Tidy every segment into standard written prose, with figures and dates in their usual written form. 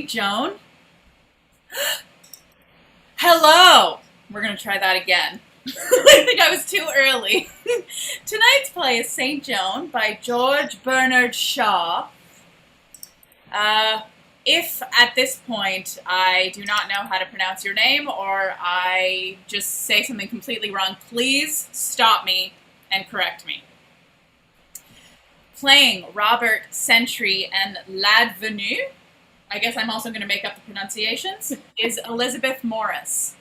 Joan. Hello! We're going to try that again. I think I was too early. Tonight's play is St. Joan by George Bernard Shaw. If at this point I do not know how to pronounce your name or I just say something completely wrong, please stop me and correct me. Playing Robert, Sentry, and Ladvenu, I guess I'm also going to make up the pronunciations, is Elizabeth Morris.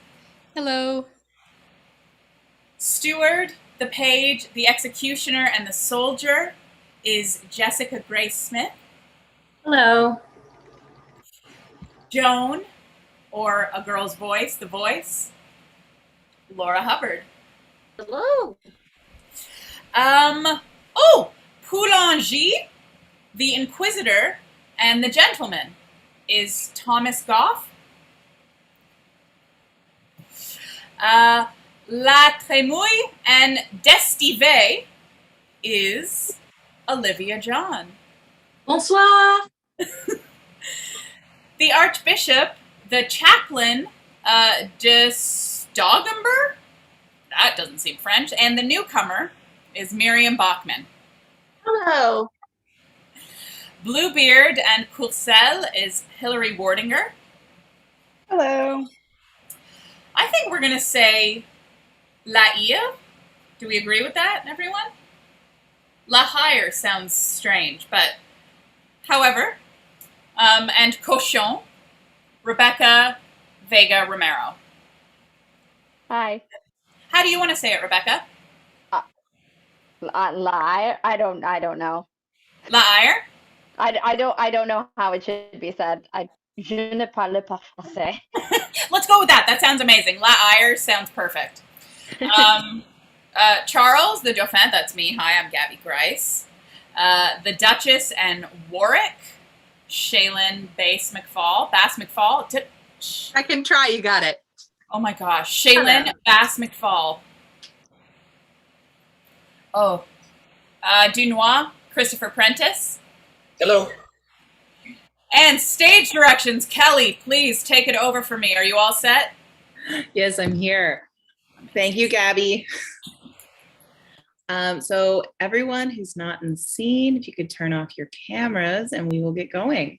Hello. Steward, the page, the executioner, and the soldier is Jessica Grace Smith. Hello. Joan, or A Girl's Voice, the voice, Laura Hubbard. Hello. Poulengey, the Inquisitor, and the gentleman is Thomas Gough. La Trémouille and Destive is Olivia Jon. Bonsoir. The Archbishop, the Chaplain, de Stoggenber? That doesn't seem French. And the newcomer is Miriam Bachman. Hello. Bluebeard and Courcelles is Hilary Wartinger. Hello. I think we're going to say La Ile. Do we agree with that, everyone? La Hire sounds strange, but however. And Cauchon, Rebbekah, Vegao-Romero. Hi. How do you want to say it, Rebbekah? Lie. I don't know. La Hire? I don't know how it should be said. Je ne parle pas français. Let's go with that. That sounds amazing. La Hire sounds perfect. Charles, the Dauphin, that's me. Hi, I'm Gaby Grice. The Duchess and Warwick Shalyn Bass-McFaul. Bass-McFaul. I can try. You got it. Oh my gosh. Shalyn Bass-McFaul. Oh. Dunois, Christopher Prentice. Hello. And stage directions. Kelly, please take it over for me. Are you all set? Yes, I'm here. Thank you, Gaby. So everyone who's not in the scene, if you could turn off your cameras and we will get going.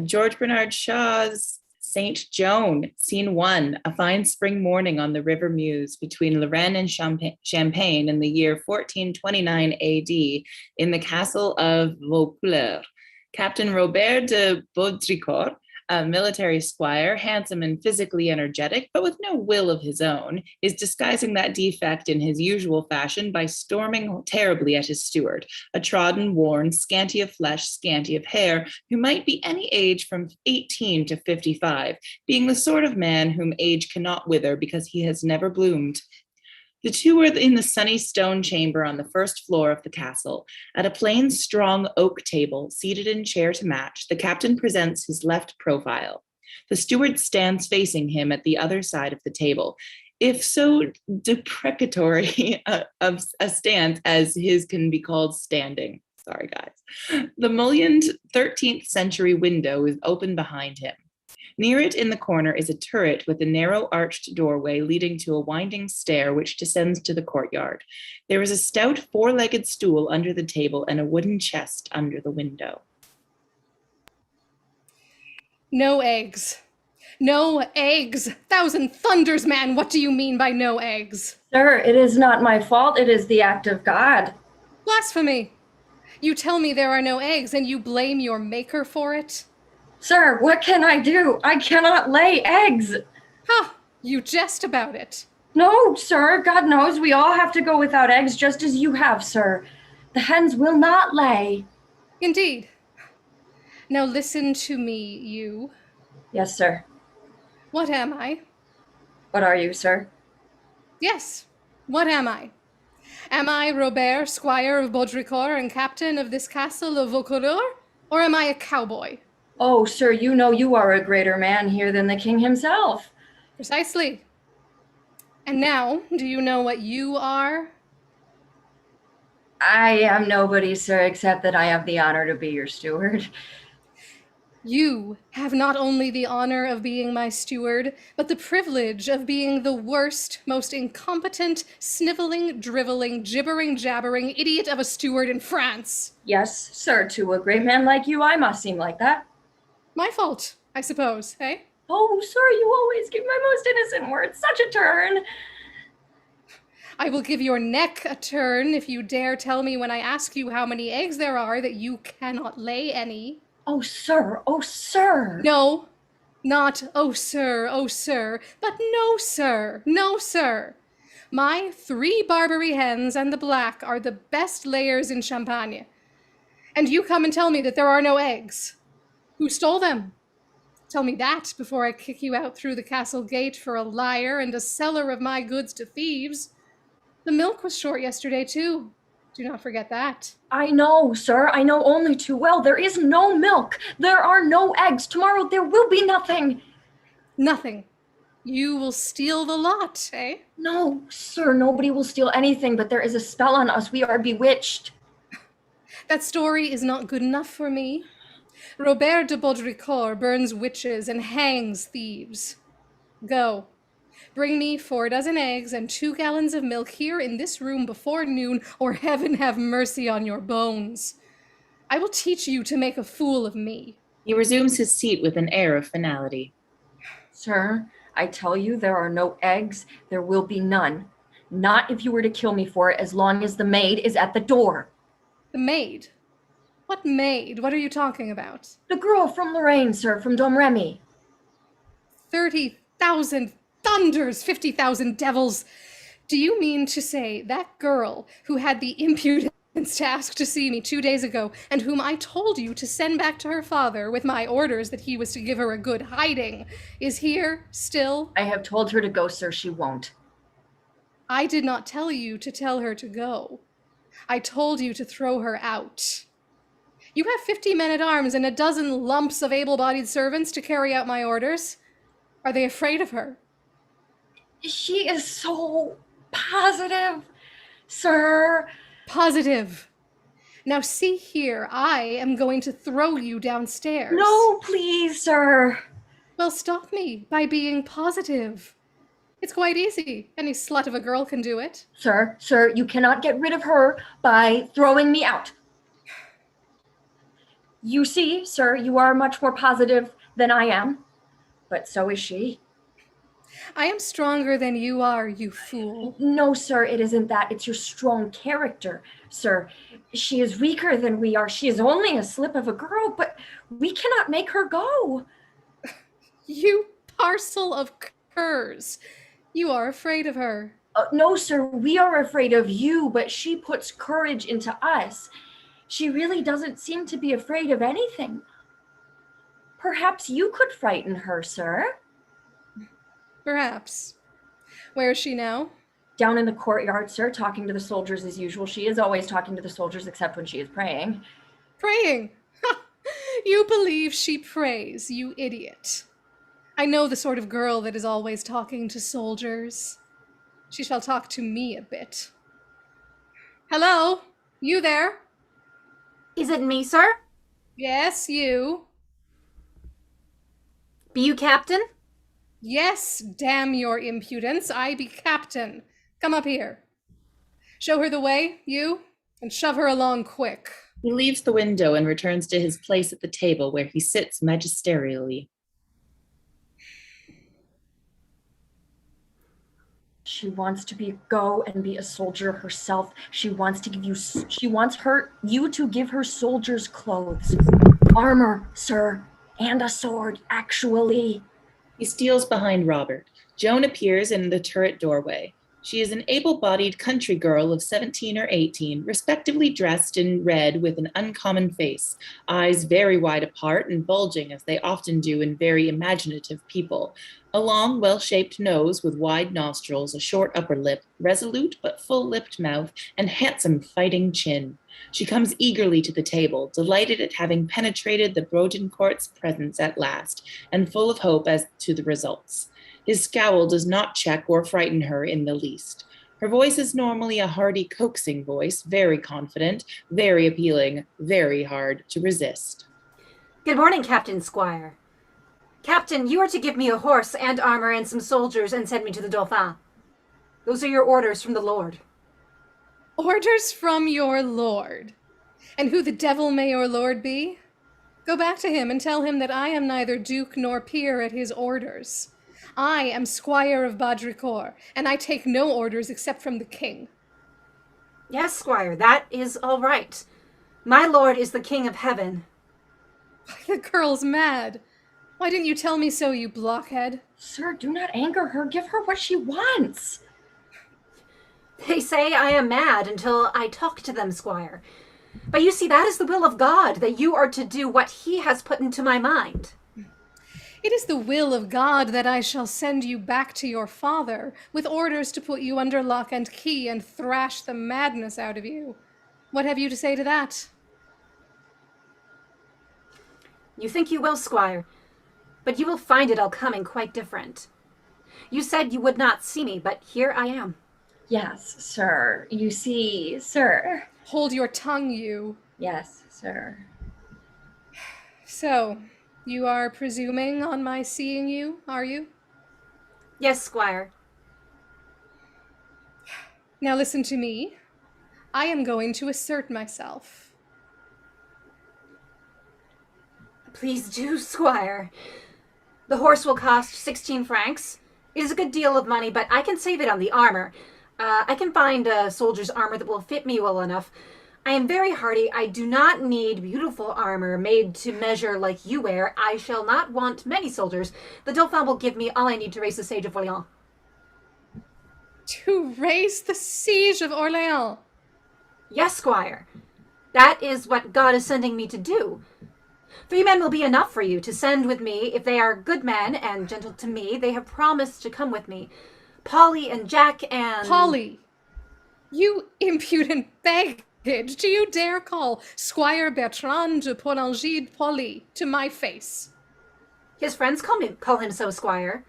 George Bernard Shaw's St. Joan, Scene 1, a fine spring morning on the River Meuse between Lorraine and Champagne in the year 1429 AD in the castle of Vaucouleurs. Captain Robert de Baudricourt, a military squire, handsome and physically energetic, but with no will of his own, is disguising that defect in his usual fashion by storming terribly at his steward, a trodden, worn, scanty of flesh, scanty of hair, who might be any age from 18 to 55, being the sort of man whom age cannot wither because he has never bloomed. The two were in the sunny stone chamber on the first floor of the castle. At a plain, strong oak table, seated in chair to match, the captain presents his left profile. The steward stands facing him at the other side of the table, if so deprecatory of a stance as his can be called standing. Sorry, guys. The mullioned 13th century window is open behind him. Near it in the corner is a turret with a narrow arched doorway leading to a winding stair which descends to the courtyard. There is a stout four-legged stool under the table and a wooden chest under the window. No eggs. No eggs. Thousand thunders, man, what do you mean by no eggs? Sir, it is not my fault. It is the act of God. Blasphemy. You tell me there are no eggs and you blame your maker for it? Sir, what can I do? I cannot lay eggs. Huh, you jest about it. No, sir, God knows we all have to go without eggs just as you have, sir. The hens will not lay. Indeed. Now listen to me, you. Yes, sir. What am I? What are you, sir? Yes, what am I? Am I Robert, squire of Baudricourt and captain of this castle of Vaucouleurs? Or am I a cowboy? Oh, sir, you know you are a greater man here than the king himself. Precisely. And now, do you know what you are? I am nobody, sir, except that I have the honor to be your steward. You have not only the honor of being my steward, but the privilege of being the worst, most incompetent, sniveling, driveling, gibbering, jabbering idiot of a steward in France. Yes, sir, to a great man like you, I must seem like that. My fault, I suppose, eh? Oh, sir, you always give my most innocent words such a turn. I will give your neck a turn if you dare tell me when I ask you how many eggs there are that you cannot lay any. Oh, sir, oh, sir. No, not oh, sir, but no, sir, no, sir. My 3 Barbary hens and the black are the best layers in Champagne. And you come and tell me that there are no eggs. Who stole them? Tell me that before I kick you out through the castle gate for a liar and a seller of my goods to thieves. The milk was short yesterday, too. Do not forget that. I know, sir. I know only too well. There is no milk. There are no eggs. Tomorrow there will be nothing. Nothing. You will steal the lot, eh? No, sir. Nobody will steal anything, but there is a spell on us. We are bewitched. That story is not good enough for me. Robert de Baudricourt burns witches and hangs thieves. Go. Bring me 4 dozen eggs and 2 gallons of milk here in this room before noon, or heaven have mercy on your bones. I will teach you to make a fool of me. He resumes his seat with an air of finality. Sir, I tell you, there are no eggs. There will be none. Not if you were to kill me for it, as long as the maid is at the door. The maid? What maid? What are you talking about? The girl from Lorraine, sir, from Domremy. 30,000 thunders, 50,000 devils. Do you mean to say that girl who had the impudence to ask to see me 2 days ago, and whom I told you to send back to her father with my orders that he was to give her a good hiding, is here still? I have told her to go, sir. She won't. I did not tell you to tell her to go. I told you to throw her out. You have 50 men-at-arms and a dozen lumps of able-bodied servants to carry out my orders. Are they afraid of her? She is so positive, sir. Positive. Now see here, I am going to throw you downstairs. No, please, sir. Well, stop me by being positive. It's quite easy. Any slut of a girl can do it. Sir, you cannot get rid of her by throwing me out. You see, sir, you are much more positive than I am, but so is she. I am stronger than you are, you fool. No, sir, it isn't that. It's your strong character, sir. She is weaker than we are. She is only a slip of a girl, but we cannot make her go. You parcel of curs. You are afraid of her. No, sir, we are afraid of you, but she puts courage into us. She really doesn't seem to be afraid of anything. Perhaps you could frighten her, sir. Perhaps. Where is she now? Down in the courtyard, sir, talking to the soldiers as usual. She is always talking to the soldiers except when she is praying. Praying? You believe she prays, you idiot. I know the sort of girl that is always talking to soldiers. She shall talk to me a bit. Hello? You there? Is it me, sir? Yes, you. Be you captain? Yes, damn your impudence, I be captain. Come up here. Show her the way, you, and shove her along quick. He leaves the window and returns to his place at the table where he sits magisterially. She wants to go and be a soldier herself. She wants to give you, you to give her soldier's clothes. Armor, sir, and a sword, actually. He steals behind Robert. Joan appears in the turret doorway. She is an able-bodied country girl of 17 or 18, respectively dressed in red with an uncommon face, eyes very wide apart and bulging as they often do in very imaginative people, a long, well-shaped nose with wide nostrils, a short upper lip, resolute but full-lipped mouth, and handsome fighting chin. She comes eagerly to the table, delighted at having penetrated the Brodencourt's presence at last, and full of hope as to the results. His scowl does not check or frighten her in the least. Her voice is normally a hearty, coaxing voice, very confident, very appealing, very hard to resist. Good morning, Captain Squire. Captain, you are to give me a horse and armor and some soldiers and send me to the Dauphin. Those are your orders from the Lord. Orders from your lord. And who the devil may your lord be? Go back to him and tell him that I am neither duke nor peer at his orders. I am Squire of Baudricourt, and I take no orders except from the king. Yes, Squire, that is all right. My lord is the King of Heaven. The girl's mad. Why didn't you tell me so, you blockhead? Sir, do not anger her. Give her what she wants. They say I am mad until I talk to them, Squire. But you see, that is the will of God, that you are to do what he has put into my mind. It is the will of God that I shall send you back to your father, with orders to put you under lock and key and thrash the madness out of you. What have you to say to that? You think you will, Squire, but you will find it all coming quite different. You said you would not see me, but here I am. Yes, sir. You see, sir. Hold your tongue, you. Yes, sir. So, you are presuming on my seeing you, are you? Yes, Squire. Now listen to me. I am going to assert myself. Please do, Squire. The horse will cost 16 francs. It is a good deal of money, but I can save it on the armor. I can find a soldier's armor that will fit me well enough. I am very hardy. I do not need beautiful armor made to measure like you wear. I shall not want many soldiers. The Dauphin will give me all I need to raise the siege of Orléans. To raise the siege of Orléans? Yes, Squire. That is what God is sending me to do. 3 men will be enough for you to send with me. If they are good men and gentle to me, they have promised to come with me. Polly and Jack and... Polly! You impudent baggage! Do you dare call Squire Bertrand de Poulengey Polly to my face? His friends call him so, Squire.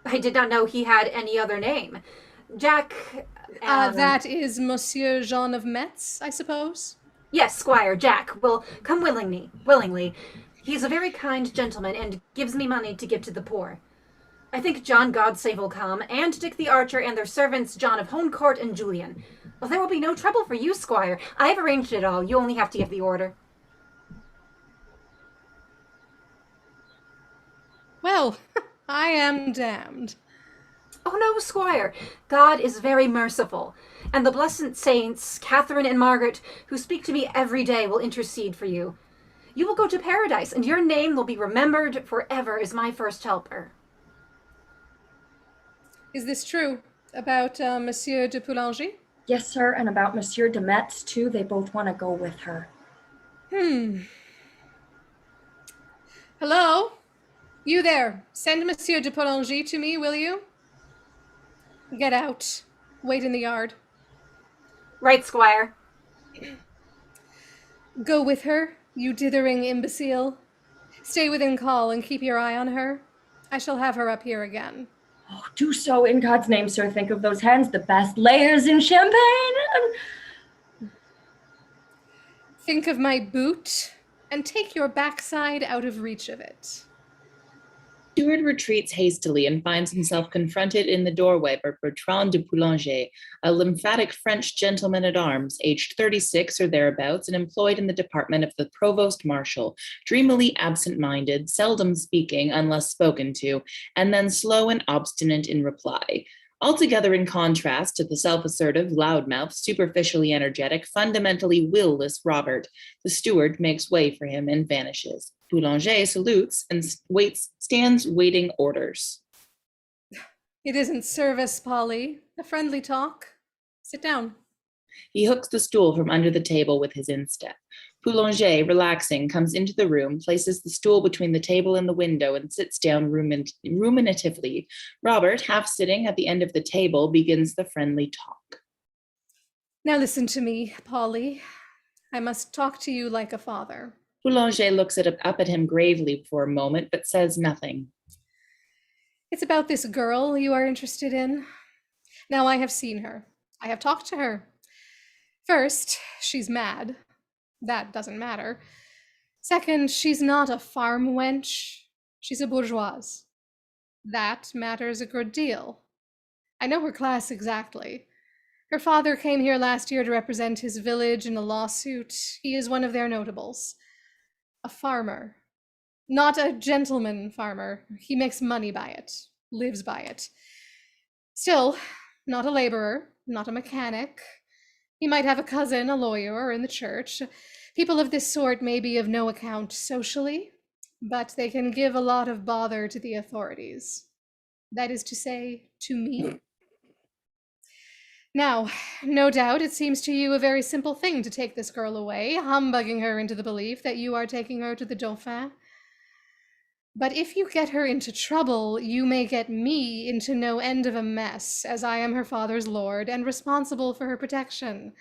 I did not know he had any other name. Jack... that is Monsieur Jean of Metz, I suppose? Yes, Squire, Jack will come willingly. He is a very kind gentleman and gives me money to give to the poor. I think John Godsave will come, and Dick the Archer and their servants, John of Honecourt and Julian. Well, there will be no trouble for you, Squire. I have arranged it all. You only have to give the order. Well, I am damned. Oh no, Squire. God is very merciful, and the blessed saints, Catherine and Margaret, who speak to me every day, will intercede for you. You will go to paradise, and your name will be remembered forever as my first helper. Is this true about Monsieur de Poulengey? Yes, sir, and about Monsieur de Metz, too. They both want to go with her. Hello? You there. Send Monsieur de Poulengey to me, will you? Get out. Wait in the yard. Right, Squire. Go with her, you dithering imbecile. Stay within call and keep your eye on her. I shall have her up here again. Oh, do so in God's name, sir. Think of those hands, the best layers in Champagne. Think of my boot, and take your backside out of reach of it. Steward retreats hastily and finds himself confronted in the doorway by Bertrand de Poulengey, a lymphatic French gentleman-at-arms, aged 36 or thereabouts, and employed in the department of the provost marshal, dreamily absent-minded, seldom speaking unless spoken to, and then slow and obstinate in reply. Altogether in contrast to the self-assertive, loudmouthed, superficially energetic, fundamentally will-less Robert, the steward makes way for him and vanishes. Poulengey salutes and stands waiting orders. It isn't service, Polly. A friendly talk. Sit down. He hooks the stool from under the table with his instep. Poulengey, relaxing, comes into the room, places the stool between the table and the window, and sits down ruminatively. Robert, half sitting at the end of the table, begins the friendly talk. Now listen to me, Polly. I must talk to you like a father. Poulengey looks up at him gravely for a moment, but says nothing. It's about this girl you are interested in. Now I have seen her. I have talked to her. First, she's mad. That doesn't matter. Second, she's not a farm wench. She's a bourgeoise. That matters a good deal. I know her class exactly. Her father came here last year to represent his village in a lawsuit. He is one of their notables. A farmer. Not a gentleman farmer. He makes money by it, lives by it. Still, not a laborer, not a mechanic. He might have a cousin, a lawyer, or in the church. People of this sort may be of no account socially, but they can give a lot of bother to the authorities. That is to say, to me. Now, no doubt it seems to you a very simple thing to take this girl away, humbugging her into the belief that you are taking her to the Dauphin. But if you get her into trouble, you may get me into no end of a mess, as I am her father's lord and responsible for her protection.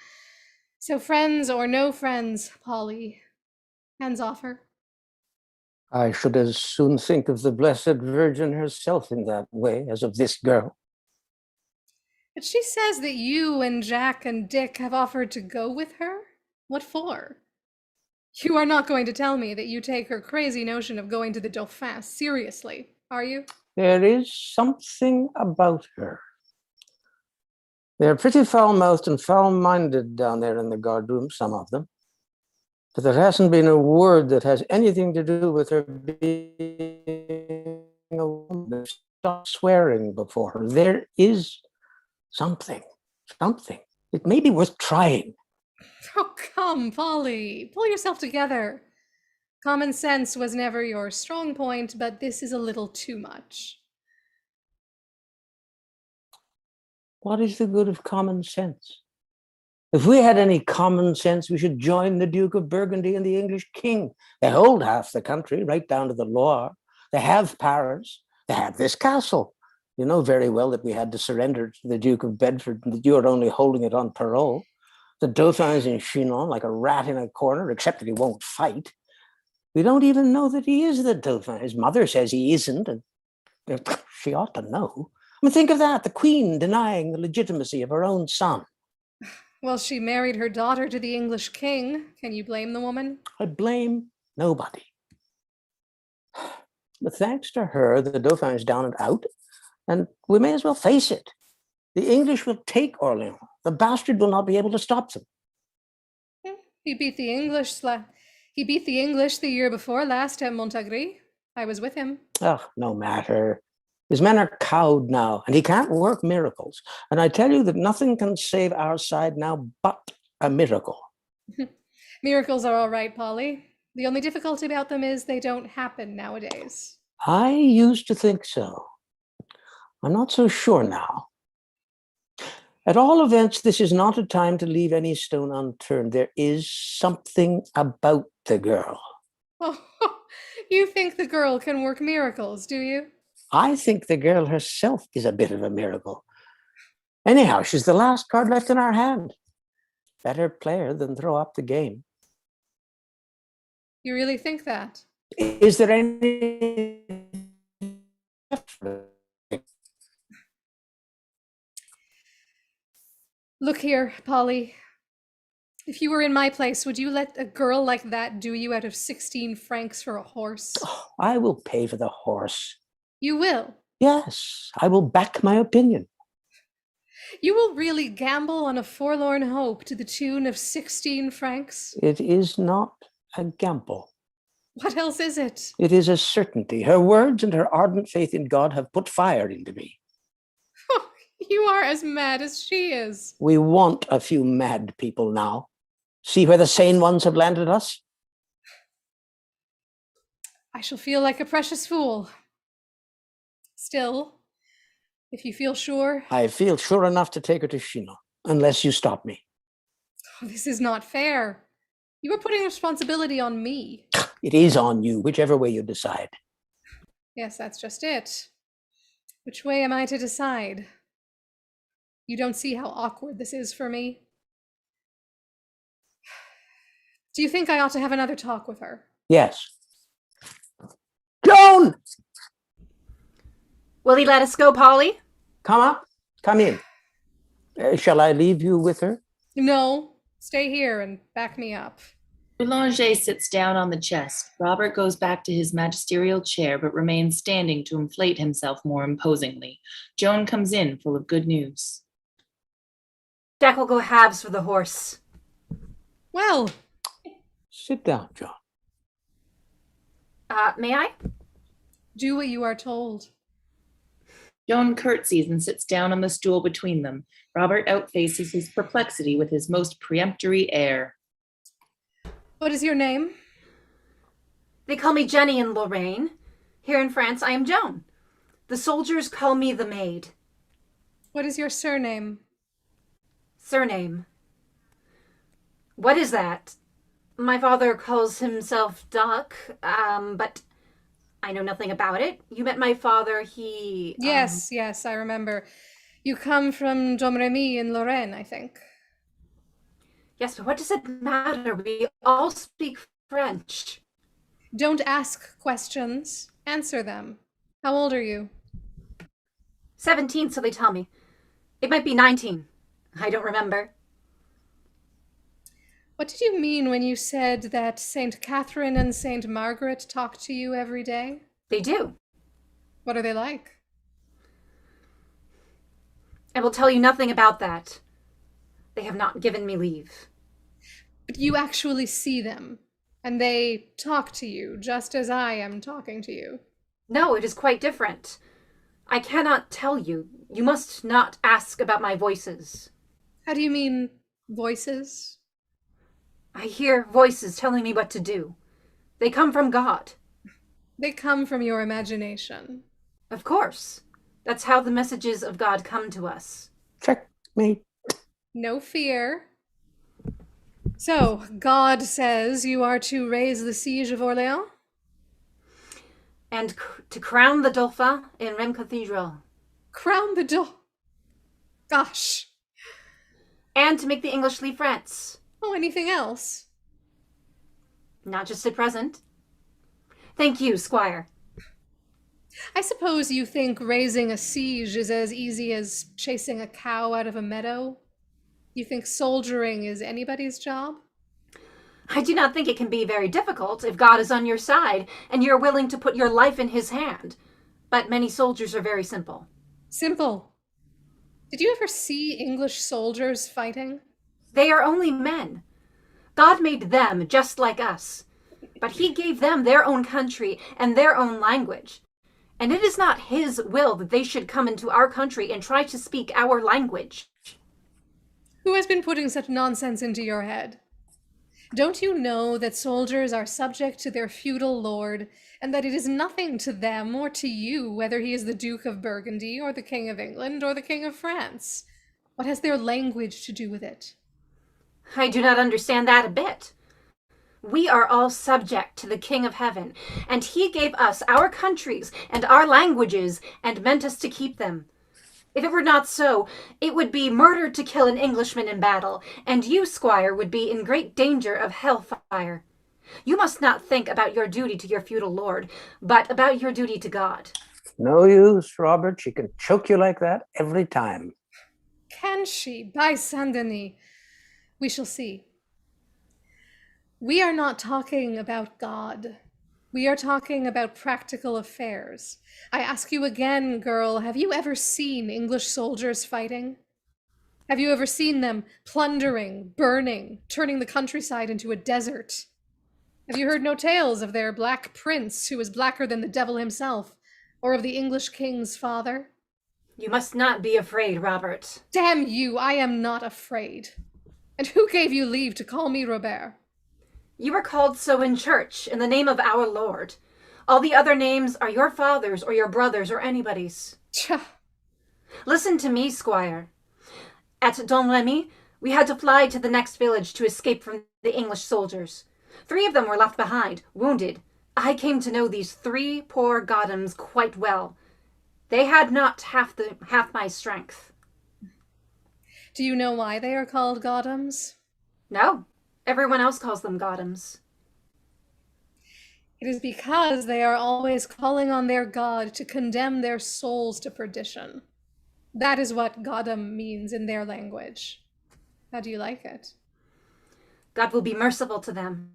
So friends or no friends, Polly, hands off her. I should as soon think of the Blessed Virgin herself in that way as of this girl. But she says that you and Jack and Dick have offered to go with her? What for? You are not going to tell me that you take her crazy notion of going to the Dauphin seriously, are you? There is something about her. They're pretty foul-mouthed and foul-minded down there in the guardroom, some of them. But there hasn't been a word that has anything to do with her being a woman. Stop swearing before her. There is something. It may be worth trying. Oh, come, Polly, pull yourself together. Common sense was never your strong point, but this is a little too much. What is the good of common sense? If we had any common sense, we should join the Duke of Burgundy and the English king. They hold half the country, right down to the Loire. They have Paris. They have this castle. You know very well that we had to surrender to the Duke of Bedford and that you are only holding it on parole. The Dauphin is in Chinon like a rat in a corner, except that he won't fight. We don't even know that he is the Dauphin. His mother says he isn't, and she ought to know. I mean, think of that, the Queen denying the legitimacy of her own son. Well, she married her daughter to the English king. Can you blame the woman? I blame nobody. But thanks to her, the Dauphin is down and out, and we may as well face it. The English will take Orleans. The bastard will not be able to stop them. He beat the English the year before last at Montargis. I was with him. Oh, no matter. His men are cowed now, and he can't work miracles. And I tell you that nothing can save our side now but a miracle. Miracles are all right, Polly. The only difficulty about them is they don't happen nowadays. I used to think so. I'm not so sure now. At all events, this is not a time to leave any stone unturned. There is something about the girl. Oh, you think the girl can work miracles, do you? I think the girl herself is a bit of a miracle. Anyhow, she's the last card left in our hand. Better player than throw up the game. You really think that? Is there any... Look here, Polly. If you were in my place, would you let a girl like that do you out of 16 francs for a horse? Oh, I will pay for the horse. You will? Yes, I will back my opinion. You will really gamble on a forlorn hope to the tune of 16 francs? It is not a gamble. What else is it? It is a certainty. Her words and her ardent faith in God have put fire into me. Oh, you are as mad as she is. We want a few mad people now. See where the sane ones have landed us? I shall feel like a precious fool. Still, if you feel sure... I feel sure enough to take her to Chinon, unless you stop me. Oh, this is not fair. You are putting responsibility on me. It is on you, whichever way you decide. Yes, that's just it. Which way am I to decide? You don't see how awkward this is for me? Do you think I ought to have another talk with her? Yes. Joan! Will he let us go, Polly? Come up. Come in. Shall I leave you with her? No. Stay here and back me up. Poulengey sits down on the chest. Robert goes back to his magisterial chair, but remains standing to inflate himself more imposingly. Joan comes in, full of good news. Jack will go halves for the horse. Well, Sit down, John. May I? do what you are told. Joan curtsies and sits down on the stool between them. Robert outfaces his perplexity with his most peremptory air. What is your name? They call me Jenny in Lorraine. Here in France, I am Joan. The soldiers call me the maid. What is your surname? Surname. What is that? My father calls himself Doc, but I know nothing about it. You met my father, he... Yes, yes, I remember. You come from Domremy in Lorraine, I think. Yes, but what does it matter? We all speak French. Don't ask questions, answer them. How old are you? 17, so they tell me. It might be 19. I don't remember. What did you mean when you said that Saint Catherine and Saint Margaret talk to you every day? They do. What are they like? I will tell you nothing about that. They have not given me leave. But you actually see them, and they talk to you just as I am talking to you. No, it is quite different. I cannot tell you. You must not ask about my voices. How do you mean, voices? I hear voices telling me what to do. They come from God. They come from your imagination. Of course. That's how the messages of God come to us. Checkmate. No fear. So, God says you are to raise the siege of Orléans? And to crown the Dauphin in Rheims Cathedral. Crown the Gosh. And to make the English leave France. Oh, anything else? Not just at present. Thank you, Squire. I suppose you think raising a siege is as easy as chasing a cow out of a meadow? You think soldiering is anybody's job? I do not think it can be very difficult if God is on your side and you're willing to put your life in his hand. But many soldiers are very simple. Simple. Did you ever see English soldiers fighting? They are only men. God made them just like us. But he gave them their own country and their own language. And it is not his will that they should come into our country and try to speak our language. Who has been putting such nonsense into your head? Don't you know that soldiers are subject to their feudal lord, and that it is nothing to them or to you whether he is the Duke of Burgundy or the King of England or the King of France? What has their language to do with it? I do not understand that a bit. We are all subject to the King of Heaven, and he gave us our countries and our languages and meant us to keep them. If it were not so, it would be murder to kill an Englishman in battle, and you, Squire, would be in great danger of hellfire. You must not think about your duty to your feudal lord, but about your duty to God. No use, Robert. She can choke you like that every time. Can she? By Saint Denis. We shall see. We are not talking about God. We are talking about practical affairs. I ask you again, girl, have you ever seen English soldiers fighting? Have you ever seen them plundering, burning, turning the countryside into a desert? Have you heard no tales of their black prince who is blacker than the devil himself, or of the English king's father? You must not be afraid, Robert. Damn you, I am not afraid. And who gave you leave to call me Robert? You were called so in church, in the name of our Lord. All the other names are your father's or your brother's or anybody's. Tch. Listen to me, Squire. At Domremy, we had to fly to the next village to escape from the English soldiers. 3 of them were left behind, wounded. I came to know these 3 poor Godhams quite well. They had not half my strength. Do you know why they are called Godhams? No, everyone else calls them Godhams. It is because they are always calling on their God to condemn their souls to perdition. That is what Godham means in their language. How do you like it? God will be merciful to them.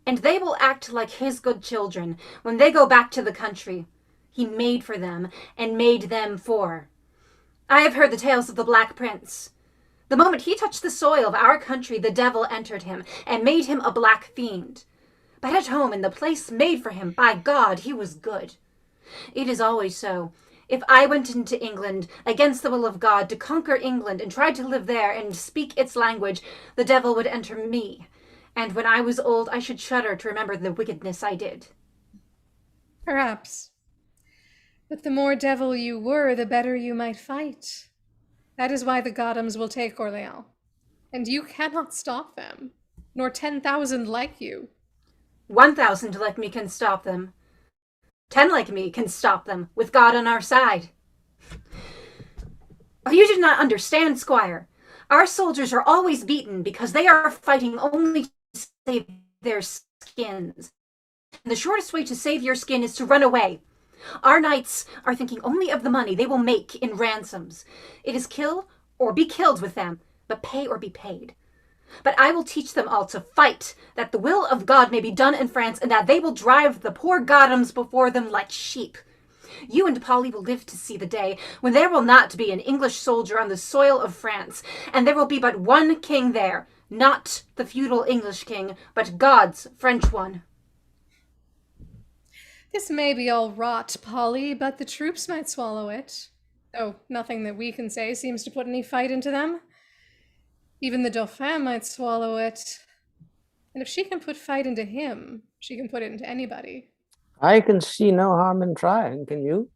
And they will act like his good children when they go back to the country he made for them and made them for. I have heard the tales of the Black Prince. The moment he touched the soil of our country, the devil entered him and made him a black fiend. But at home, in the place made for him by God, he was good. It is always so. If I went into England against the will of God to conquer England and tried to live there and speak its language, the devil would enter me. And when I was old, I should shudder to remember the wickedness I did. Perhaps. But the more devil you were, the better you might fight. That is why the Gothams will take Orleans. And you cannot stop them, nor 10,000 like you. 1,000 like me can stop them. 10 like me can stop them, with God on our side. Oh, you do not understand, Squire. Our soldiers are always beaten because they are fighting only to save their skins. And the shortest way to save your skin is to run away. Our knights are thinking only of the money they will make in ransoms. It is kill or be killed with them, but pay or be paid. But I will teach them all to fight, that the will of God may be done in France, and that they will drive the poor Gothams before them like sheep. You and Polly will live to see the day when there will not be an English soldier on the soil of France, and there will be but one king there, not the feudal English king, but God's French one. This may be all rot, Polly, but the troops might swallow it. Though nothing that we can say seems to put any fight into them. Even the Dauphin might swallow it. And if she can put fight into him, she can put it into anybody. I can see no harm in trying, can you?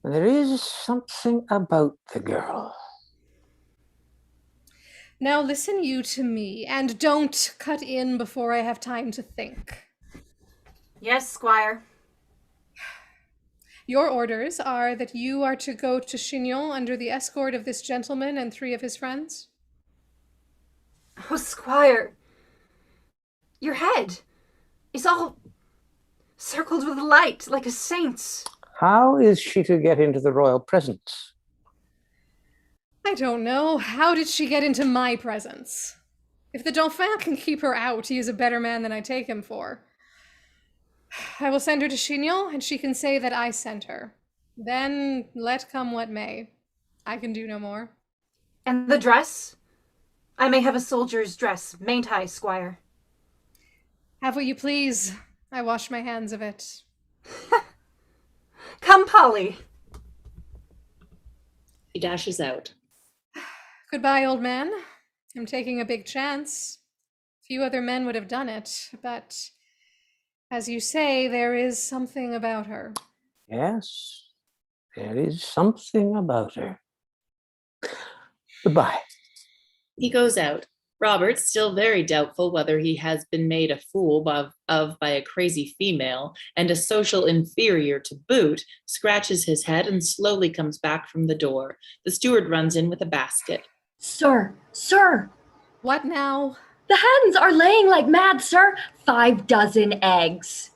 There is something about the girl. Now listen you to me, and don't cut in before I have time to think. Yes, Squire. Your orders are that you are to go to Chinon under the escort of this gentleman and 3 of his friends? Oh, Squire, your head is all circled with light like a saint's. How is she to get into the royal presence? I don't know. How did she get into my presence? If the Dauphin can keep her out, he is a better man than I take him for. I will send her to Chinon, and she can say that I sent her. Then let come what may. I can do no more. And the dress? I may have a soldier's dress, mayn't I, Squire? Have what you please. I wash my hands of it. Come, Polly. He dashes out. Goodbye, old man. I'm taking a big chance. Few other men would have done it, but as you say, there is something about her. Yes, there is something about her. Goodbye. He goes out. Robert, still very doubtful whether he has been made a fool of by a crazy female, and a social inferior to boot, scratches his head and slowly comes back from the door. The steward runs in with a basket. Sir, sir, What now? the hens are laying like mad, sir. 5 dozen eggs.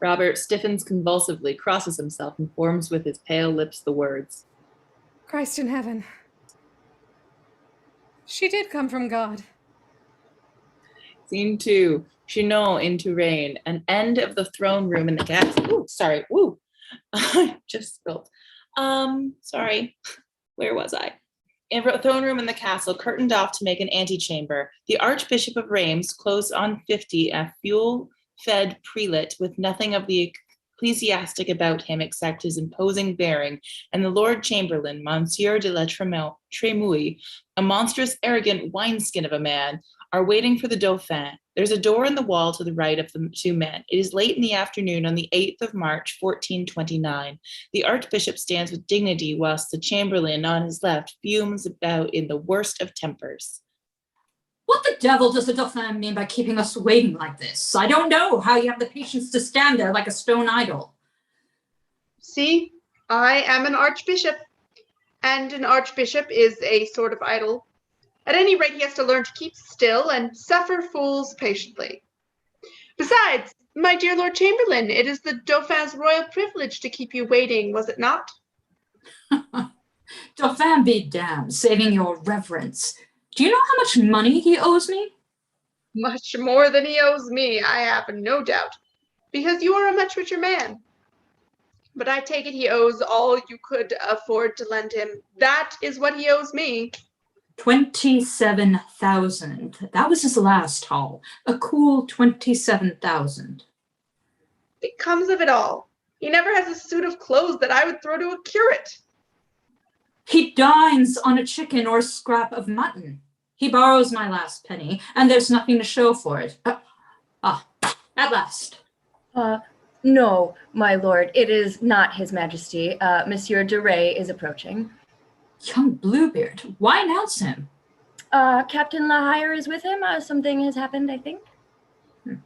Robert stiffens convulsively, crosses himself, and forms with his pale lips the words. Christ in heaven. She did come from God. Scene 2. Chinon in Touraine, an end of the throne room in the castle. Ooh, sorry. Ooh. I just spilled. Sorry. Where was I? In a throne room in the castle, curtained off to make an antechamber. The Archbishop of Reims, close on 50, a fuel-fed prelate with nothing of the ecclesiastic about him except his imposing bearing, and the Lord Chamberlain, Monsieur de la Trémouille, a monstrous, arrogant wineskin of a man, are waiting for the Dauphin. There's a door in the wall to the right of the 2 men. It is late in the afternoon on the 8th of March, 1429. The Archbishop stands with dignity, whilst the Chamberlain on his left fumes about in the worst of tempers. What the devil does the Dauphin mean by keeping us waiting like this? I don't know how you have the patience to stand there like a stone idol. See, I am an archbishop, and an archbishop is a sort of idol. At any rate, he has to learn to keep still and suffer fools patiently. Besides, my dear Lord Chamberlain, it is the Dauphin's royal privilege to keep you waiting, was it not? Dauphin be damned, saving your reverence. Do you know how much money he owes me? Much more than he owes me, I have no doubt, because you are a much richer man. But I take it he owes all you could afford to lend him. That is what he owes me. 27,000. That was his last haul. A cool 27,000. It comes of it all. He never has a suit of clothes that I would throw to a curate. He dines on a chicken or scrap of mutton. He borrows my last penny, and there's nothing to show for it. At last. No, my lord, it is not His Majesty. Monsieur de Ray is approaching. Young Bluebeard, why announce him? Captain Lahire is with him. Something has happened, I think.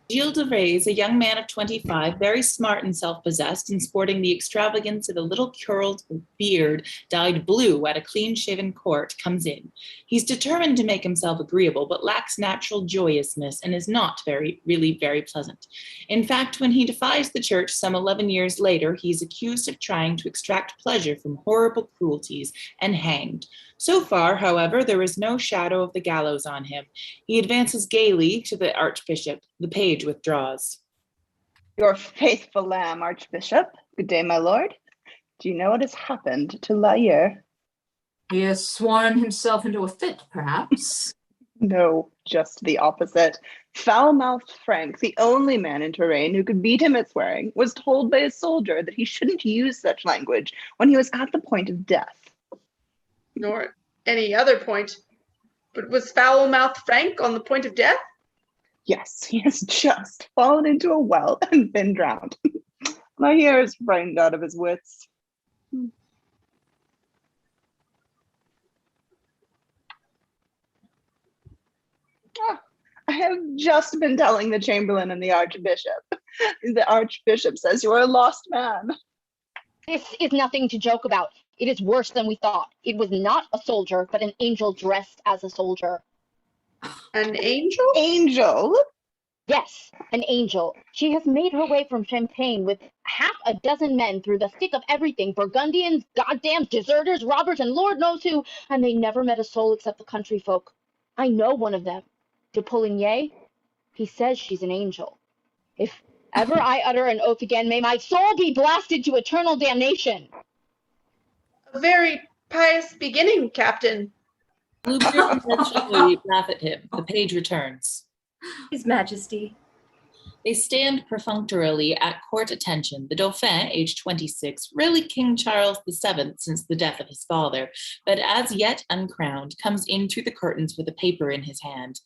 Gilles de Reyes, a young man of 25, very smart and self-possessed, and sporting the extravagance of a little curled beard dyed blue at a clean-shaven court, comes in. He's determined to make himself agreeable, but lacks natural joyousness and is not really very pleasant. In fact, when he defies the church some 11 years later, he's accused of trying to extract pleasure from horrible cruelties and hanged. So far, however, there is no shadow of the gallows on him. He advances gaily to the Archbishop. The page withdraws. Your faithful lamb, Archbishop. Good day, my lord. Do you know what has happened to Lahire? He has sworn himself into a fit, perhaps. No, just the opposite. Foul-mouthed Frank, the only man in Touraine who could beat him at swearing, was told by a soldier that he shouldn't use such language when he was at the point of death. Nor any other point. But was foul-mouthed Frank on the point of death? Yes, he has just fallen into a well and been drowned. Lahire is frightened out of his wits. I have just been telling the Chamberlain and the Archbishop. The Archbishop says you are a lost man. This is nothing to joke about. It is worse than we thought. It was not a soldier, but an angel dressed as a soldier. An angel? Angel? Yes, an angel. She has made her way from Champagne with half a dozen men through the thick of everything. Burgundians, goddamn deserters, robbers, and Lord knows who, and they never met a soul except the country folk. I know one of them. De Poulengey. He says she's an angel. If ever I utter an oath again, may my soul be blasted to eternal damnation. A very pious beginning, Captain. Bluebeard and Hilary laugh at him. The page returns. His Majesty. They stand perfunctorily at court attention. The Dauphin, aged 26, really King Charles VII since the death of his father, but as yet uncrowned, comes in through the curtains with a paper in his hand.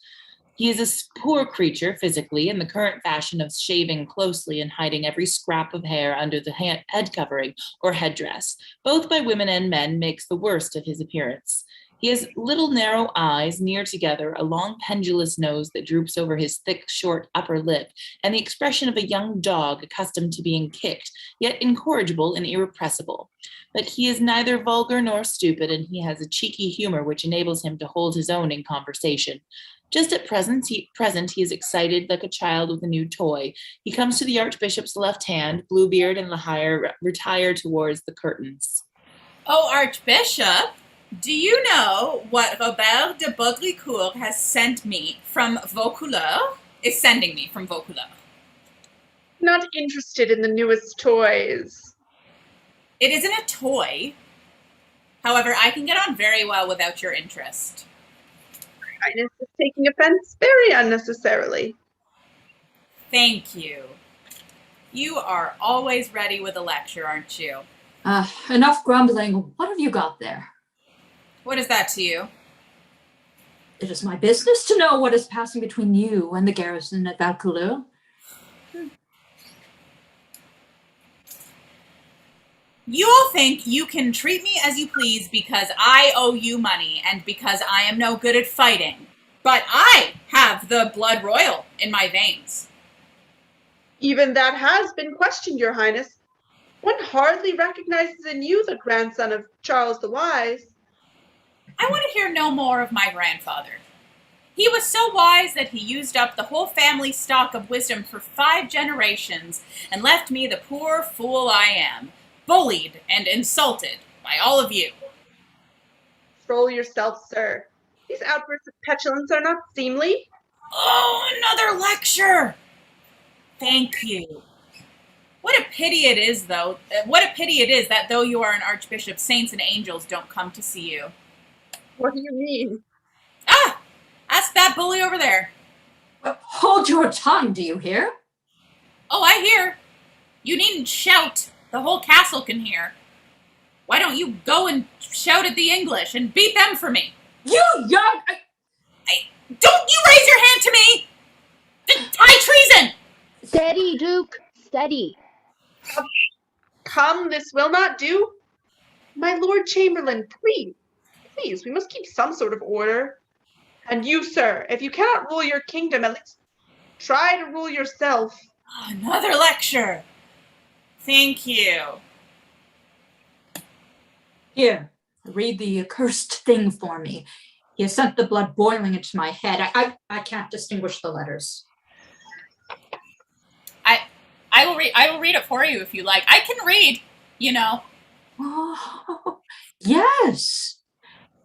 He is a poor creature physically, in the current fashion of shaving closely and hiding every scrap of hair under the head covering or headdress. Both by women and men makes the worst of his appearance. He has little narrow eyes near together, a long pendulous nose that droops over his thick, short upper lip, and the expression of a young dog accustomed to being kicked, yet incorrigible and irrepressible. But he is neither vulgar nor stupid, and he has a cheeky humor which enables him to hold his own in conversation. Just at present, he is excited like a child with a new toy. He comes to the Archbishop's left hand. Bluebeard and Lahire retire towards the curtains. Oh, Archbishop, do you know what Robert de Baudricourt has sent me from Vaucouleurs? Is sending me from Vaucouleurs. Not interested in the newest toys. It isn't a toy. However, I can get on very well without your interest. Highness is taking offense very unnecessarily. Thank you. You are always ready with a lecture, aren't you? Enough grumbling. What have you got there? What is that to you? It is my business to know what is passing between you and the garrison at Vaucouleurs. You all think you can treat me as you please because I owe you money and because I am no good at fighting. But I have the blood royal in my veins. Even that has been questioned, Your Highness. One hardly recognizes in you the grandson of Charles the Wise. I want to hear no more of my grandfather. He was so wise that he used up the whole family stock of wisdom for 5 generations and left me the poor fool I am, bullied and insulted by all of you. Control yourself, sir. These outbursts of petulance are not seemly. Oh, another lecture! Thank you. What a pity it is, though. What a pity it is that though you are an archbishop, saints and angels don't come to see you. What do you mean? Ah! Ask that bully over there. Hold your tongue, do you hear? Oh, I hear. You needn't shout. The whole castle can hear. Why don't you go and shout at the English and beat them for me? You young... Don't you raise your hand to me! High treason! Steady, Duke, steady. Come, this will not do. My Lord Chamberlain, please, we must keep some sort of order. And you, sir, if you cannot rule your kingdom, at least try to rule yourself. Another lecture. Thank you. Here, read the accursed thing for me. He has sent the blood boiling into my head. I can't distinguish the letters. I will read it for you if you like. I can read, you know. Oh, yes.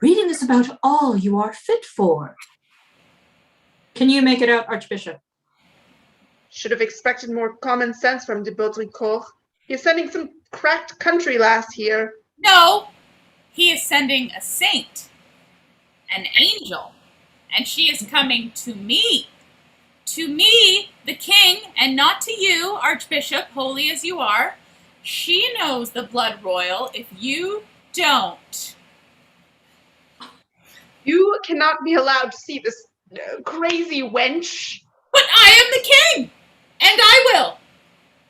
Reading is about all you are fit for. Can you make it out, Archbishop? Should have expected more common sense from de Baudricourt. He is sending some cracked country lass here. No, he is sending a saint, an angel, and she is coming to me. To me, the king, and not to you, Archbishop, holy as you are. She knows the blood royal if you don't. You cannot be allowed to see this crazy wench. But I am the king, and I will.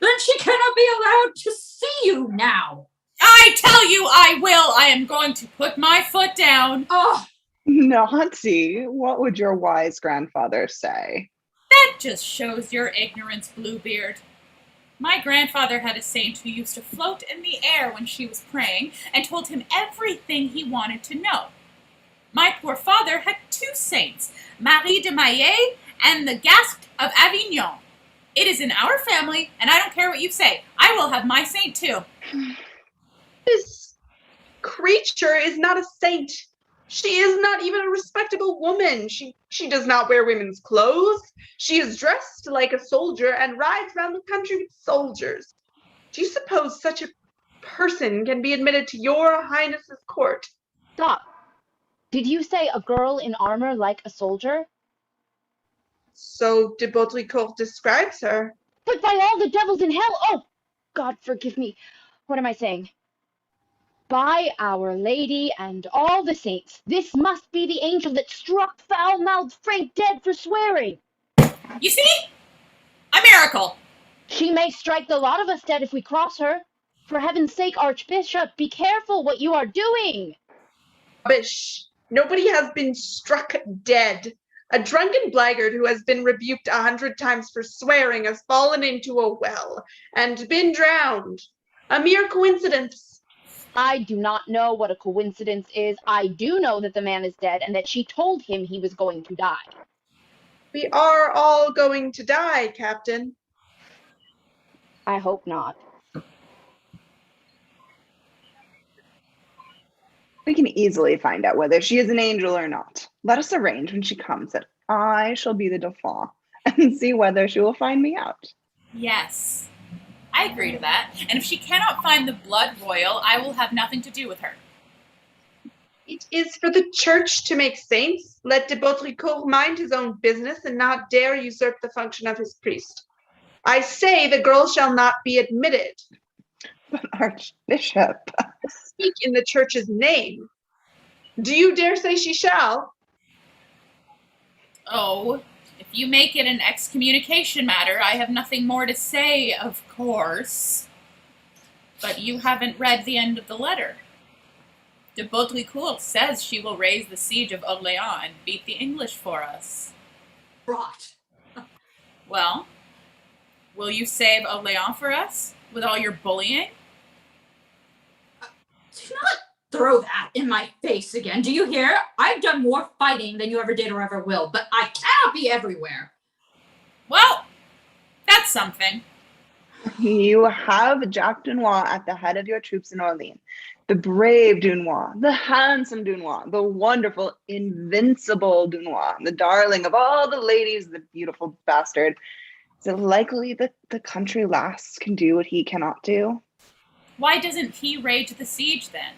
Then she cannot be allowed to see you now. I tell you I will. I am going to put my foot down. Oh, Naughty, what would your wise grandfather say? That just shows your ignorance, Bluebeard. My grandfather had a saint who used to float in the air when she was praying and told him everything he wanted to know. My poor father had two saints, Marie de Maillet and the Gasp of Avignon. It is in our family, and I don't care what you say. I will have my saint too. This creature is not a saint. She is not even a respectable woman. She does not wear women's clothes. She is dressed like a soldier and rides around the country with soldiers. Do you suppose such a person can be admitted to your highness's court? Stop. Did you say a girl in armor like a soldier? So de Baudricourt describes her. But by all the devils in hell, oh, God forgive me. What am I saying? By Our Lady and all the saints, this must be the angel that struck foul-mouthed Frank dead for swearing. You see? A miracle. She may strike the lot of us dead if we cross her. For heaven's sake, Archbishop, be careful what you are doing. Rubbish. Nobody has been struck dead. A drunken blackguard who has been rebuked 100 times for swearing has fallen into a well and been drowned. A mere coincidence. I do not know what a coincidence is. I do know that the man is dead and that she told him he was going to die. We are all going to die, Captain. I hope not. We can easily find out whether she is an angel or not. Let us arrange when she comes that I shall be the Dauphin and see whether she will find me out. Yes, I agree to that. And if she cannot find the blood royal, I will have nothing to do with her. It is for the church to make saints. Let de Baudricourt mind his own business and not dare usurp the function of his priest. I say the girl shall not be admitted. But Archbishop... Speak in the church's name. Do you dare say she shall? Oh, if you make it an excommunication matter, I have nothing more to say, of course. But you haven't read the end of the letter. De Baudricourt says she will raise the siege of Orleans and beat the English for us. rot. Well, will you save Orleans for us with all your bullying? Do not throw that in my face again. Do you hear? I've done more fighting than you ever did or ever will, but I cannot be everywhere. Well, that's something. You have Jacques Dunois at the head of your troops in Orleans. The brave Dunois, the handsome Dunois, the wonderful, invincible Dunois, the darling of all the ladies, the beautiful bastard. Is it likely that the country lass can do what he cannot do? Why doesn't he rage the siege then?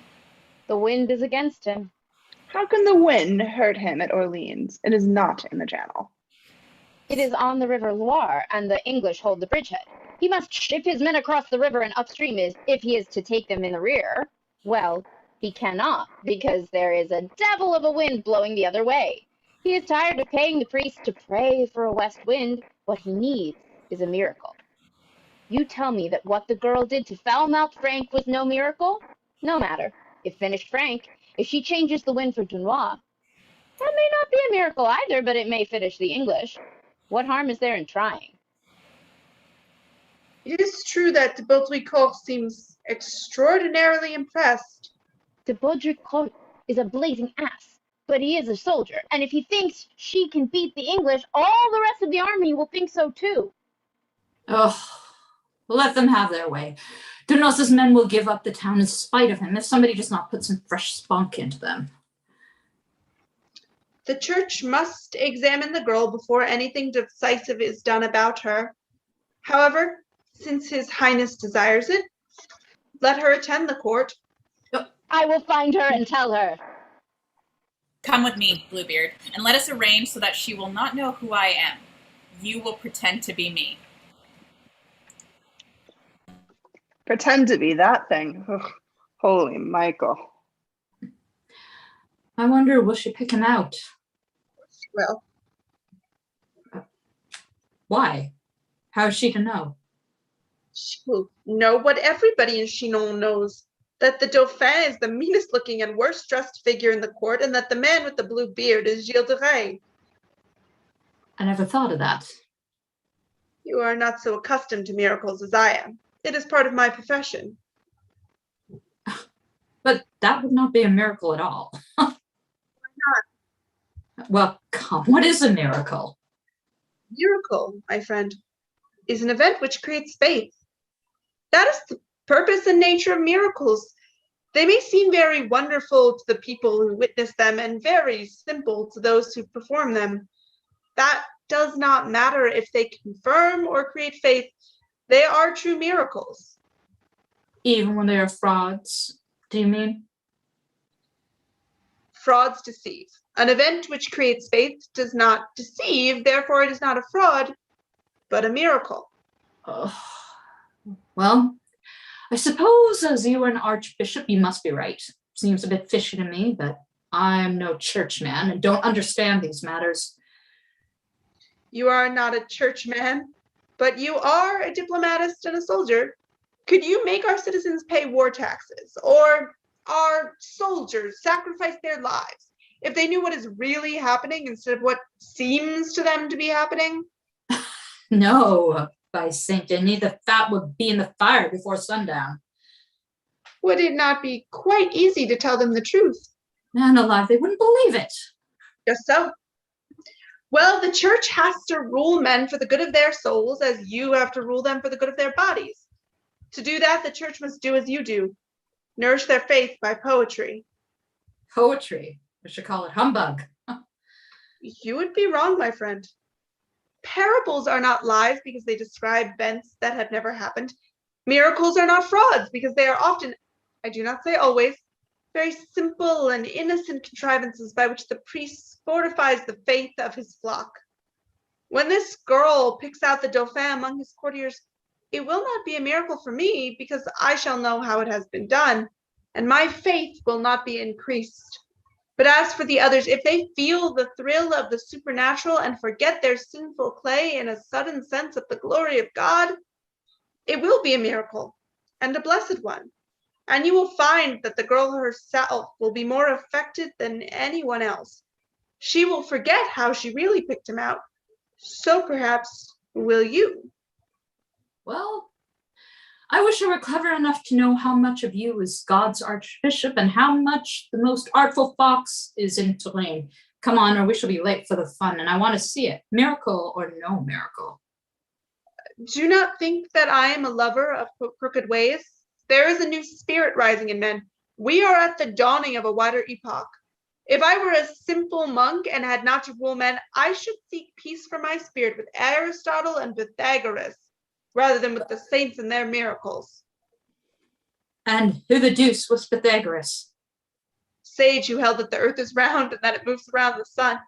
The wind is against him. How can the wind hurt him at Orleans? It is not in the channel. It is on the river Loire, and the English hold the bridgehead. He must ship his men across the river and upstream if he is to take them in the rear. Well, he cannot, because there is a devil of a wind blowing the other way. He is tired of paying the priests to pray for a west wind. What he needs is a miracle. You tell me that what the girl did to foul-mouthed Frank was no miracle? No matter. If finished Frank, if she changes the wind for Dunois, that may not be a miracle either, but it may finish the English. What harm is there in trying? It is true that de Baudricourt seems extraordinarily impressed. De Baudricourt is a blazing ass, but he is a soldier, and if he thinks she can beat the English, all the rest of the army will think so too. Oh, let them have their way. Dunois' men will give up the town in spite of him if somebody does not put some fresh spunk into them. The church must examine the girl before anything decisive is done about her. However, since His Highness desires it, let her attend the court. I will find her and tell her. Come with me, Bluebeard, and let us arrange so that she will not know who I am. You will pretend to be me. Pretend to be that thing. Ugh, holy Michael. I wonder, will she pick him out? Well, Why? How is she to know? she will know what everybody in Chinon knows, that the Dauphin is the meanest looking and worst dressed figure in the court, and that the man with the blue beard is Gilles de Rais. I never thought of that. You are not so accustomed to miracles as I am. It is part of my profession. But that would not be a miracle at all. Why not? Well, come, what is a miracle? Miracle, my friend, is an event which creates faith. That is the purpose and nature of miracles. They may seem very wonderful to the people who witness them and very simple to those who perform them. That does not matter if they confirm or create faith. They are true miracles. Even when they are frauds, do you mean? Frauds deceive. An event which creates faith does not deceive, therefore it is not a fraud, but a miracle. Oh. Well, I suppose as you are an archbishop, you must be right. Seems a bit fishy to me, but I'm no churchman and don't understand these matters. You are not a churchman, but you are a diplomatist and a soldier. Could you make our citizens pay war taxes, or our soldiers sacrifice their lives, if they knew what is really happening instead of what seems to them to be happening? No, by Saint Denis, the fat would be in the fire before sundown. Would it not be quite easy to tell them the truth? Man alive, they wouldn't believe it. Just so. Well, the church has to rule men for the good of their souls as you have to rule them for the good of their bodies. To do that, the church must do as you do. Nourish their faith by poetry. Poetry? We should call it humbug. You would be wrong, my friend. Parables are not lies because they describe events that have never happened. Miracles are not frauds because they are often, I do not say always, very simple and innocent contrivances by which the priest fortifies the faith of his flock. When this girl picks out the Dauphin among his courtiers, it will not be a miracle for me because I shall know how it has been done, and my faith will not be increased. But as for the others, if they feel the thrill of the supernatural and forget their sinful clay in a sudden sense of the glory of God, it will be a miracle, and a blessed one. And you will find that the girl herself will be more affected than anyone else. She will forget how she really picked him out. So perhaps will you. Well, I wish I were clever enough to know how much of you is God's archbishop and how much the most artful fox is in Touraine. Come on, or we shall be late for the fun, and I want to see it. Miracle or no miracle. Do not think that I am a lover of crooked ways. There is a new spirit rising in men. We are at the dawning of a wider epoch. If I were a simple monk and had not to rule men, I should seek peace for my spirit with Aristotle and Pythagoras, rather than with the saints and their miracles. And who the deuce was Pythagoras? Sage who held that the earth is round and that it moves around the sun.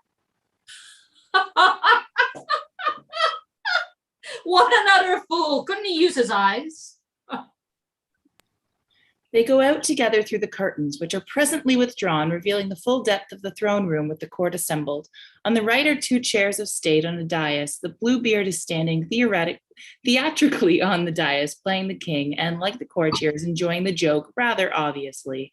What an utter fool! Couldn't he use his eyes? They go out together through the curtains, which are presently withdrawn, revealing the full depth of the throne room with the court assembled. On the right are 2 chairs of state on a dais. The Bluebeard is standing theatrically on the dais, playing the king, and like the courtiers, enjoying the joke rather obviously.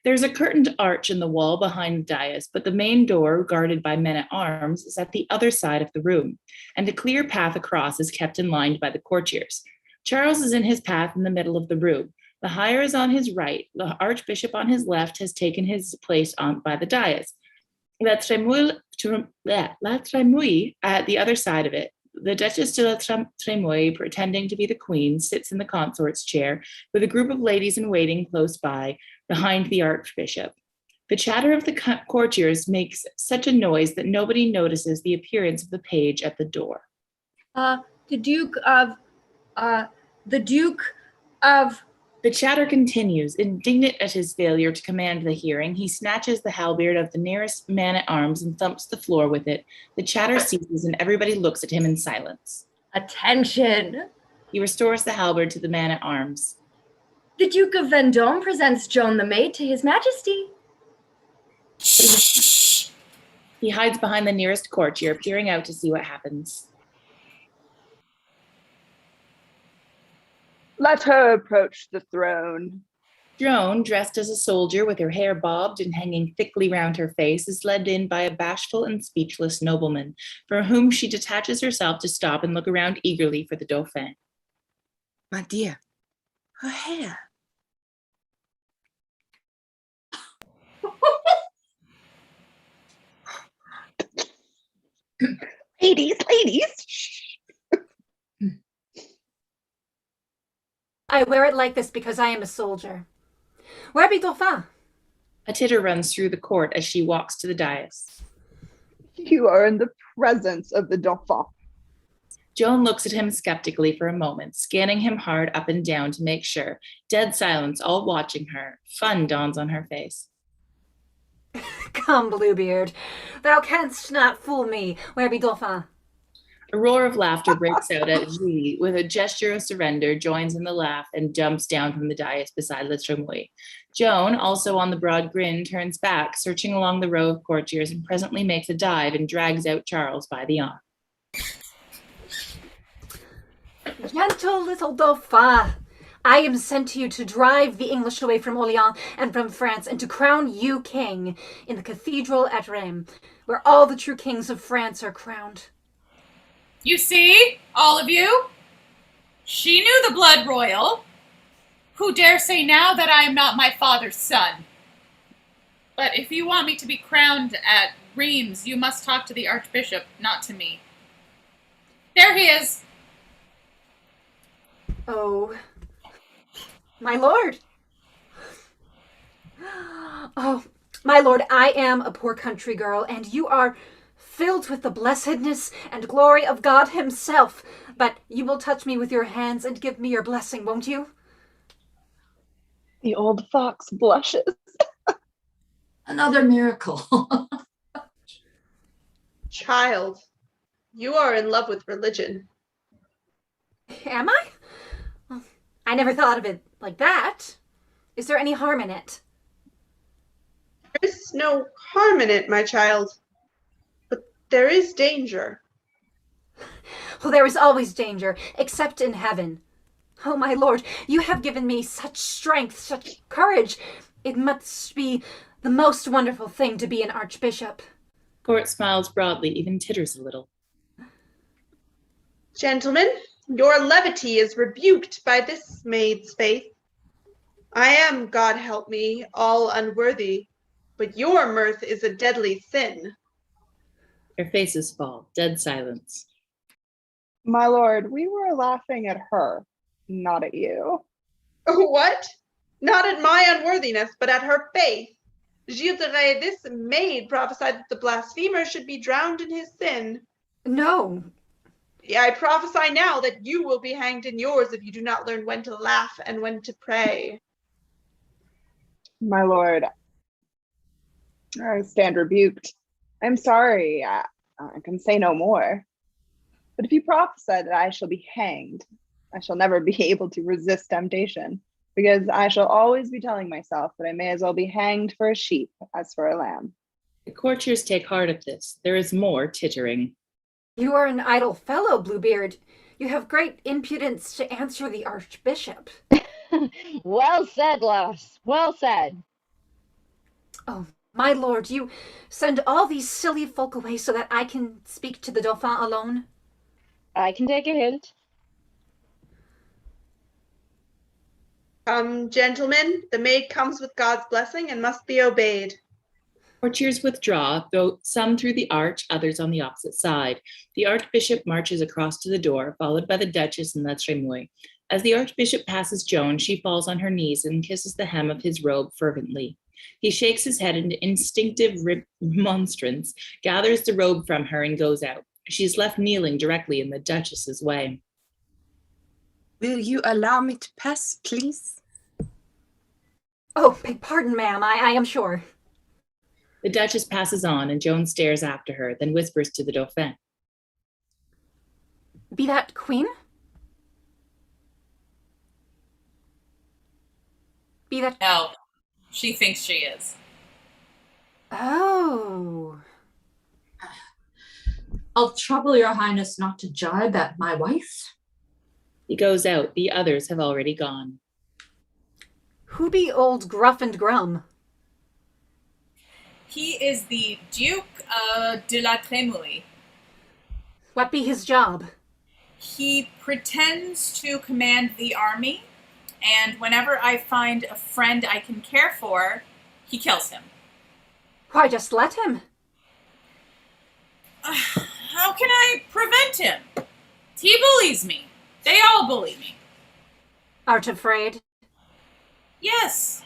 There's a curtained arch in the wall behind the dais, but the main door, guarded by men-at-arms, is at the other side of the room, and a clear path across is kept in line by the courtiers. Charles is in his path in the middle of the room. The higher is on his right. The Archbishop on his left has taken his place by the dais. La Trémouille at the other side of it. The Duchess de la Trémouille, pretending to be the queen, sits in the consort's chair with a group of ladies in waiting close by, behind the Archbishop. The chatter of the courtiers makes such a noise that nobody notices the appearance of the page at the door. The Duke of... The chatter continues. Indignant at his failure to command the hearing, he snatches the halberd of the nearest man-at-arms and thumps the floor with it. The chatter ceases and everybody looks at him in silence. Attention! He restores the halberd to the man-at-arms. The Duke of Vendôme presents Joan the maid to his majesty. He hides behind the nearest courtier, peering out to see what happens. Let her approach the throne. Joan, dressed as a soldier with her hair bobbed and hanging thickly round her face, is led in by a bashful and speechless nobleman, from whom she detaches herself to stop and look around eagerly for the Dauphin. My dear, her hair. Ladies. I wear it like this because I am a soldier. Where be Dauphin? A titter runs through the court as she walks to the dais. You are in the presence of the Dauphin. Joan looks at him skeptically for a moment, scanning him hard up and down to make sure. Dead silence, all watching her. Fun dawns on her face. Come, Bluebeard. Thou canst not fool me. Where be Dauphin? A roar of laughter breaks out as Julie, with a gesture of surrender, joins in the laugh and jumps down from the dais beside La Trémouille. Joan, also on the broad grin, turns back, searching along the row of courtiers, and presently makes a dive and drags out Charles by the arm. Gentle little Dauphin, I am sent to you to drive the English away from Orléans and from France, and to crown you king in the cathedral at Rheims, where all the true kings of France are crowned. You see, all of you? She knew the blood royal. Who dare say now that I am not my father's son? But if you want me to be crowned at Rheims, you must talk to the Archbishop, not to me. There he is. Oh, my lord. Oh, my lord, I am a poor country girl, and you are filled with the blessedness and glory of God himself. But you will touch me with your hands and give me your blessing, won't you? The old fox blushes. Another miracle. Child, you are in love with religion. Am I? Well, I never thought of it like that. Is there any harm in it? There is no harm in it, my child. But there is danger. Well, there is always danger, except in heaven. Oh, my lord, you have given me such strength, such courage. It must be the most wonderful thing to be an archbishop. Court smiles broadly, even titters a little. Gentlemen, your levity is rebuked by this maid's faith. I am, God help me, all unworthy, but your mirth is a deadly sin. Their faces fall, dead silence. My lord, we were laughing at her, not at you. What? Not at my unworthiness, but at her faith. Gilles, this maid prophesied that the blasphemer should be drowned in his sin. No. Yeah, I prophesy now that you will be hanged in yours if you do not learn when to laugh and when to pray. My lord, I stand rebuked. I'm sorry, I can say no more. But if you prophesy that I shall be hanged, I shall never be able to resist temptation, because I shall always be telling myself that I may as well be hanged for a sheep as for a lamb. The courtiers take heart of this. There is more tittering. You are an idle fellow, Bluebeard. You have great impudence to answer the Archbishop. Well said, lass. Well said. Oh, my lord, you send all these silly folk away so that I can speak to the Dauphin alone? I can take a hint. Gentlemen, the maid comes with God's blessing and must be obeyed. Courtiers withdraw, though some through the arch, others on the opposite side. The Archbishop marches across to the door, followed by the Duchess and the Trémouille. As the Archbishop passes Joan, she falls on her knees and kisses the hem of his robe fervently. He shakes his head in instinctive remonstrance, gathers the robe from her, and goes out. She is left kneeling directly in the Duchess's way. Will you allow me to pass, please? Oh, beg pardon, ma'am, I am sure. The Duchess passes on, and Joan stares after her, then whispers to the Dauphin. Be that queen? Be that... No, she thinks she is. Oh. I'll trouble your highness not to jibe at my wife. He goes out. The others have already gone. Who be old Gruff and Grum? He is the Duke de la Trémouille. What be his job? He pretends to command the army, and whenever I find a friend I can care for, he kills him. Why, just let him. How can I prevent him? He bullies me. They all bully me. Art afraid? Yes,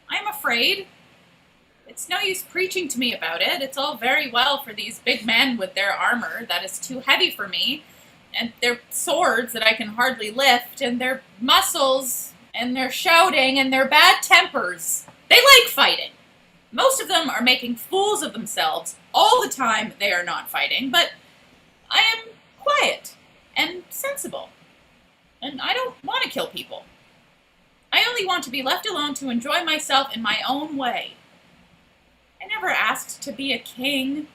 I'm afraid. It's no use preaching to me about it. It's all very well for these big men with their armor that is too heavy for me, and their swords that I can hardly lift, and their muscles, and their shouting, and their bad tempers. They like fighting. Most of them are making fools of themselves all the time they are not fighting, but I am quiet and sensible, and I don't want to kill people. I only want to be left alone to enjoy myself in my own way. I never asked to be a king.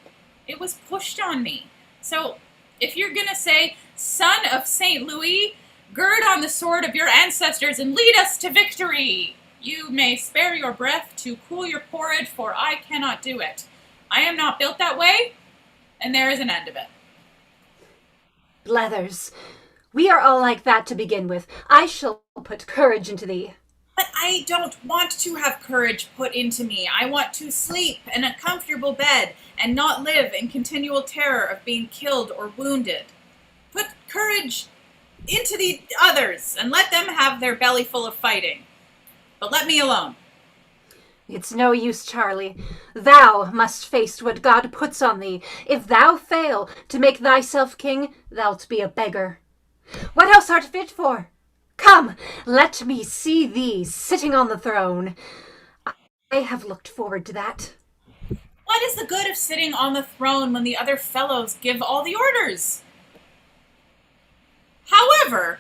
It was pushed on me. So, if you're gonna say, son of St. Louis, gird on the sword of your ancestors and lead us to victory, you may spare your breath to cool your porridge, for I cannot do it. I am not built that way, and there is an end of it. Blethers. We are all like that to begin with. I shall put courage into thee. But I don't want to have courage put into me. I want to sleep in a comfortable bed and not live in continual terror of being killed or wounded. Put courage into the others and let them have their belly full of fighting. But let me alone. It's no use, Charlie. Thou must face what God puts on thee. If thou fail to make thyself king, thou'lt be a beggar. What else art fit for? Come, let me see thee sitting on the throne. I have looked forward to that. What is the good of sitting on the throne when the other fellows give all the orders? However,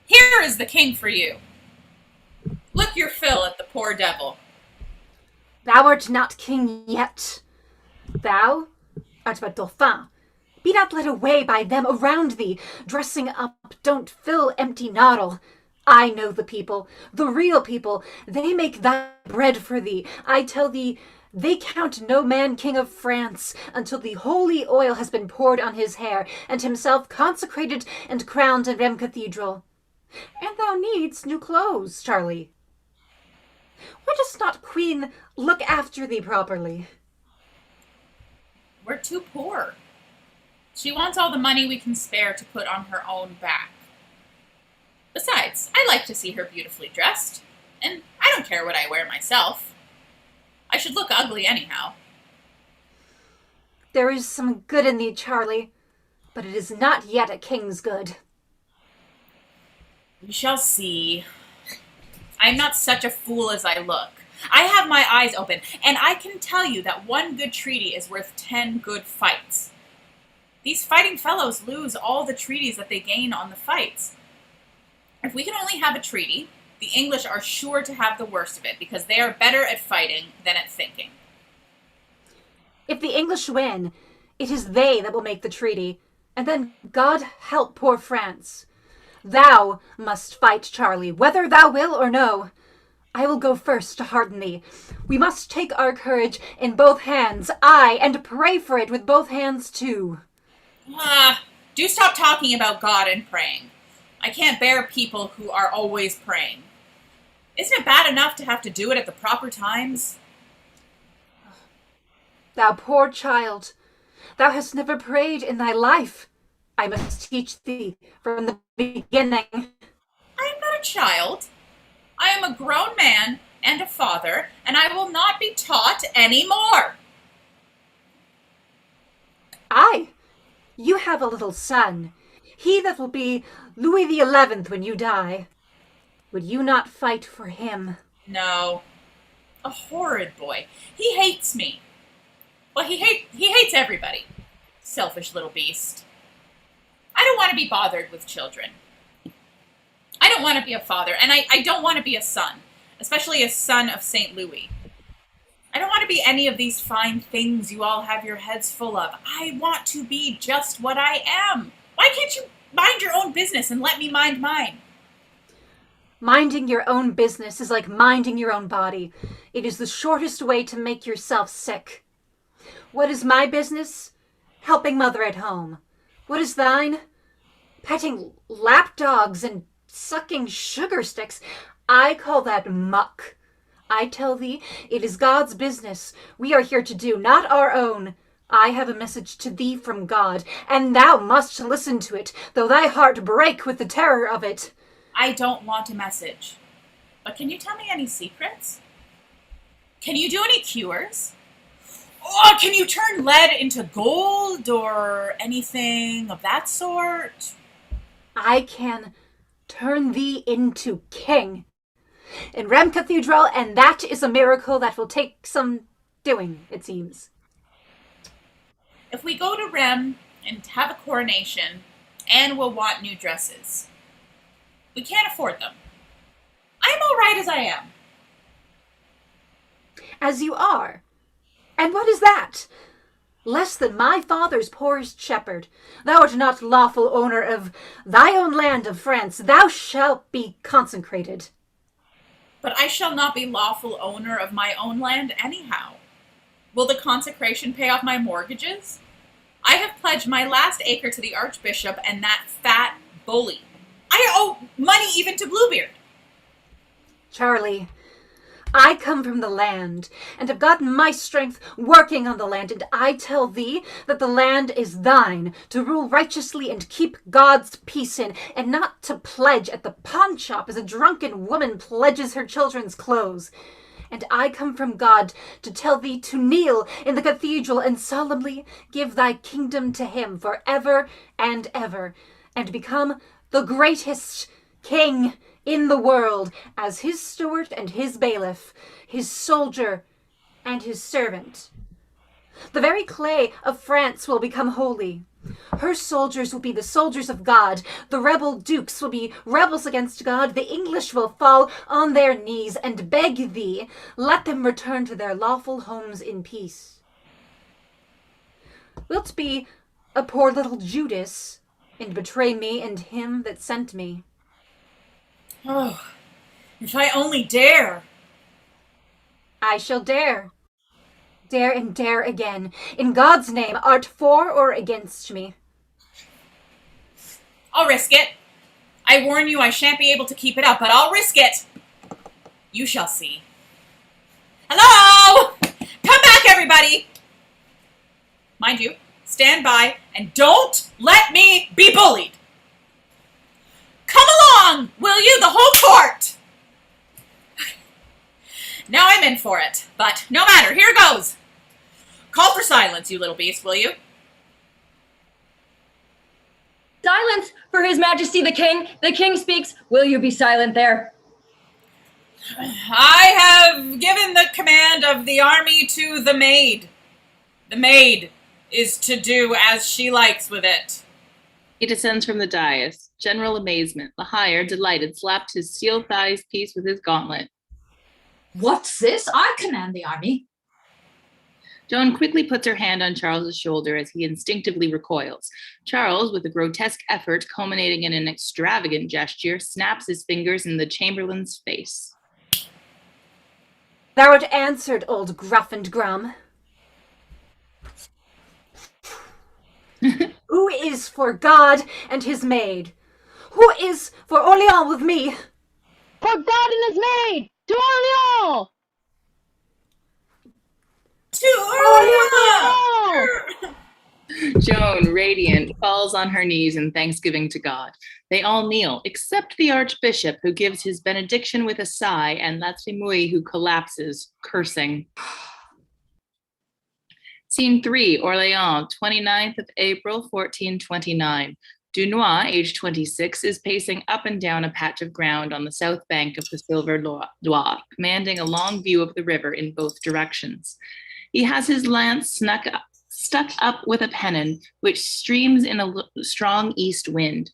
here is the king for you. Look your fill at the poor devil. Thou art not king yet. Thou art but Dauphin. Be not led away by them around thee. Dressing up, don't fill empty noddle. I know the people, the real people. They make thy bread for thee. I tell thee, they count no man king of France until the holy oil has been poured on his hair, and himself consecrated and crowned in Rheims Cathedral. And thou needst new clothes, Charlie. Why does not Queen look after thee properly? We're too poor. She wants all the money we can spare to put on her own back. Besides, I like to see her beautifully dressed, and I don't care what I wear myself. I should look ugly anyhow. There is some good in thee, Charlie, but it is not yet a king's good. We shall see. I am not such a fool as I look. I have my eyes open, and I can tell you that one good treaty is worth 10 good fights. These fighting fellows lose all the treaties that they gain on the fights. If we can only have a treaty, the English are sure to have the worst of it, because they are better at fighting than at thinking. If the English win, it is they that will make the treaty, and then God help poor France. Thou must fight, Charlie, whether thou will or no. I will go first to hearten thee. We must take our courage in both hands, aye, and pray for it with both hands too. Do stop talking about God and praying. I can't bear people who are always praying. Isn't it bad enough to have to do it at the proper times? Thou poor child, thou hast never prayed in thy life. I must teach thee from the beginning. I am not a child. I am a grown man and a father, and I will not be taught any more. Aye, you have a little son, he that will be Louis XI when you die. Would you not fight for him? No. A horrid boy. He hates me. Well, he hates everybody. Selfish little beast. I don't want to be bothered with children. I don't want to be a father, and I don't want to be a son, especially a son of St. Louis. I don't want to be any of these fine things you all have your heads full of. I want to be just what I am. Why can't you mind your own business and let me mind mine? Minding your own business is like minding your own body. It is the shortest way to make yourself sick. What is my business? Helping mother at home. What is thine? Petting lapdogs and sucking sugar sticks. I call that muck. I tell thee, it is God's business we are here to do, not our own. I have a message to thee from God, and thou must listen to it, though thy heart break with the terror of it. I don't want a message. But can you tell me any secrets? Can you do any cures? Oh, can you turn lead into gold or anything of that sort? I can turn thee into king in Rem Cathedral, and that is a miracle that will take some doing, it seems. If we go to Rem and have a coronation, Anne will want new dresses. We can't afford them. I'm all right as I am. As you are? And what is that? Less than my father's poorest shepherd. Thou art not lawful owner of thy own land of France. Thou shalt be consecrated. But I shall not be lawful owner of my own land anyhow. Will the consecration pay off my mortgages? I have pledged my last acre to the Archbishop and that fat bully. I owe money even to Bluebeard. Charlie, I come from the land, and have gotten my strength working on the land, and I tell thee that the land is thine, to rule righteously and keep God's peace in, and not to pledge at the pawn shop as a drunken woman pledges her children's clothes. And I come from God to tell thee to kneel in the cathedral and solemnly give thy kingdom to him for ever, and become the greatest king in the world, as his steward and his bailiff, his soldier and his servant. The very clay of France will become holy. Her soldiers will be the soldiers of God. The rebel dukes will be rebels against God. The English will fall on their knees and beg thee, let them return to their lawful homes in peace. Wilt be a poor little Judas and betray me and him that sent me? Oh, if I only dare. I shall dare. Dare and dare again. In God's name, art for or against me? I'll risk it. I warn you I shan't be able to keep it up, but I'll risk it. You shall see. Hello! Come back, everybody! Mind you, stand by and don't let me be bullied. Come along, will you, the whole court? Now I'm in for it, but no matter, here goes. Call for silence, you little beast, will you? Silence for His Majesty the King. The King speaks. Will you be silent there? I have given the command of the army to the maid. The maid is to do as she likes with it. He descends from the dais. General amazement. Lahire, delighted, slapped his steel thighs piece with his gauntlet. What's this? I command the army. Joan quickly puts her hand on Charles's shoulder as he instinctively recoils. Charles, with a grotesque effort culminating in an extravagant gesture, snaps his fingers in the chamberlain's face. Thou art answered, old gruff and grum. Who is for God and his maid? Who is for Orleans with me? For God and his maid! To Orleans! To Orleans! Joan, radiant, falls on her knees in thanksgiving to God. They all kneel, except the Archbishop, who gives his benediction with a sigh, and Trémouille, who collapses, cursing. Scene 3, Orleans, 29th of April, 1429. Dunois, age 26, is pacing up and down a patch of ground on the south bank of the Silver Loire, commanding a long view of the river in both directions. He has his lance stuck up with a pennon, which streams in a strong east wind.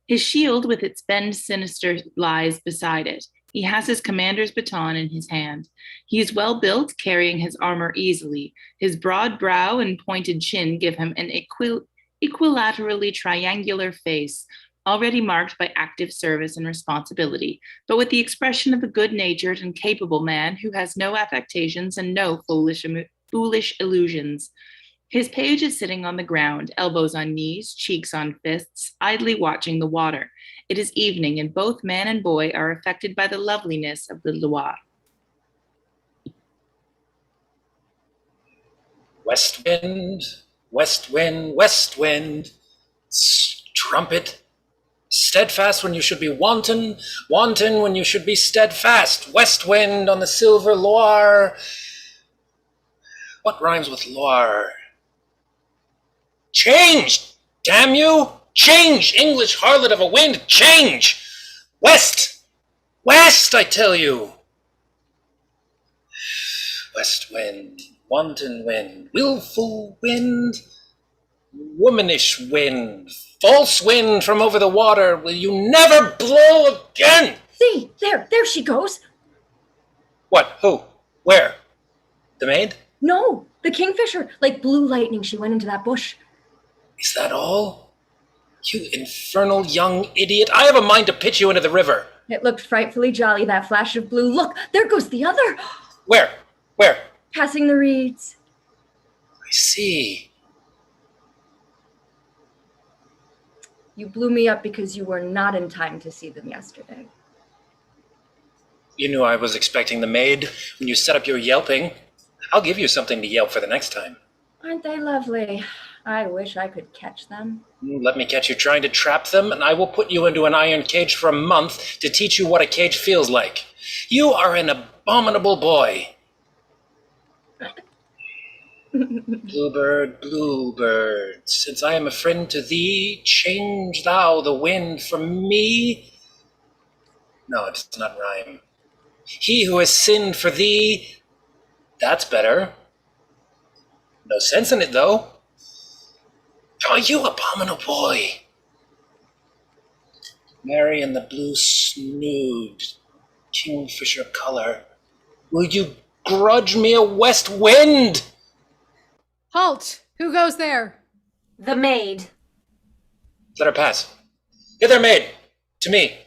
His shield with its bend sinister lies beside it. He has his commander's baton in his hand. He is well built, carrying his armor easily. His broad brow and pointed chin give him an equilaterally triangular face, already marked by active service and responsibility, but with the expression of a good-natured and capable man who has no affectations and no foolish illusions. His page is sitting on the ground, elbows on knees, cheeks on fists, idly watching the water. It is evening, and both man and boy are affected by the loveliness of the Loire. West wind, west wind, west wind. Trumpet. Steadfast when you should be wanton, wanton when you should be steadfast. West wind on the silver Loire. What rhymes with Loire? Change! Damn you! Change! English harlot of a wind, change! West! West, I tell you! West wind, wanton wind, willful wind, womanish wind, false wind from over the water, will you never blow again? See, there she goes. What? Who? Where? The maid? No, the kingfisher. Like blue lightning, she went into that bush. Is that all? You infernal young idiot. I have a mind to pitch you into the river. It looked frightfully jolly, that flash of blue. Look, there goes the other. Where? Where? Passing the reeds. I see. You blew me up because you were not in time to see them yesterday. You knew I was expecting the maid when you set up your yelping. I'll give you something to yelp for the next time. Aren't they lovely? I wish I could catch them. Let me catch you trying to trap them, and I will put you into an iron cage for a month to teach you what a cage feels like. You are an abominable boy. Bluebird, bluebird, since I am a friend to thee, change thou the wind from me. No, it does not rhyme. He who has sinned for thee, that's better. No sense in it, though. Oh, you abominable boy. Mary in the blue snood, kingfisher color. Will you grudge me a west wind? Halt! Who goes there? The maid. Let her pass. Hither, maid. To me.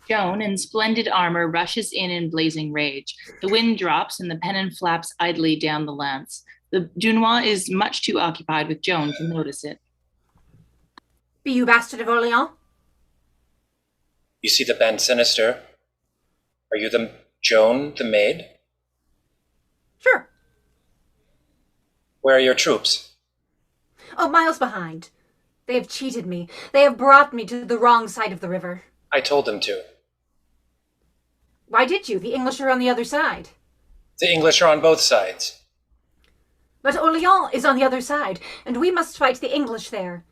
Joan, in splendid armor, rushes in blazing rage. The wind drops and the pennon flaps idly down the lance. The Dunois is much too occupied with Joan to notice it. Be you bastard of Orleans? You see the band sinister? Are you the Joan, the maid? Sure. Where are your troops? Oh, miles behind. They have cheated me. They have brought me to the wrong side of the river. I told them to. Why did you? The English are on the other side. The English are on both sides. But Orléans is on the other side, and we must fight the English there.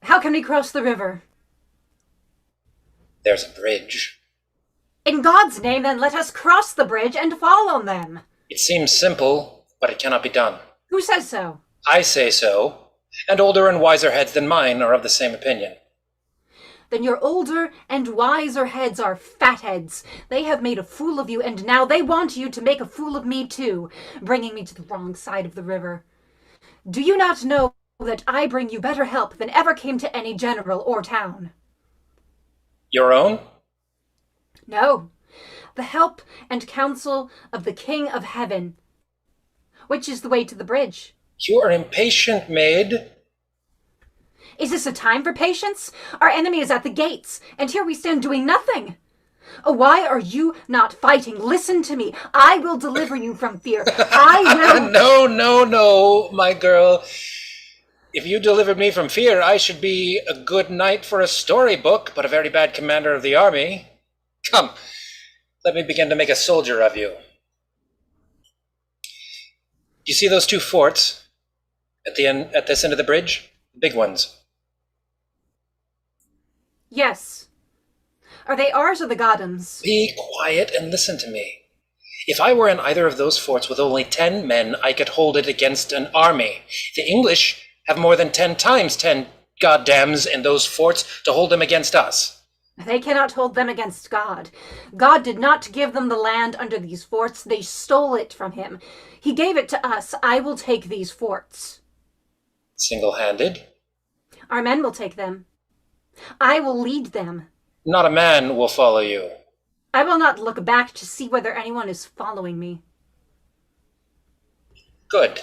How can we cross the river? There's a bridge. In God's name, then, let us cross the bridge and fall on them. It seems simple, but it cannot be done. Who says so? I say so, and older and wiser heads than mine are of the same opinion. Then your older and wiser heads are fatheads. They have made a fool of you, and now they want you to make a fool of me too, bringing me to the wrong side of the river. Do you not know that I bring you better help than ever came to any general or town? Your own? No, the help and counsel of the King of Heaven. Which is the way to the bridge? You are impatient, maid. Is this a time for patience? Our enemy is at the gates, and here we stand doing nothing. Oh, why are you not fighting? Listen to me. I will deliver you from fear. I will... No, my girl. If you delivered me from fear, I should be a good knight for a storybook, but a very bad commander of the army. Come, let me begin to make a soldier of you. You see those two forts at this end of the bridge? The big ones. Yes. Are they ours or the Godham's? Be quiet and listen to me. If I were in either of those forts with only 10 men, I could hold it against an army. The English have more than 10 times 10 goddams in those forts to hold them against us. They cannot hold them against God. God did not give them the land under these forts. They stole it from him. He gave it to us. I will take these forts. Single-handed? Our men will take them. I will lead them. Not a man will follow you. I will not look back to see whether anyone is following me. Good.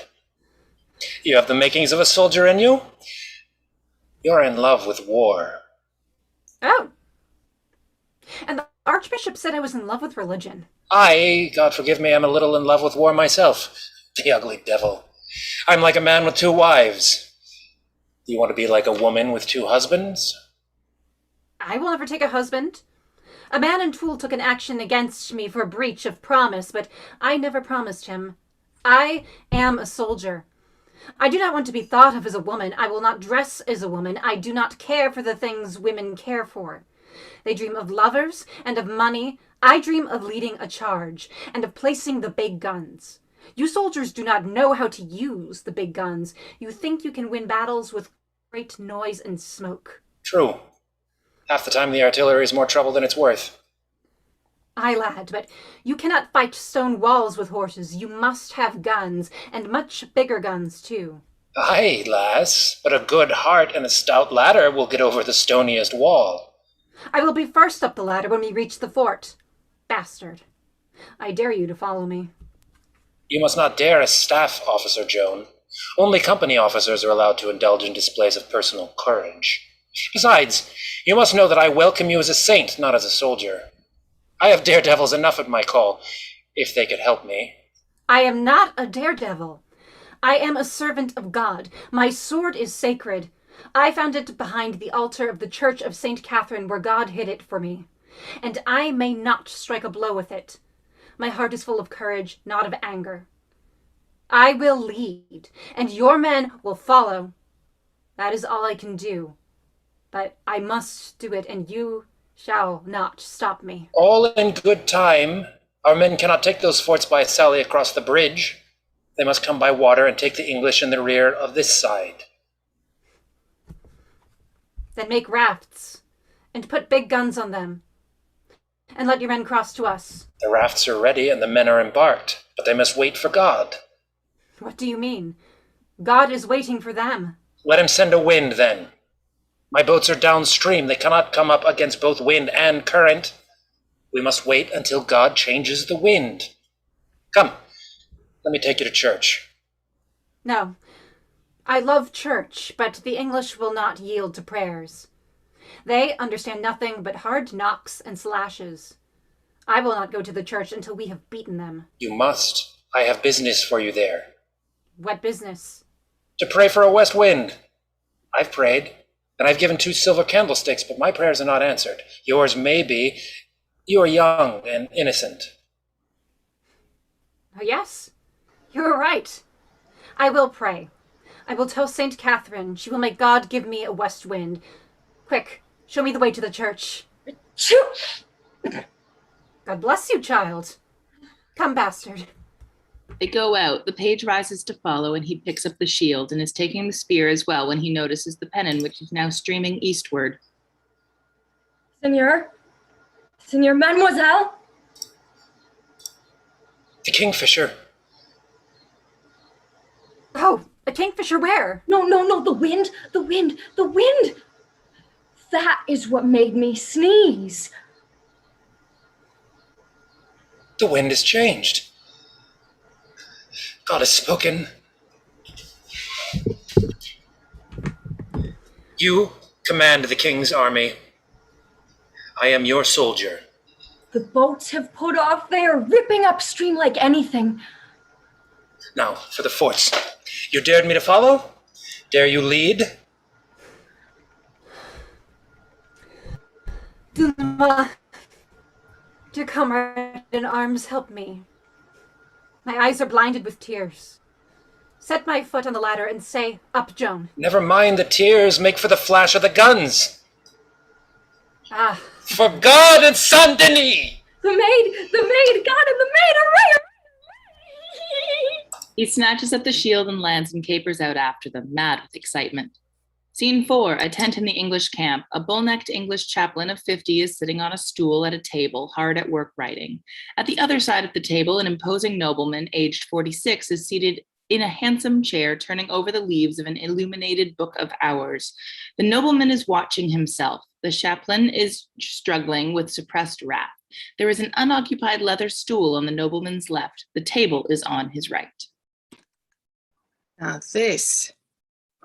You have the makings of a soldier in you. You're in love with war. Oh. And the Archbishop said I was in love with religion. I, God forgive me, am a little in love with war myself. The ugly devil. I'm like a man with 2 wives. Do you want to be like a woman with 2 husbands? I will never take a husband. A man in Toul took an action against me for breach of promise, but I never promised him. I am a soldier. I do not want to be thought of as a woman. I will not dress as a woman. I do not care for the things women care for. They dream of lovers and of money. I dream of leading a charge and of placing the big guns. You soldiers do not know how to use the big guns. You think you can win battles with great noise and smoke. True. Half the time the artillery is more trouble than it's worth. Aye, lad, but you cannot fight stone walls with horses. You must have guns, and much bigger guns, too. Aye, lass, but a good heart and a stout ladder will get over the stoniest wall. I will be first up the ladder when we reach the fort. Bastard. I dare you to follow me. You must not dare a staff officer, Joan. Only company officers are allowed to indulge in displays of personal courage. Besides, you must know that I welcome you as a saint, not as a soldier. I have daredevils enough at my call, if they could help me. I am not a daredevil. I am a servant of God. My sword is sacred. I found it behind the altar of the Church of St. Catherine, where God hid it for me. And I may not strike a blow with it. My heart is full of courage, not of anger. I will lead, and your men will follow. That is all I can do. But I must do it, and you shall not stop me. All in good time. Our men cannot take those forts by a sally across the bridge. They must come by water and take the English in the rear of this side. Then make rafts, and put big guns on them, and let your men cross to us. The rafts are ready and the men are embarked, but they must wait for God. What do you mean? God is waiting for them. Let him send a wind, then. My boats are downstream. They cannot come up against both wind and current. We must wait until God changes the wind. Come, let me take you to church. No. I love church, but the English will not yield to prayers. They understand nothing but hard knocks and slashes. I will not go to the church until we have beaten them. You must. I have business for you there. What business? To pray for a west wind. I've prayed. And I've given 2 silver candlesticks, but my prayers are not answered. Yours may be. You are young and innocent. Oh, yes, you are right. I will pray. I will tell Saint Catherine she will make God give me a west wind. Quick, show me the way to the church. God bless you, child. Come, bastard. They go out. The page rises to follow, and he picks up the shield and is taking the spear as well when he notices the pennon, which is now streaming eastward. Seigneur? Seigneur, mademoiselle? The kingfisher. Oh, a kingfisher where? No, the wind. That is what made me sneeze. The wind has changed. God has spoken. You command the king's army. I am your soldier. The boats have put off. They are ripping upstream like anything. Now, for the forts. You dared me to follow? Dare you lead? Dunois, dear comrade in arms, help me. My eyes are blinded with tears. Set my foot on the ladder and say, up, Joan. Never mind the tears, make for the flash of the guns. Ah. For God and Saint Denis! The maid, God and the maid, hooray! He snatches up the shield and lands and capers out after them, mad with excitement. Scene 4, a tent in the English camp. A bull-necked English chaplain of 50 is sitting on a stool at a table, hard at work writing. At the other side of the table, an imposing nobleman, aged 46, is seated in a handsome chair, turning over the leaves of an illuminated book of hours. The nobleman is watching himself. The chaplain is struggling with suppressed wrath. There is an unoccupied leather stool on the nobleman's left. The table is on his right. Now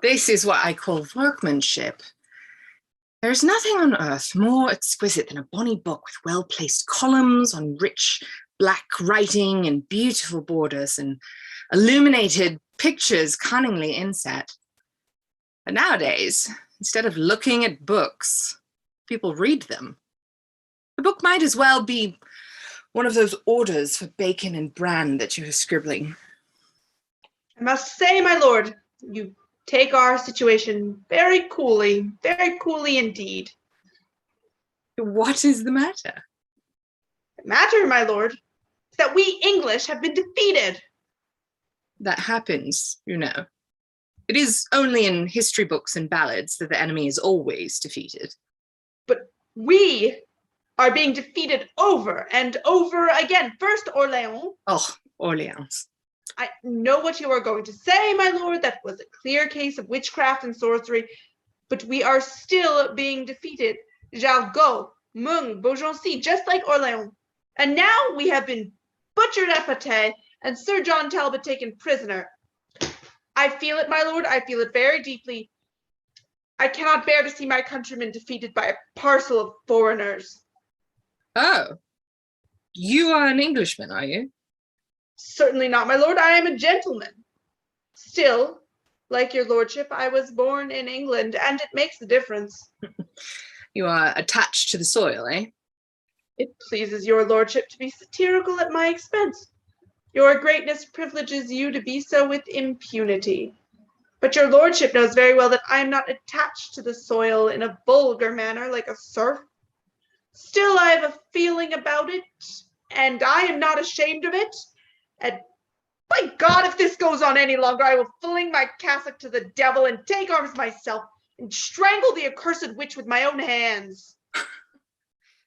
this is what I call workmanship. There is nothing on earth more exquisite than a bonny book with well-placed columns on rich black writing and beautiful borders and illuminated pictures cunningly inset. But nowadays, instead of looking at books, people read them. The book might as well be one of those orders for bacon and bran that you are scribbling. I must say, my lord, you take our situation very coolly indeed. What is the matter? The matter, my lord, is that we English have been defeated. That happens, you know. It is only in history books and ballads that the enemy is always defeated. But we are being defeated over and over again. First Orléans. Oh, Orléans. I know what you are going to say, my lord. That was a clear case of witchcraft and sorcery. But we are still being defeated. Jargeau, Meung, Beaugency, just like Orléans. And now we have been butchered at Patay and Sir John Talbot taken prisoner. I feel it, my lord. I feel it very deeply. I cannot bear to see my countrymen defeated by a parcel of foreigners. Oh, you are an Englishman, are you? Certainly not, my lord. I am a gentleman. Still, like your lordship, I was born in England, and it makes a difference. You are attached to the soil, eh? It pleases your lordship to be satirical at my expense. Your greatness privileges you to be so with impunity. But your lordship knows very well that I am not attached to the soil in a vulgar manner like a serf. Still, I have a feeling about it, and I am not ashamed of it. And by God, if this goes on any longer, I will fling my cassock to the devil and take arms myself and strangle the accursed witch with my own hands.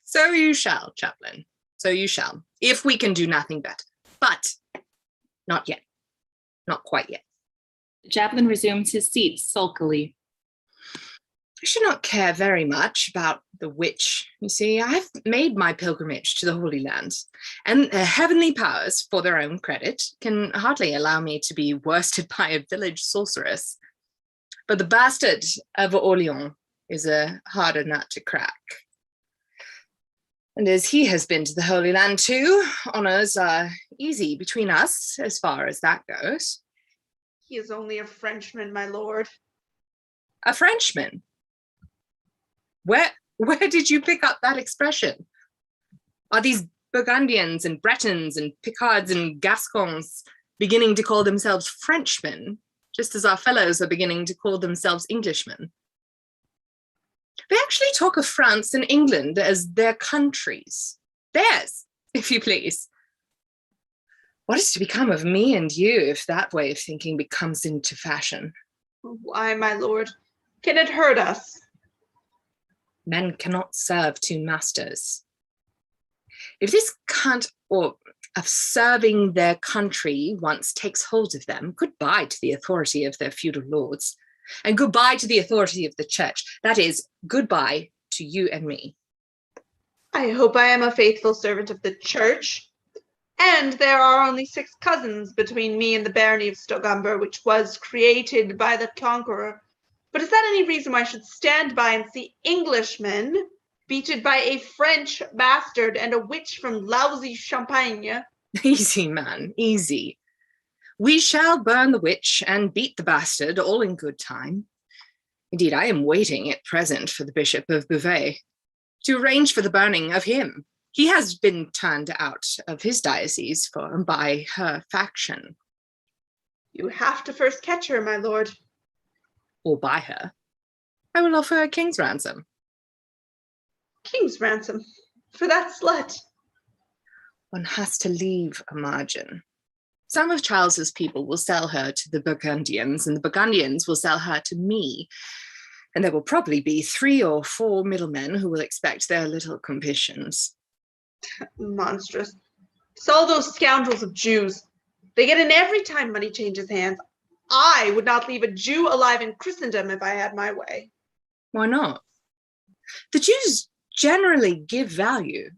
So you shall, Chaplain. So you shall, if we can do nothing better. But not yet. Not quite yet. The chaplain resumes his seat sulkily. I should not care very much about the witch. You see, I've made my pilgrimage to the Holy Land, and the heavenly powers, for their own credit, can hardly allow me to be worsted by a village sorceress. But the bastard of Orléans is a harder nut to crack. And as he has been to the Holy Land too, honours are easy between us as far as that goes. He is only a Frenchman, my lord. A Frenchman? Where did you pick up that expression? Are these Burgundians and Bretons and Picards and Gascons beginning to call themselves Frenchmen, just as our fellows are beginning to call themselves Englishmen? They actually talk of France and England as their countries. Theirs, if you please. What is to become of me and you if that way of thinking becomes into fashion? Why, my lord, can it hurt us? Men cannot serve two masters. If this cant or of serving their country once takes hold of them, goodbye to the authority of their feudal lords, and goodbye to the authority of the church. That is, goodbye to you and me. I hope I am a faithful servant of the church. And there are only 6 cousins between me and the barony of Stogumber, which was created by the conqueror. But is that any reason why I should stand by and see Englishmen beaten by a French bastard and a witch from lousy Champagne? Easy, man, easy. We shall burn the witch and beat the bastard all in good time. Indeed, I am waiting at present for the Bishop of Beauvais to arrange for the burning of him. He has been turned out of his diocese by her faction. You have to first catch her, my lord. Or buy her. I will offer a king's ransom. King's ransom? For that slut? One has to leave a margin. Some of Charles's people will sell her to the Burgundians, and the Burgundians will sell her to me. And there will probably be 3 or 4 middlemen who will expect their little commissions. Monstrous. It's all those scoundrels of Jews. They get in every time money changes hands. I would not leave a Jew alive in Christendom if I had my way. Why not? The Jews generally give value.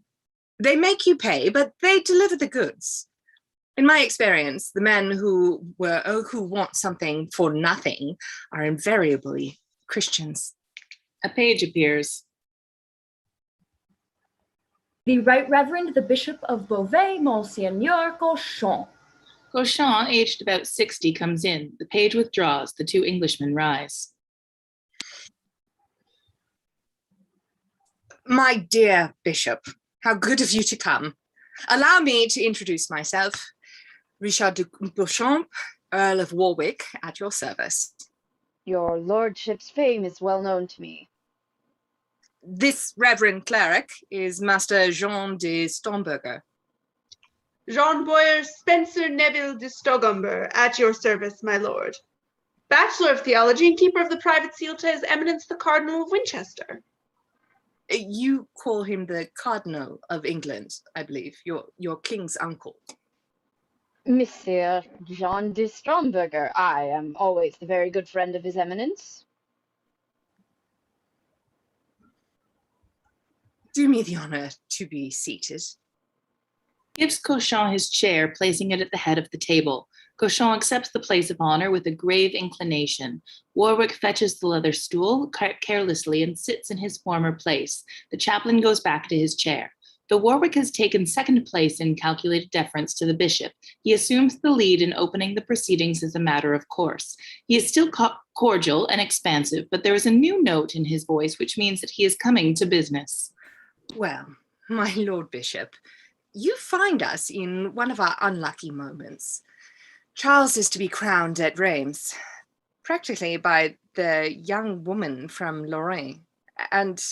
They make you pay, but they deliver the goods. In my experience, the men who want something for nothing are invariably Christians. A page appears. The Right Reverend the Bishop of Beauvais, Monseigneur Cauchon. Cauchon, aged about 60, comes in. The page withdraws. The 2 Englishmen rise. My dear Bishop, how good of you to come. Allow me to introduce myself. Richard de Beauchamp, Earl of Warwick, at your service. Your lordship's fame is well known to me. This reverend cleric is Master Jean de Stomberger. Jean Boyer Spencer Neville de Stogumber, at your service, my lord. Bachelor of Theology and keeper of the private seal to His Eminence the Cardinal of Winchester. You call him the Cardinal of England, I believe, your king's uncle. Monsieur Jean de Stromberger, I am always the very good friend of His Eminence. Do me the honor to be seated. Gives Cauchon his chair, placing it at the head of the table. Cauchon accepts the place of honor with a grave inclination. Warwick fetches the leather stool carelessly and sits in his former place. The chaplain goes back to his chair. Though Warwick has taken second place in calculated deference to the bishop, he assumes the lead in opening the proceedings as a matter of course. He is still cordial and expansive, but there is a new note in his voice which means that he is coming to business. Well, my Lord Bishop, you find us in one of our unlucky moments. Charles is to be crowned at Reims, practically by the young woman from Lorraine, and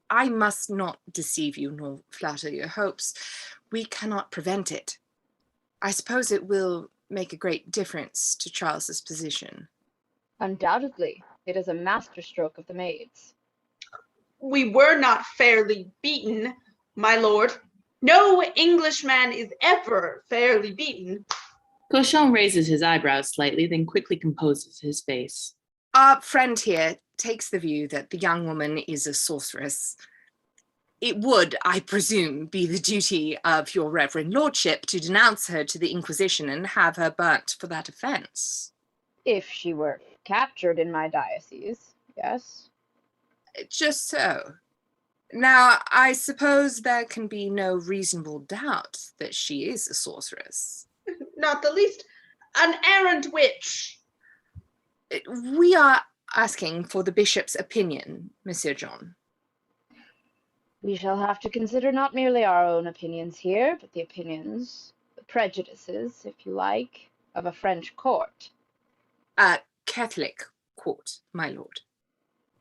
I must not deceive you nor flatter your hopes. We cannot prevent it. I suppose it will make a great difference to Charles's position. Undoubtedly, it is a masterstroke of the maids. We were not fairly beaten, my lord. No Englishman is ever fairly beaten. Cauchon raises his eyebrows slightly, then quickly composes his face. Our friend here takes the view that the young woman is a sorceress. It would, I presume, be the duty of your reverend lordship to denounce her to the Inquisition and have her burnt for that offense. If she were captured in my diocese, yes. Just so. Now, I suppose there can be no reasonable doubt that she is a sorceress. Not the least. An errant witch. We are asking for the bishop's opinion, Monsieur John. We shall have to consider not merely our own opinions here, but the opinions, the prejudices, if you like, of a French court. A Catholic court, my lord.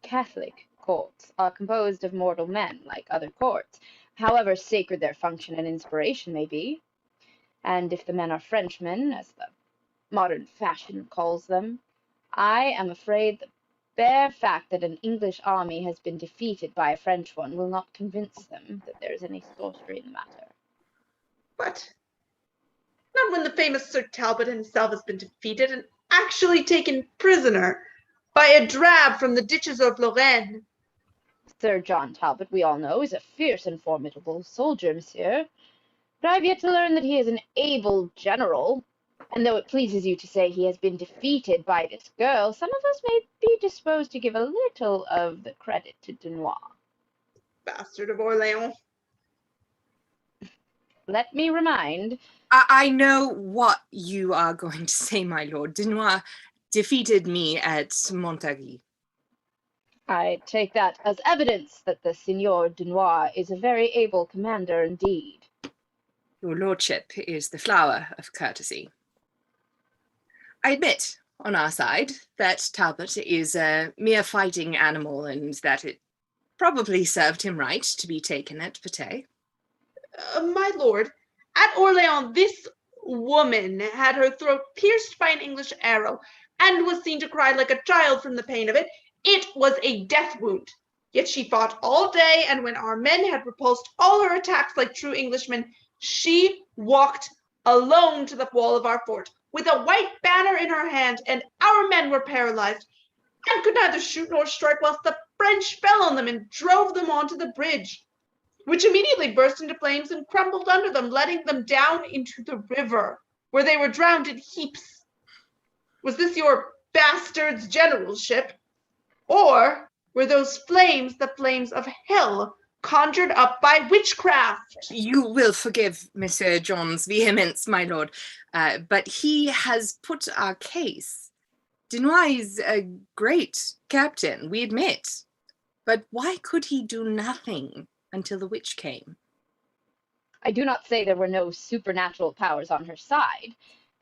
Catholic courts are composed of mortal men, like other courts, however sacred their function and inspiration may be. And if the men are Frenchmen, as the modern fashion calls them, I am afraid the bare fact that an English army has been defeated by a French one will not convince them that there is any sorcery in the matter. But not when the famous Sir Talbot himself has been defeated and actually taken prisoner by a drab from the ditches of Lorraine. Sir John Talbot, we all know, is a fierce and formidable soldier, monsieur. But I have yet to learn that he is an able general. And though it pleases you to say he has been defeated by this girl, some of us may be disposed to give a little of the credit to Dunois. Bastard of Orleans. Let me remind... I know what you are going to say, my lord. Dunois defeated me at Montargis. I take that as evidence that the Signor Dunois is a very able commander indeed. Your lordship is the flower of courtesy. I admit, on our side, that Talbot is a mere fighting animal and that it probably served him right to be taken at Patay. My lord, at Orleans, this woman had her throat pierced by an English arrow and was seen to cry like a child from the pain of it. It was a death wound. Yet she fought all day, and when our men had repulsed all her attacks like true Englishmen, she walked alone to the wall of our fort, with a white banner in her hand, and our men were paralyzed, and could neither shoot nor strike, whilst the French fell on them and drove them onto the bridge, which immediately burst into flames and crumbled under them, letting them down into the river, where they were drowned in heaps. Was this your bastard's generalship? Or were those flames the flames of hell conjured up by witchcraft? You will forgive Monsieur John's vehemence, my lord, but he has put our case. Dunois is a great captain, we admit. But why could he do nothing until the witch came? I do not say there were no supernatural powers on her side.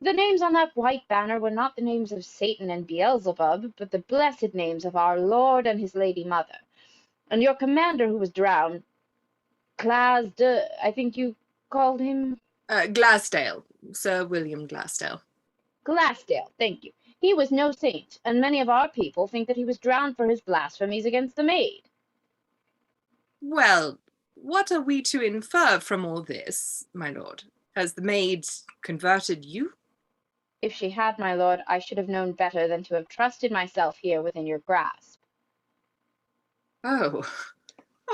The names on that white banner were not the names of Satan and Beelzebub, but the blessed names of our Lord and his Lady Mother. And your commander who was drowned, I think you called him? Glassdale, Sir William Glassdale. Glassdale, thank you. He was no saint, and many of our people think that he was drowned for his blasphemies against the maid. Well, what are we to infer from all this, my lord? Has the maid converted you? If she had, my lord, I should have known better than to have trusted myself here within your grasp. Oh,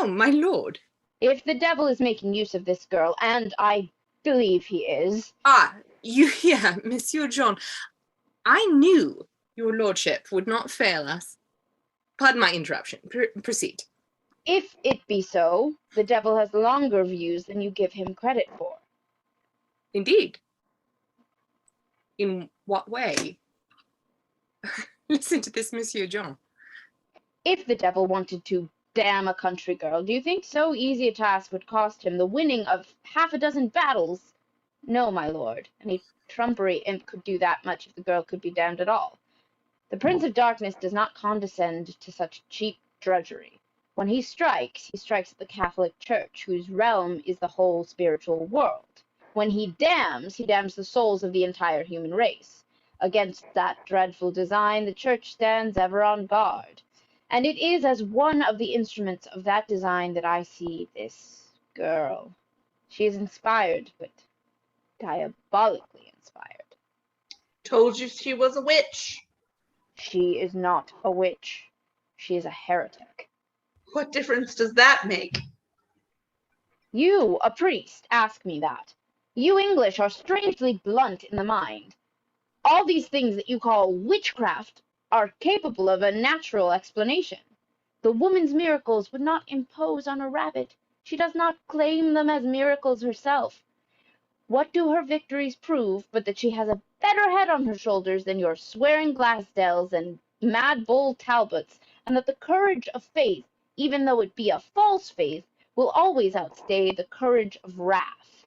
my lord. If the devil is making use of this girl, and I believe he is... You hear, Monsieur John. I knew your lordship would not fail us. Pardon my interruption. Proceed. If it be so, the devil has longer views than you give him credit for. Indeed. In what way? Listen to this, Monsieur John. If the devil wanted to damn a country girl, do you think so easy a task would cost him the winning of half a dozen battles? No, my lord. Any trumpery imp could do that much if the girl could be damned at all. The Prince of Darkness does not condescend to such cheap drudgery. When he strikes at the Catholic Church, whose realm is the whole spiritual world. When he damns the souls of the entire human race. Against that dreadful design, the Church stands ever on guard. And it is as one of the instruments of that design that I see this girl. She is inspired, but diabolically inspired. Told you she was a witch. She is not a witch. She is a heretic. What difference does that make? You, a priest, ask me that. You English are strangely blunt in the mind. All these things that you call witchcraft are capable of a natural explanation. The woman's miracles would not impose on a rabbit. She does not claim them as miracles herself. What do her victories prove but that she has a better head on her shoulders than your swearing Glassdales and mad bull Talbots, and that the courage of faith, even though it be a false faith, will always outstay the courage of wrath.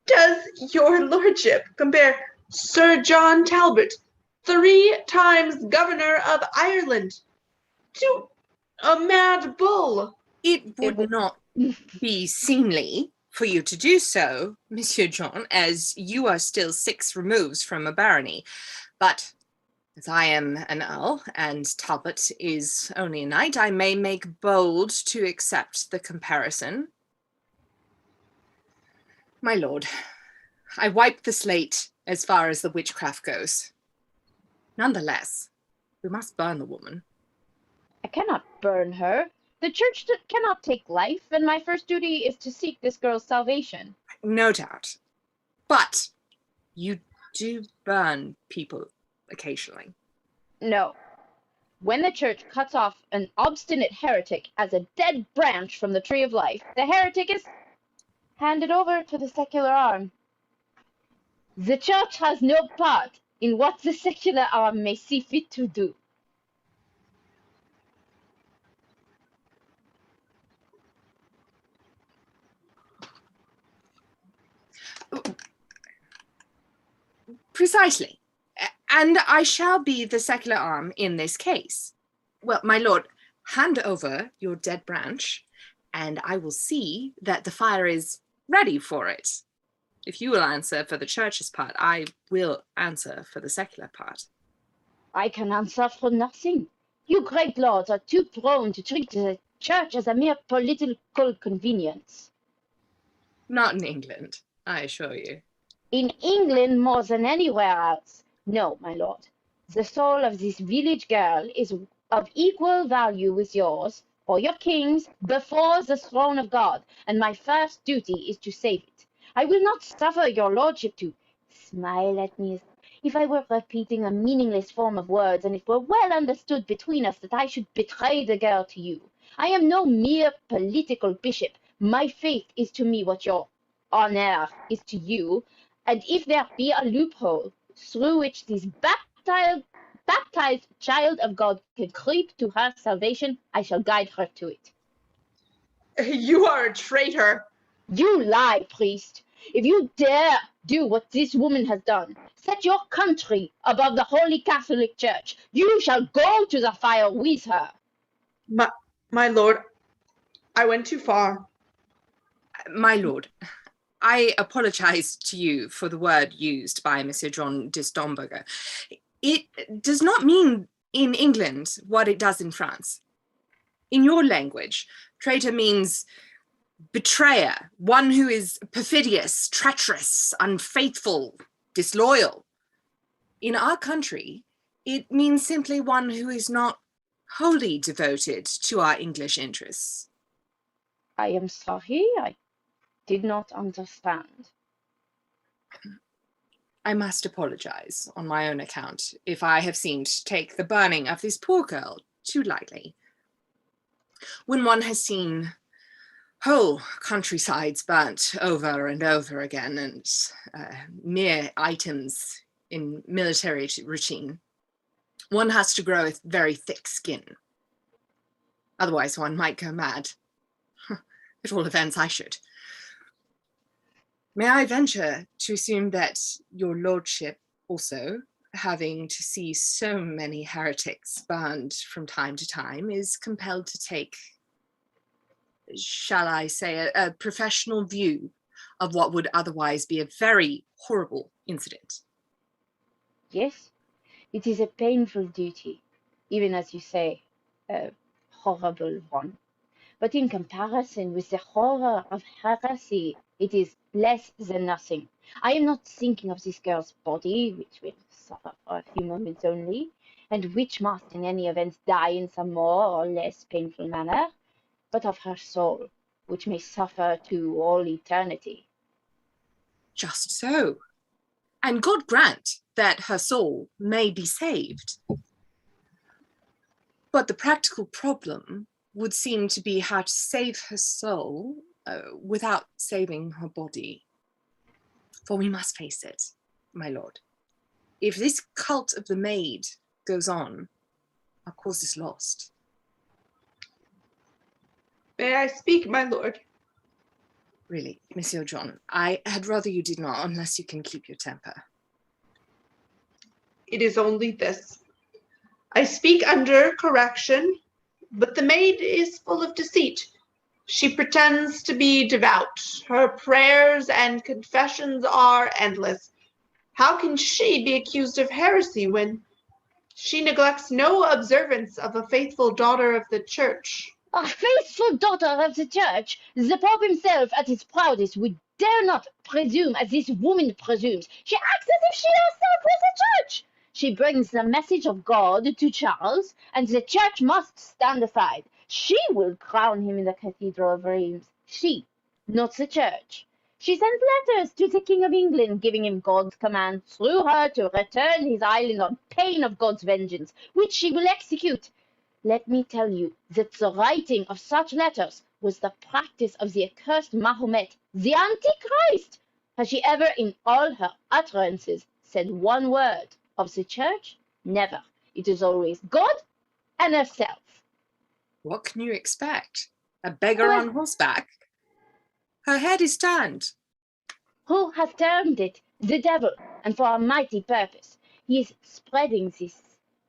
Does your lordship compare Sir John Talbot, 3 times governor of Ireland, to a mad bull? It would not be seemly for you to do so, Monsieur John, as you are still 6 removes from a barony. But as I am an earl and Talbot is only a knight, I may make bold to accept the comparison. My lord, I wipe the slate as far as the witchcraft goes. Nonetheless, we must burn the woman. I cannot burn her. The church cannot take life, and my first duty is to seek this girl's salvation. No doubt. But you do burn people occasionally. No. When the church cuts off an obstinate heretic as a dead branch from the tree of life, the heretic is handed over to the secular arm. The church has no part in what the secular arm may see fit to do. Precisely. And I shall be the secular arm in this case. Well, my lord, hand over your dead branch, and I will see that the fire is ready for it. If you will answer for the church's part, I will answer for the secular part. I can answer for nothing. You great lords are too prone to treat the church as a mere political convenience. Not in England, I assure you. In England more than anywhere else. No, my lord. The soul of this village girl is of equal value with yours, or your king's, before the throne of God, and my first duty is to save it. I will not suffer your lordship to smile at me as if I were repeating a meaningless form of words, and it were well understood between us that I should betray the girl to you. I am no mere political bishop. My faith is to me what your honor is to you, and if there be a loophole through which this baptized child of God can creep to her salvation, I shall guide her to it. You are a traitor. You lie, priest. If you dare do what this woman has done, set your country above the Holy Catholic Church, you shall go to the fire with her. My lord, I went too far. My lord, I apologize to you for the word used by Monsieur John de Stomberger. It does not mean in England what it does in France. In your language, traitor means betrayer, one who is perfidious, treacherous, unfaithful, disloyal. In our country, it means simply one who is not wholly devoted to our English interests. I am sorry, I did not understand. I must apologize on my own account if I have seemed to take the burning of this poor girl too lightly. When one has seen whole countrysides burnt over and over again and mere items in military routine, one has to grow a very thick skin. Otherwise one might go mad. At all events, I should. May I venture to assume that your lordship also, having to see so many heretics burned from time to time, is compelled to take, shall I say, a professional view of what would otherwise be a very horrible incident? Yes, it is a painful duty, even as you say, a horrible one. But in comparison with the horror of heresy, it is less than nothing. I am not thinking of this girl's body, which will suffer for a few moments only, and which must in any event die in some more or less painful manner, but of her soul, which may suffer to all eternity. Just so. And God grant that her soul may be saved. But the practical problem would seem to be how to save her soul without saving her body. For we must face it, my lord. If this cult of the maid goes on, our cause is lost. May I speak, my lord? Really, Monsieur John, I had rather you did not, unless you can keep your temper. It is only this. I speak under correction, but the maid is full of deceit. She pretends to be devout. Her prayers and confessions are endless. How can she be accused of heresy when she neglects no observance of a faithful daughter of the church? A faithful daughter of the church, the Pope himself at his proudest would dare not presume as this woman presumes. She acts as if she herself was the church. She brings the message of God to Charles, and the church must stand aside. She will crown him in the Cathedral of Reims. She, not the church. She sends letters to the King of England, giving him God's command through her to return his island on pain of God's vengeance, which she will execute. Let me tell you that the writing of such letters was the practice of the accursed Mahomet, the Antichrist. Has she ever in all her utterances said one word of the church? Never. It is always God and herself. What can you expect? A beggar on horseback? Her head is turned. Who has turned it? The devil, and for a mighty purpose. He is spreading this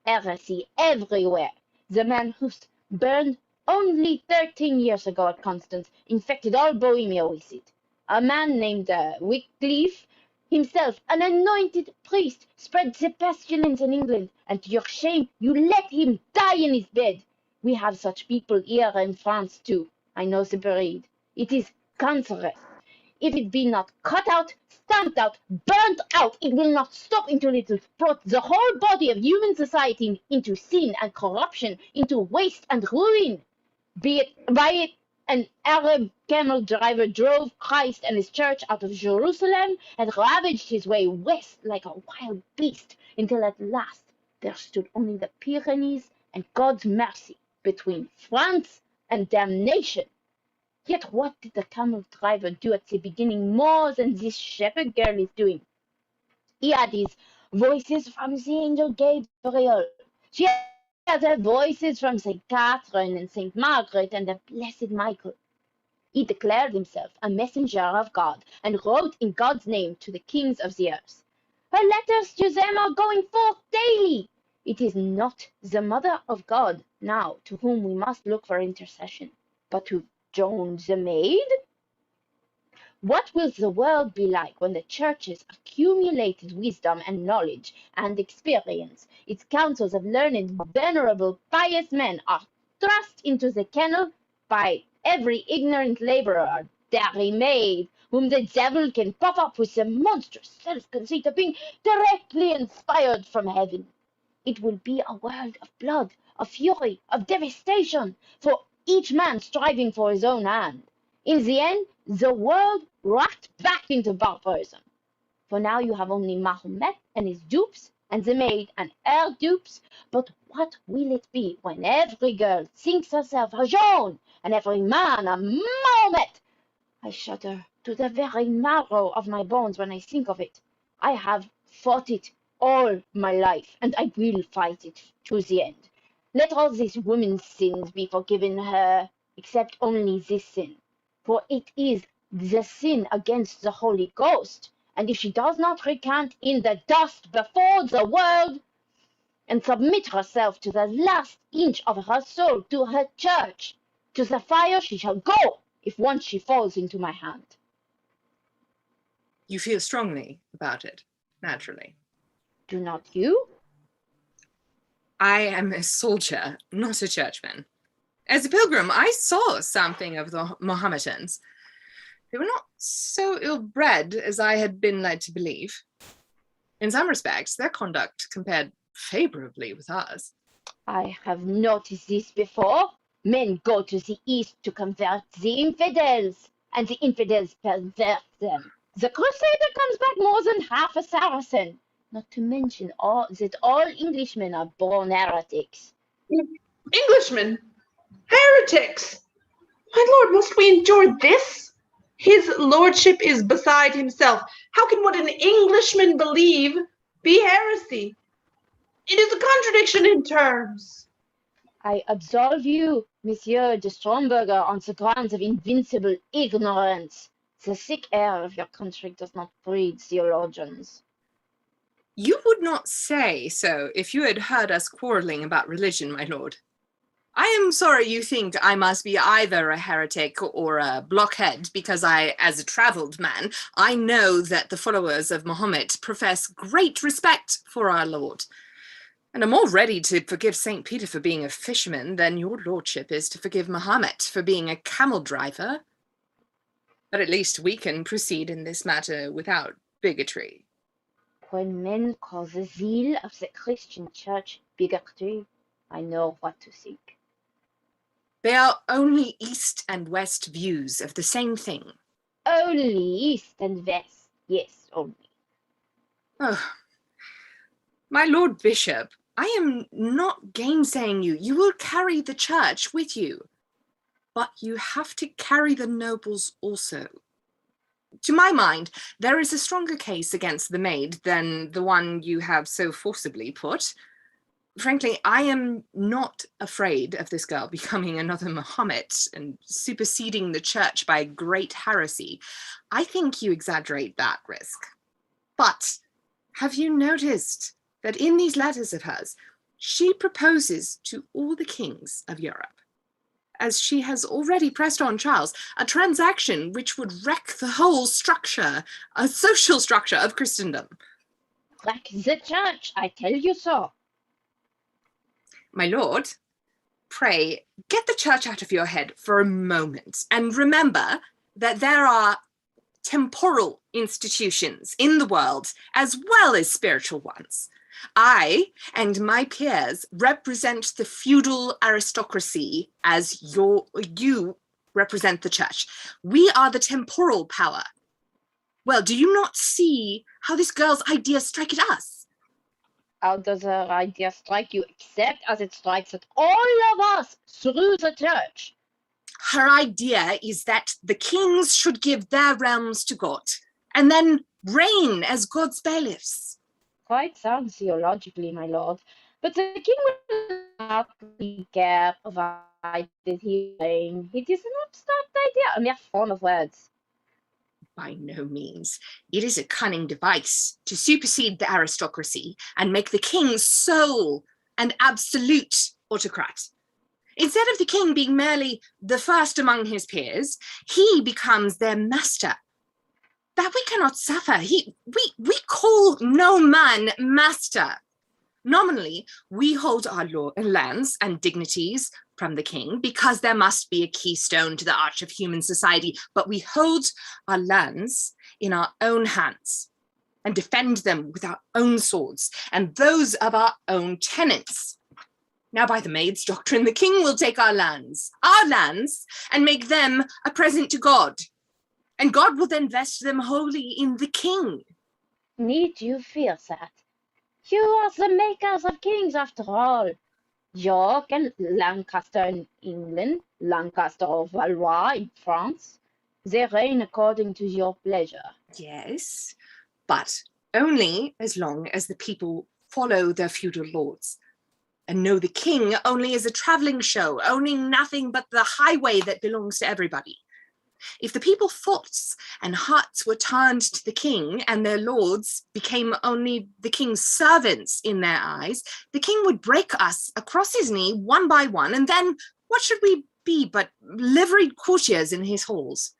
heresy everywhere. The man who burned only 13 years ago at Constance infected all Bohemia with it. A man named Wycliffe, himself an anointed priest, spread the pestilence in England, and to your shame you let him die in his bed. We have such people here in France too. I know the breed. It is cancerous. If it be not cut out, stamped out, burnt out, it will not stop until it has brought the whole body of human society into sin and corruption, into waste and ruin. Be it by it an Arab camel driver drove Christ and his church out of Jerusalem and ravaged his way west like a wild beast, until at last there stood only the Pyrenees and God's mercy between France and damnation. Yet what did the camel driver do at the beginning more than this shepherd girl is doing? He had his voices from the angel Gabriel. She had her voices from St. Catherine and St. Margaret and the blessed Michael. He declared himself a messenger of God and wrote in God's name to the kings of the earth. Her letters to them are going forth daily. It is not the mother of God now to whom we must look for intercession, but to Joan the maid? What will the world be like when the church's accumulated wisdom and knowledge and experience, its councils of learned, venerable, pious men are thrust into the kennel by every ignorant laborer, dairy maid, whom the devil can puff up with the monstrous self-conceit of being directly inspired from heaven? It will be a world of blood, of fury, of devastation, for each man striving for his own hand. In the end, the world rocked back into barbarism. For now you have only Mahomet and his dupes, and the maid and her dupes. But what will it be when every girl thinks herself a Joan, and every man a Mahomet? I shudder to the very marrow of my bones when I think of it. I have fought it all my life, and I will fight it to the end. Let all these women's sins be forgiven her, except only this sin, for it is the sin against the Holy Ghost, and if she does not recant in the dust before the world, and submit herself to the last inch of her soul to her church, to the fire she shall go, if once she falls into my hand. You feel strongly about it, naturally. Do not you? I am a soldier, not a churchman. As a pilgrim, I saw something of the Mohammedans. They were not so ill-bred as I had been led to believe. In some respects, their conduct compared favorably with ours. I have noticed this before. Men go to the east to convert the infidels, and the infidels pervert them. The Crusader comes back more than half a Saracen, not to mention that all Englishmen are born heretics. Englishmen? Heretics! My lord, must we endure this? His lordship is beside himself. How can what an Englishman believe be heresy? It is a contradiction in terms. I absolve you, Monsieur de Stromberger, on the grounds of invincible ignorance. The thick air of your country does not breed theologians. You would not say so if you had heard us quarreling about religion, my lord. I am sorry you think I must be either a heretic or a blockhead, because as a travelled man, I know that the followers of Mahomet profess great respect for our Lord, and are more ready to forgive St. Peter for being a fisherman than your lordship is to forgive Mahomet for being a camel driver. But at least we can proceed in this matter without bigotry. When men call the zeal of the Christian Church bigotry, I know what to think. They are only east and west views of the same thing. Only east and west, yes, only. Oh, my Lord Bishop, I am not gainsaying you. You will carry the church with you, but you have to carry the nobles also. To my mind, there is a stronger case against the maid than the one you have so forcibly put. Frankly, I am not afraid of this girl becoming another Mahomet and superseding the church by great heresy. I think you exaggerate that risk. But have you noticed that in these letters of hers, she proposes to all the kings of Europe, as she has already pressed on Charles, a transaction which would wreck the whole structure, a social structure of Christendom. Wreck the church, I tell you so. My lord, pray get the church out of your head for a moment and remember that there are temporal institutions in the world as well as spiritual ones. I and my peers represent the feudal aristocracy as you represent the church. We are the temporal power. Well, do you not see how this girl's ideas strike at us? How does her idea strike you, except as it strikes at all of us through the church? Her idea is that the kings should give their realms to God, and then reign as God's bailiffs. Quite sound theologically, my lord, but the king will not really care provided he reign. It is an abstract idea, a mere form of words. By no means. It is a cunning device to supersede the aristocracy and make the king sole and absolute autocrat. Instead of the king being merely the first among his peers, he becomes their master. That we cannot suffer. We call no man master. Nominally, we hold our lands and dignities from the king because there must be a keystone to the arch of human society, but we hold our lands in our own hands and defend them with our own swords and those of our own tenants. Now, by the maid's doctrine, the king will take our lands, and make them a present to God, and God will then vest them wholly in the king. Need you fear that? You are the makers of kings, after all. York and Lancaster in England, Lancaster of Valois in France. They reign according to your pleasure. Yes, but only as long as the people follow their feudal lords and know the king only as a traveling show, owning nothing but the highway that belongs to everybody. If the people's thoughts and hearts were turned to the king and their lords became only the king's servants in their eyes, the king would break us across his knee one by one, and then what should we be but liveried courtiers in his halls?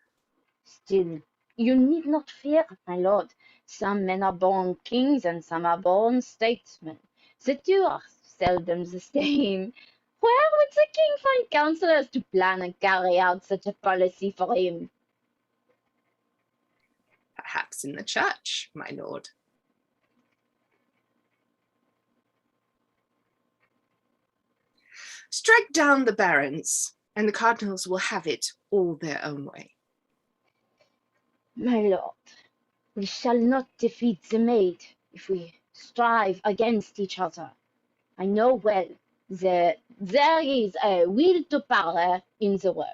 Still, you need not fear, my lord. Some men are born kings and some are born statesmen. The two are seldom the same. Where would the king find counselors to plan and carry out such a policy for him? Perhaps in the church, my lord. Strike down the barons, and the cardinals will have it all their own way. My lord, we shall not defeat the maid if we strive against each other. I know well that there is a will to power in the world.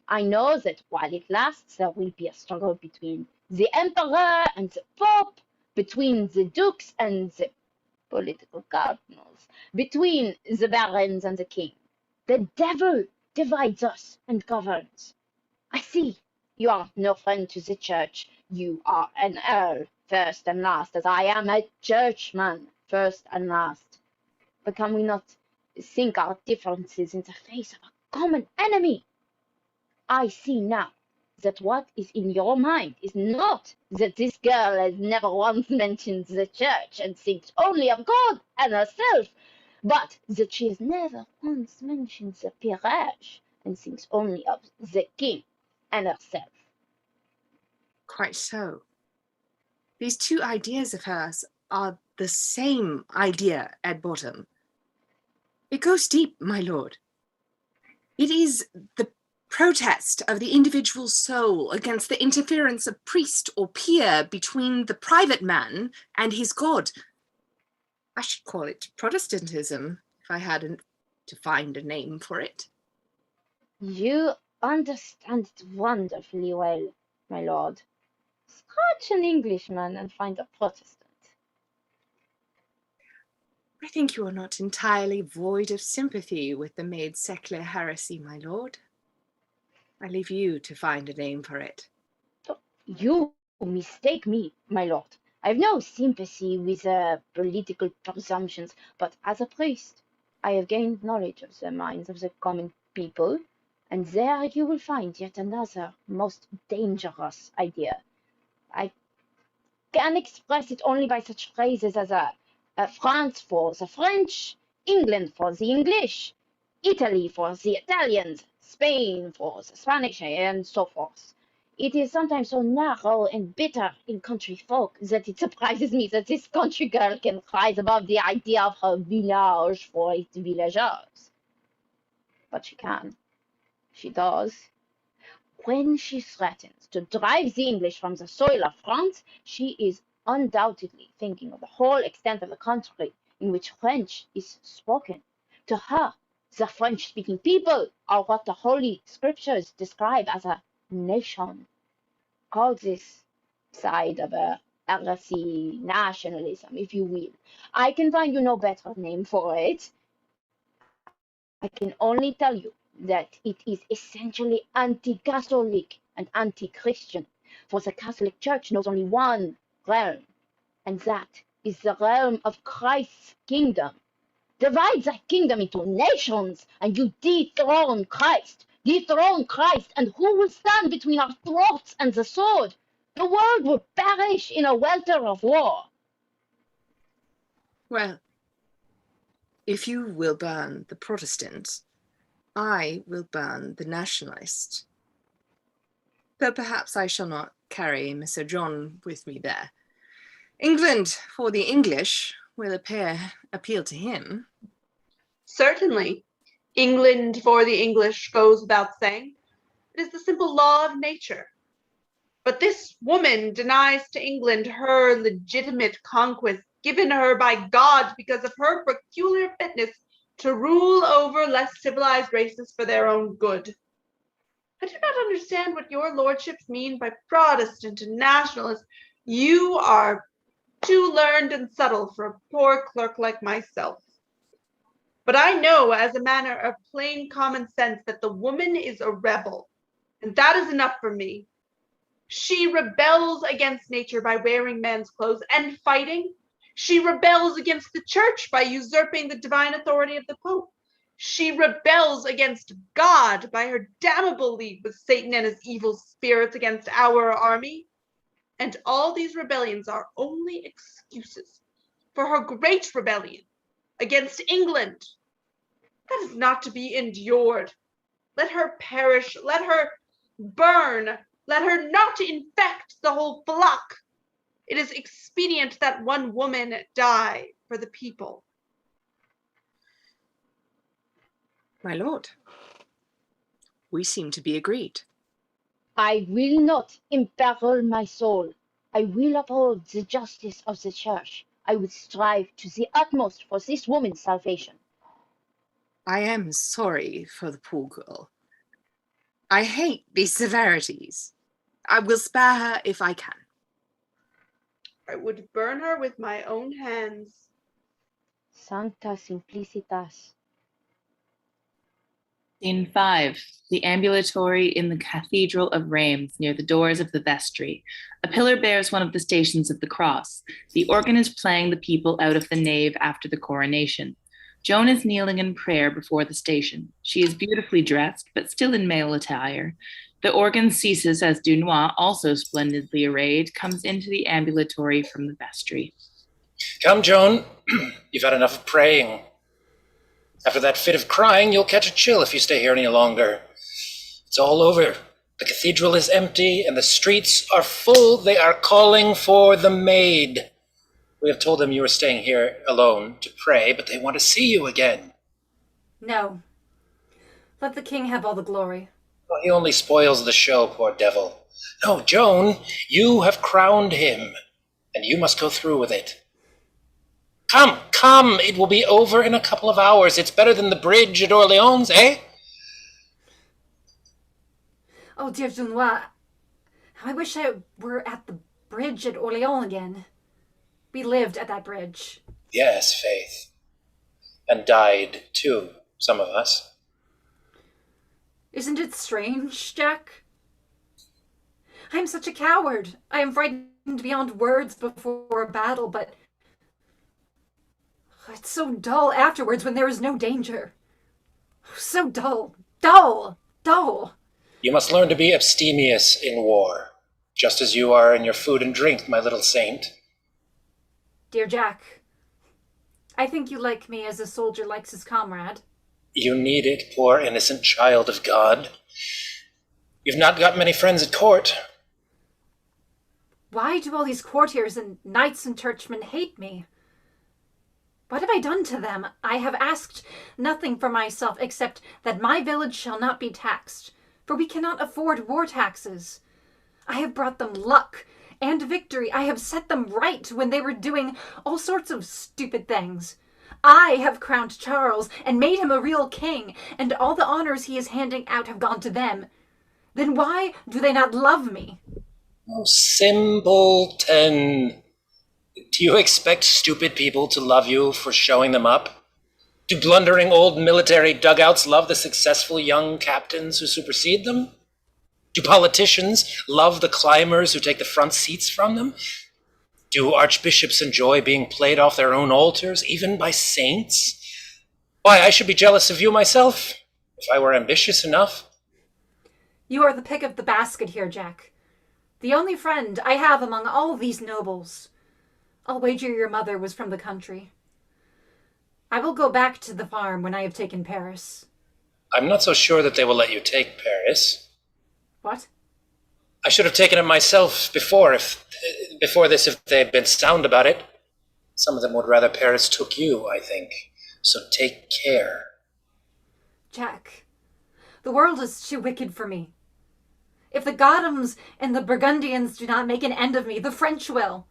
I know that while it lasts, there will be a struggle between the emperor and the pope, between the dukes and the political cardinals, between the barons and the king. The devil divides us and governs. I see you are no friend to the church. You are an earl, first and last, as I am a churchman, first and last. But can we not sink our differences in the face of a common enemy? I see now that what is in your mind is not that this girl has never once mentioned the church and thinks only of God and herself, but that she has never once mentioned the peerage and thinks only of the king and herself. Quite so. These two ideas of hers are the same idea at bottom. It goes deep, my lord. It is the protest of the individual soul against the interference of priest or peer between the private man and his God. I should call it Protestantism if I hadn't to find a name for it. You understand it wonderfully well, my lord. Scratch an Englishman and find a Protestant. I think you are not entirely void of sympathy with the made secular heresy, my lord. I leave you to find a name for it. You mistake me, my lord. I have no sympathy with political presumptions, but as a priest, I have gained knowledge of the minds of the common people, and there you will find yet another most dangerous idea. I can express it only by such phrases as France for the French, England for the English, Italy for the Italians, Spain for the Spanish, and so forth. It is sometimes so narrow and bitter in country folk that it surprises me that this country girl can rise above the idea of her village for its villagers. But she can. She does. When she threatens to drive the English from the soil of France, she is undoubtedly thinking of the whole extent of the country in which French is spoken. To her, the French-speaking people are what the Holy Scriptures describe as a nation. Call this side of a heresy nationalism, if you will. I can find you no better name for it. I can only tell you that it is essentially anti-Catholic and anti-Christian, for the Catholic Church knows only one realm, and that is the realm of Christ's kingdom. Divide that kingdom into nations, and you dethrone Christ. Dethrone Christ, and who will stand between our throats and the sword? The world will perish in a welter of war. Well, if you will burn the Protestant, I will burn the nationalist. Though perhaps I shall not carry Mr. John with me there. England for the English will appeal to him. Certainly. England for the English goes without saying. It is the simple law of nature. But this woman denies to England her legitimate conquest given her by God because of her peculiar fitness to rule over less civilized races for their own good. I do not understand what your lordships mean by Protestant and nationalist. You are too learned and subtle for a poor clerk like myself. But I know as a matter of plain common sense that the woman is a rebel, and that is enough for me. She rebels against nature by wearing man's clothes and fighting. She rebels against the church by usurping the divine authority of the Pope. She rebels against God by her damnable league with Satan and his evil spirits against our army. And all these rebellions are only excuses for her great rebellion against England. That is not to be endured. Let her perish, let her burn, let her not infect the whole flock. It is expedient that one woman die for the people. My lord, we seem to be agreed. I will not imperil my soul. I will uphold the justice of the church. I will strive to the utmost for this woman's salvation. I am sorry for the poor girl. I hate these severities. I will spare her if I can. I would burn her with my own hands. Sancta simplicitas. Scene 5. The ambulatory in the Cathedral of Reims, near the doors of the vestry. A pillar bears one of the stations of the cross. The organ is playing the people out of the nave after the coronation. Joan is kneeling in prayer before the station. She is beautifully dressed, but still in male attire. The organ ceases as Dunois, also splendidly arrayed, comes into the ambulatory from the vestry. Come, Joan. You've had enough of praying. After that fit of crying, you'll catch a chill if you stay here any longer. It's all over. The cathedral is empty, and the streets are full. They are calling for the maid. We have told them you are staying here alone to pray, but they want to see you again. No. Let the king have all the glory. Well, he only spoils the show, poor devil. No, Joan, you have crowned him, and you must go through with it. Come, it will be over in a couple of hours. It's better than the bridge at Orleans, eh? Oh, dear Dunois, how I wish I were at the bridge at Orleans again. We lived at that bridge. Yes, Faith. And died, too, some of us. Isn't it strange, Jack? I am such a coward. I am frightened beyond words before a battle, but it's so dull afterwards when there is no danger. So dull. Dull. You must learn to be abstemious in war, just as you are in your food and drink, my little saint. Dear Jack, I think you like me as a soldier likes his comrade. You need it, poor innocent child of God. You've not got many friends at court. Why do all these courtiers and knights and churchmen hate me? What have I done to them? I have asked nothing for myself except that my village shall not be taxed, for we cannot afford war taxes. I have brought them luck and victory. I have set them right when they were doing all sorts of stupid things. I have crowned Charles and made him a real king, and all the honors he is handing out have gone to them. Then why do they not love me? Oh, simpleton. Do you expect stupid people to love you for showing them up? Do blundering old military dugouts love the successful young captains who supersede them? Do politicians love the climbers who take the front seats from them? Do archbishops enjoy being played off their own altars, even by saints? Why, I should be jealous of you myself, if I were ambitious enough. You are the pick of the basket here, Jack. The only friend I have among all these nobles. I'll wager your mother was from the country. I will go back to the farm when I have taken Paris. I'm not so sure that they will let you take Paris. What? I should have taken it myself before this if they had been sound about it. Some of them would rather Paris took you, I think. So take care. Jack, the world is too wicked for me. If the Gauthams and the Burgundians do not make an end of me, the French will.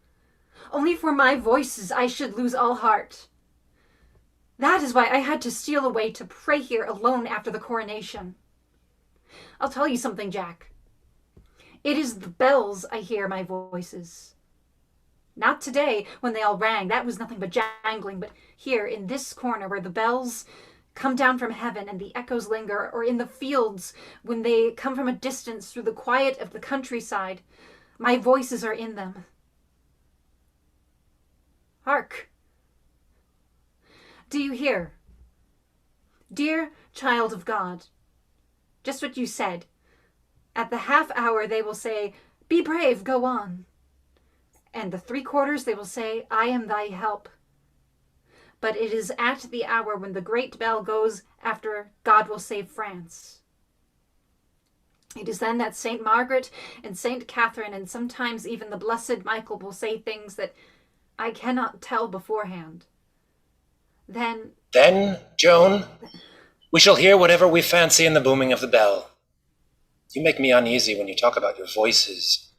Only for my voices I should lose all heart. That is why I had to steal away to pray here alone after the coronation. I'll tell you something, Jack. It is the bells I hear my voices. Not today, when they all rang. That was nothing but jangling. But here, in this corner, where the bells come down from heaven and the echoes linger, or in the fields, when they come from a distance through the quiet of the countryside, my voices are in them. Hark! Do you hear? Dear child of God, just what you said. At the half hour they will say, "Be brave, go on." And the 3/4 they will say, "I am thy help." But it is at the hour when the great bell goes after God will save France. It is then that Saint Margaret and Saint Catherine and sometimes even the blessed Michael will say things that I cannot tell beforehand. Then, Joan, we shall hear whatever we fancy in the booming of the bell. You make me uneasy when you talk about your voices.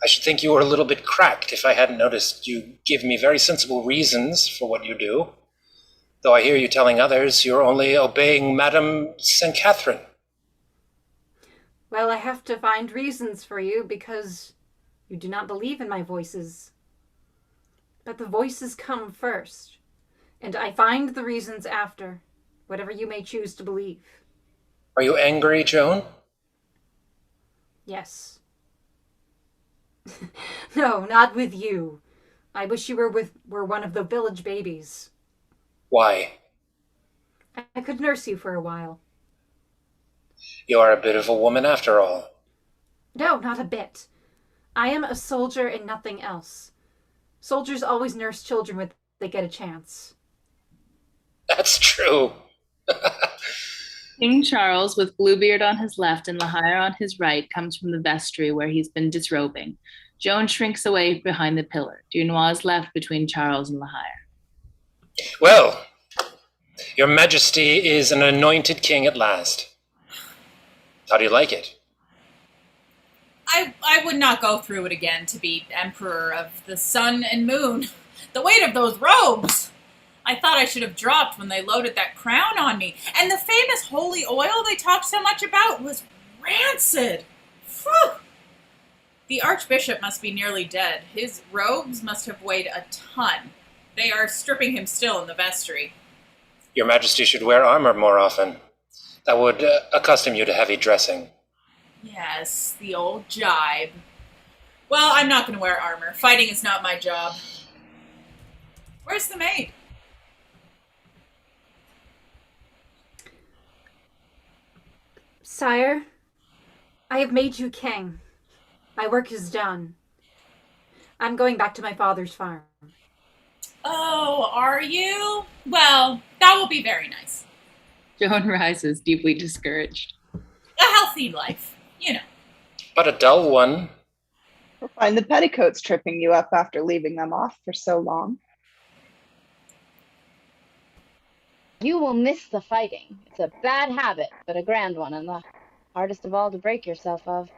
I should think you were a little bit cracked if I hadn't noticed you give me very sensible reasons for what you do. Though I hear you telling others you're only obeying Madame St. Catherine. well, I have to find reasons for you because you do not believe in my voices. But the voices come first, and I find the reasons after, whatever you may choose to believe. Are you angry, Joan? Yes. No, not with you. I wish you were one of the village babies. Why? I could nurse you for a while. You are a bit of a woman after all. No, not a bit. I am a soldier and nothing else. Soldiers always nurse children when they get a chance. That's true. King Charles, with Bluebeard on his left and Lahire on his right, comes from the vestry where he's been disrobing. Joan shrinks away behind the pillar. Dunois is left between Charles and Lahire. Well, your majesty is an anointed king at last. How do you like it? I would not go through it again to be emperor of the sun and moon. The weight of those robes! I thought I should have dropped when they loaded that crown on me. And the famous holy oil they talked so much about was rancid. Phew! The Archbishop must be nearly dead. His robes must have weighed a ton. They are stripping him still in the vestry. Your majesty should wear armor more often. That would accustom you to heavy dressing. Yes, the old jibe. Well, I'm not going to wear armor. Fighting is not my job. Where's the maid? Sire, I have made you king. My work is done. I'm going back to my father's farm. Oh, are you? Well, that will be very nice. Joan rises, deeply discouraged. A healthy life, you know. But a dull one. We'll find the petticoats tripping you up after leaving them off for so long. You will miss the fighting. It's a bad habit, but a grand one, and the hardest of all to break yourself of.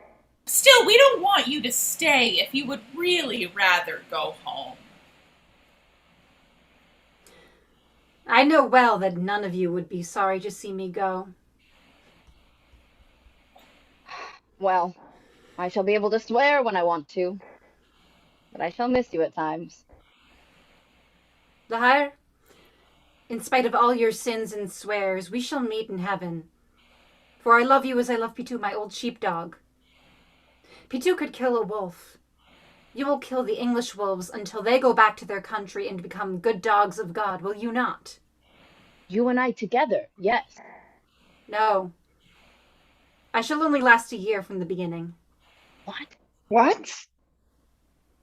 Still, we don't want you to stay if you would really rather go home. I know well that none of you would be sorry to see me go. Well, I shall be able to swear when I want to, but I shall miss you at times. Lahire, in spite of all your sins and swears, we shall meet in heaven. For I love you as I love Pitou, my old sheepdog. Pitou could kill a wolf. You will kill the English wolves until they go back to their country and become good dogs of God, will you not? You and I together, yes. No. I shall only last a year from the beginning. What? What?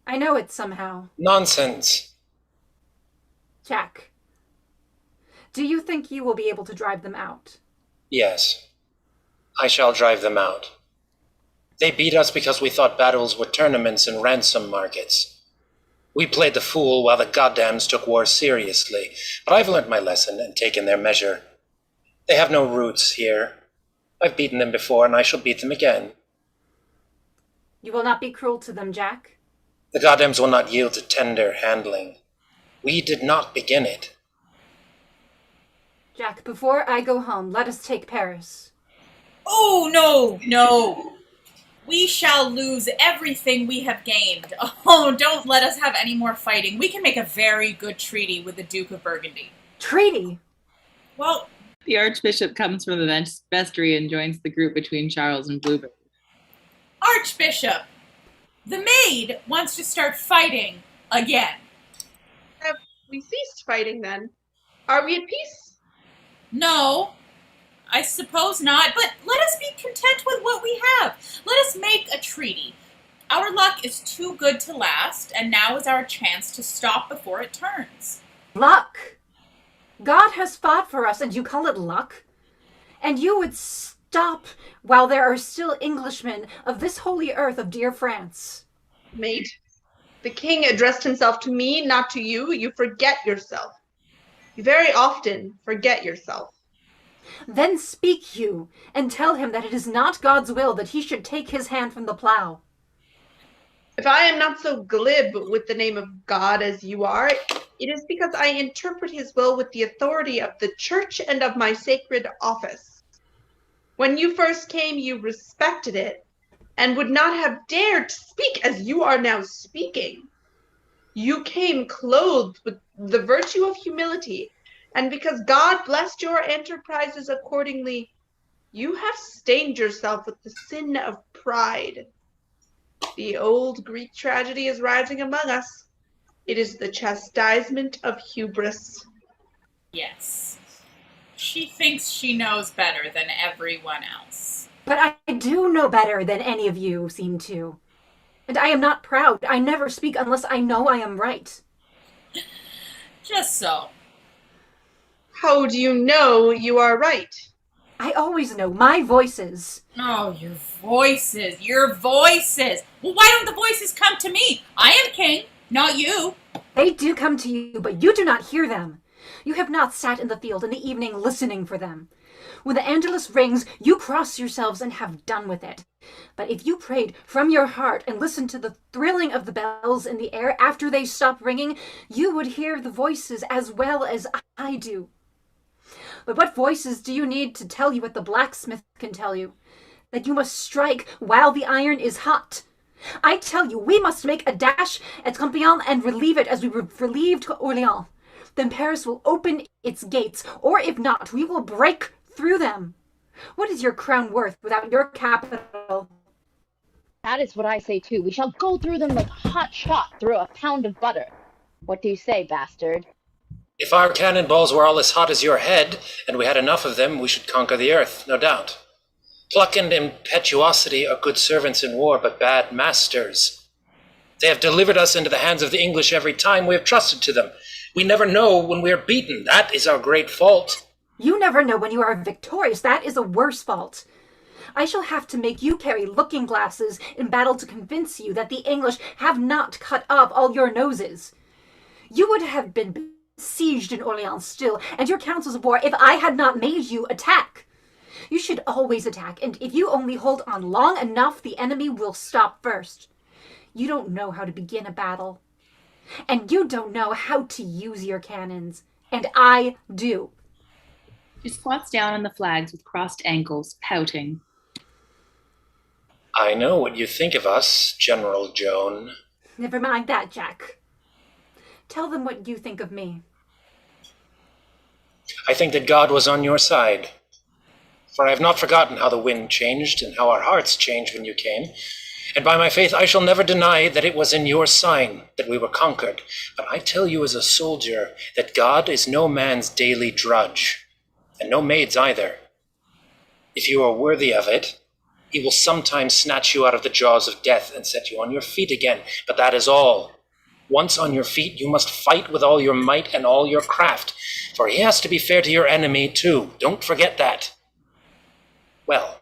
I know it somehow. Nonsense. Jack, do you think you will be able to drive them out? Yes. I shall drive them out. They beat us because we thought battles were tournaments and ransom markets. We played the fool while the goddams took war seriously, but I've learned my lesson and taken their measure. They have no roots here. I've beaten them before, and I shall beat them again. You will not be cruel to them, Jack? The goddams will not yield to tender handling. We did not begin it. Jack, before I go home, let us take Paris. Oh, no. We shall lose everything we have gained. Oh, don't let us have any more fighting. We can make a very good treaty with the Duke of Burgundy. Treaty? Well, The Archbishop comes from the vestry and joins the group between Charles and Bluebeard. Archbishop, the maid wants to start fighting again. Have we ceased fighting then? Are we at peace? No, I suppose not, but let us be content with what we have. Let us make a treaty. Our luck is too good to last, and now is our chance to stop before it turns. Luck? God has fought for us, and you call it luck? And you would stop while there are still Englishmen of this holy earth of dear France. Mate, the king addressed himself to me, not to you. You forget yourself. You very often forget yourself. Then speak you, and tell him that it is not God's will that he should take his hand from the plow. If I am not so glib with the name of God as you are, it is because I interpret his will with the authority of the church and of my sacred office. When you first came, you respected it, and would not have dared to speak as you are now speaking. You came clothed with the virtue of humility, and because God blessed your enterprises accordingly, You have stained yourself with the sin of pride. The old Greek tragedy is rising among us. It is the chastisement of hubris. Yes. She thinks she knows better than everyone else. But I do know better than any of you seem to. And I am not proud. I never speak unless I know I am right. Just so. How do you know you are right? I always know my voices. Oh, your voices. Your voices. Well, why don't the voices come to me? I am king, not you. They do come to you, but you do not hear them. You have not sat in the field in the evening listening for them. When the Angelus rings, you cross yourselves and have done with it. But if you prayed from your heart and listened to the thrilling of the bells in the air after they stopped ringing, you would hear the voices as well as I do. But what voices do you need to tell you what the blacksmith can tell you? That you must strike while the iron is hot. I tell you, we must make a dash at Compiègne and relieve it as we relieved Orléans. Then Paris will open its gates, or if not, we will break through them. What is your crown worth without your capital? That is what I say too. We shall go through them like hot shot through a pound of butter. What do you say, bastard? If our cannonballs were all as hot as your head, and we had enough of them, we should conquer the earth, no doubt. Pluck and impetuosity are good servants in war, but bad masters. They have delivered us into the hands of the English every time we have trusted to them. We never know when we are beaten. That is our great fault. You never know when you are victorious. That is a worse fault. I shall have to make you carry looking glasses in battle to convince you that the English have not cut off all your noses. You would have been besieged in Orléans still, and your councils of war, if I had not made you attack. You should always attack, and if you only hold on long enough, the enemy will stop first. You don't know how to begin a battle. And you don't know how to use your cannons. And I do. She squats down on the flags with crossed ankles, pouting. I know what you think of us, General Joan. Never mind that, Jack. Tell them what you think of me. I think that God was on your side. For I have not forgotten how the wind changed and how our hearts changed when you came. And by my faith, I shall never deny that it was in your sign that we were conquered. But I tell you as a soldier that God is no man's daily drudge, and no maid's either. If you are worthy of it, he will sometimes snatch you out of the jaws of death and set you on your feet again. But that is all. Once on your feet, you must fight with all your might and all your craft, for he has to be fair to your enemy too. Don't forget that. Well,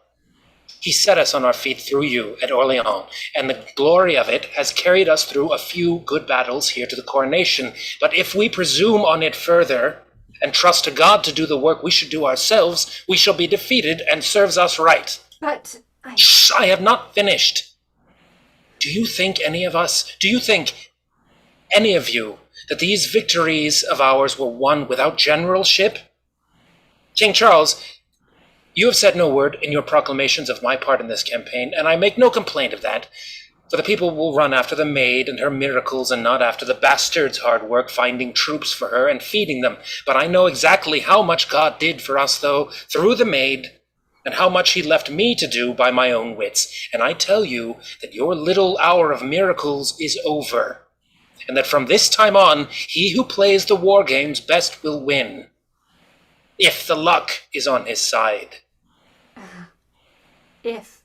he set us on our feet through you at Orléans, and the glory of it has carried us through a few good battles here to the coronation. But if we presume on it further, and trust to God to do the work we should do ourselves, we shall be defeated and serves us right. But Shh, I have not finished. Do you think any of you, that these victories of ours were won without generalship? King Charles, you have said no word in your proclamations of my part in this campaign, and I make no complaint of that, for the people will run after the maid and her miracles and not after the bastard's hard work finding troops for her and feeding them. But I know exactly how much God did for us, though, through the maid, and how much he left me to do by my own wits. And I tell you that your little hour of miracles is over, and that from this time on, he who plays the war games best will win, if the luck is on his side. If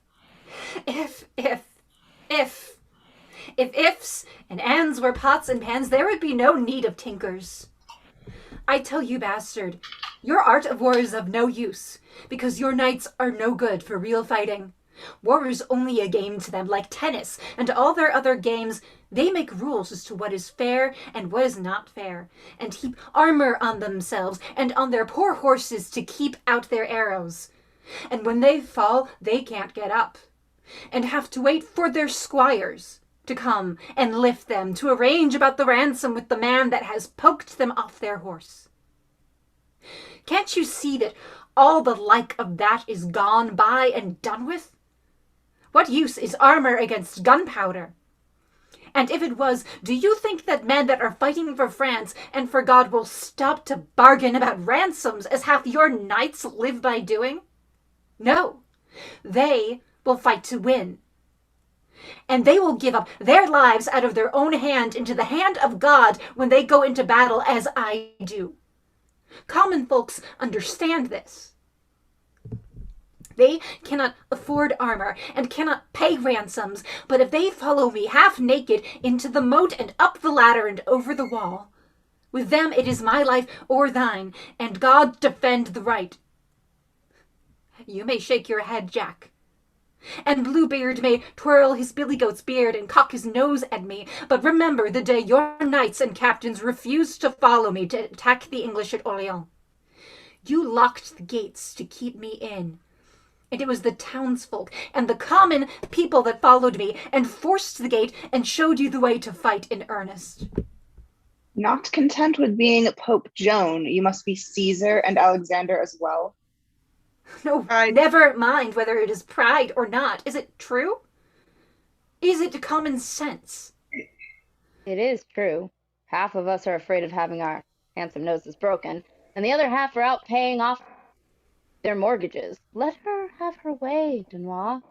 ifs and ands were pots and pans, there would be no need of tinkers. I tell you, bastard, your art of war is of no use, because your knights are no good for real fighting. War is only a game to them, like tennis, and all their other games. They make rules as to what is fair and what is not fair, and heap armor on themselves and on their poor horses to keep out their arrows. And when they fall, they can't get up, and have to wait for their squires to come and lift them to arrange about the ransom with the man that has poked them off their horse. Can't you see that all the like of that is gone by and done with? What use is armor against gunpowder? And if it was, do you think that men that are fighting for France and for God will stop to bargain about ransoms as half your knights live by doing? No, they will fight to win. And they will give up their lives out of their own hand into the hand of God when they go into battle, as I do. Common folks understand this. They cannot afford armor and cannot pay ransoms, but if they follow me half naked into the moat and up the ladder and over the wall, with them it is my life or thine, and God defend the right. You may shake your head, Jack, and Bluebeard may twirl his billy goat's beard and cock his nose at me, but remember the day your knights and captains refused to follow me to attack the English at Orleans. You locked the gates to keep me in, and it was the townsfolk and the common people that followed me and forced the gate and showed you the way to fight in earnest. Not content with being Pope Joan, you must be Caesar and Alexander as well. No, never mind whether it is pride or not. Is it true? Is it common sense? It is true. Half of us are afraid of having our handsome noses broken, and the other half are out paying off their mortgages. Let her have her way, Dunois.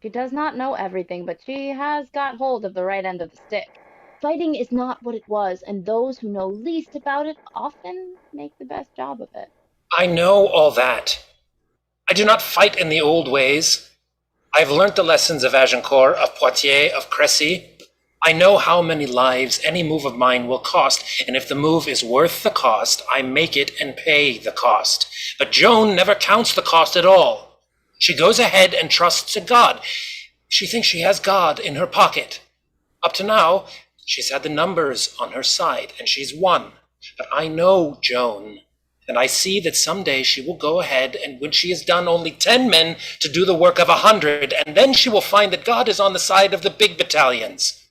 She does not know everything, but she has got hold of the right end of the stick. Fighting is not what it was, and those who know least about it often make the best job of it. I know all that. I do not fight in the old ways. I have learnt the lessons of Agincourt, of Poitiers, of Crécy. I know how many lives any move of mine will cost, and if the move is worth the cost, I make it and pay the cost. But Joan never counts the cost at all. She goes ahead and trusts to God. She thinks she has God in her pocket. Up to now, she's had the numbers on her side, and she's won. But I know Joan. And I see that someday she will go ahead, and when she has done only 10 men to do the work of 100, and then she will find that God is on the side of the big battalions.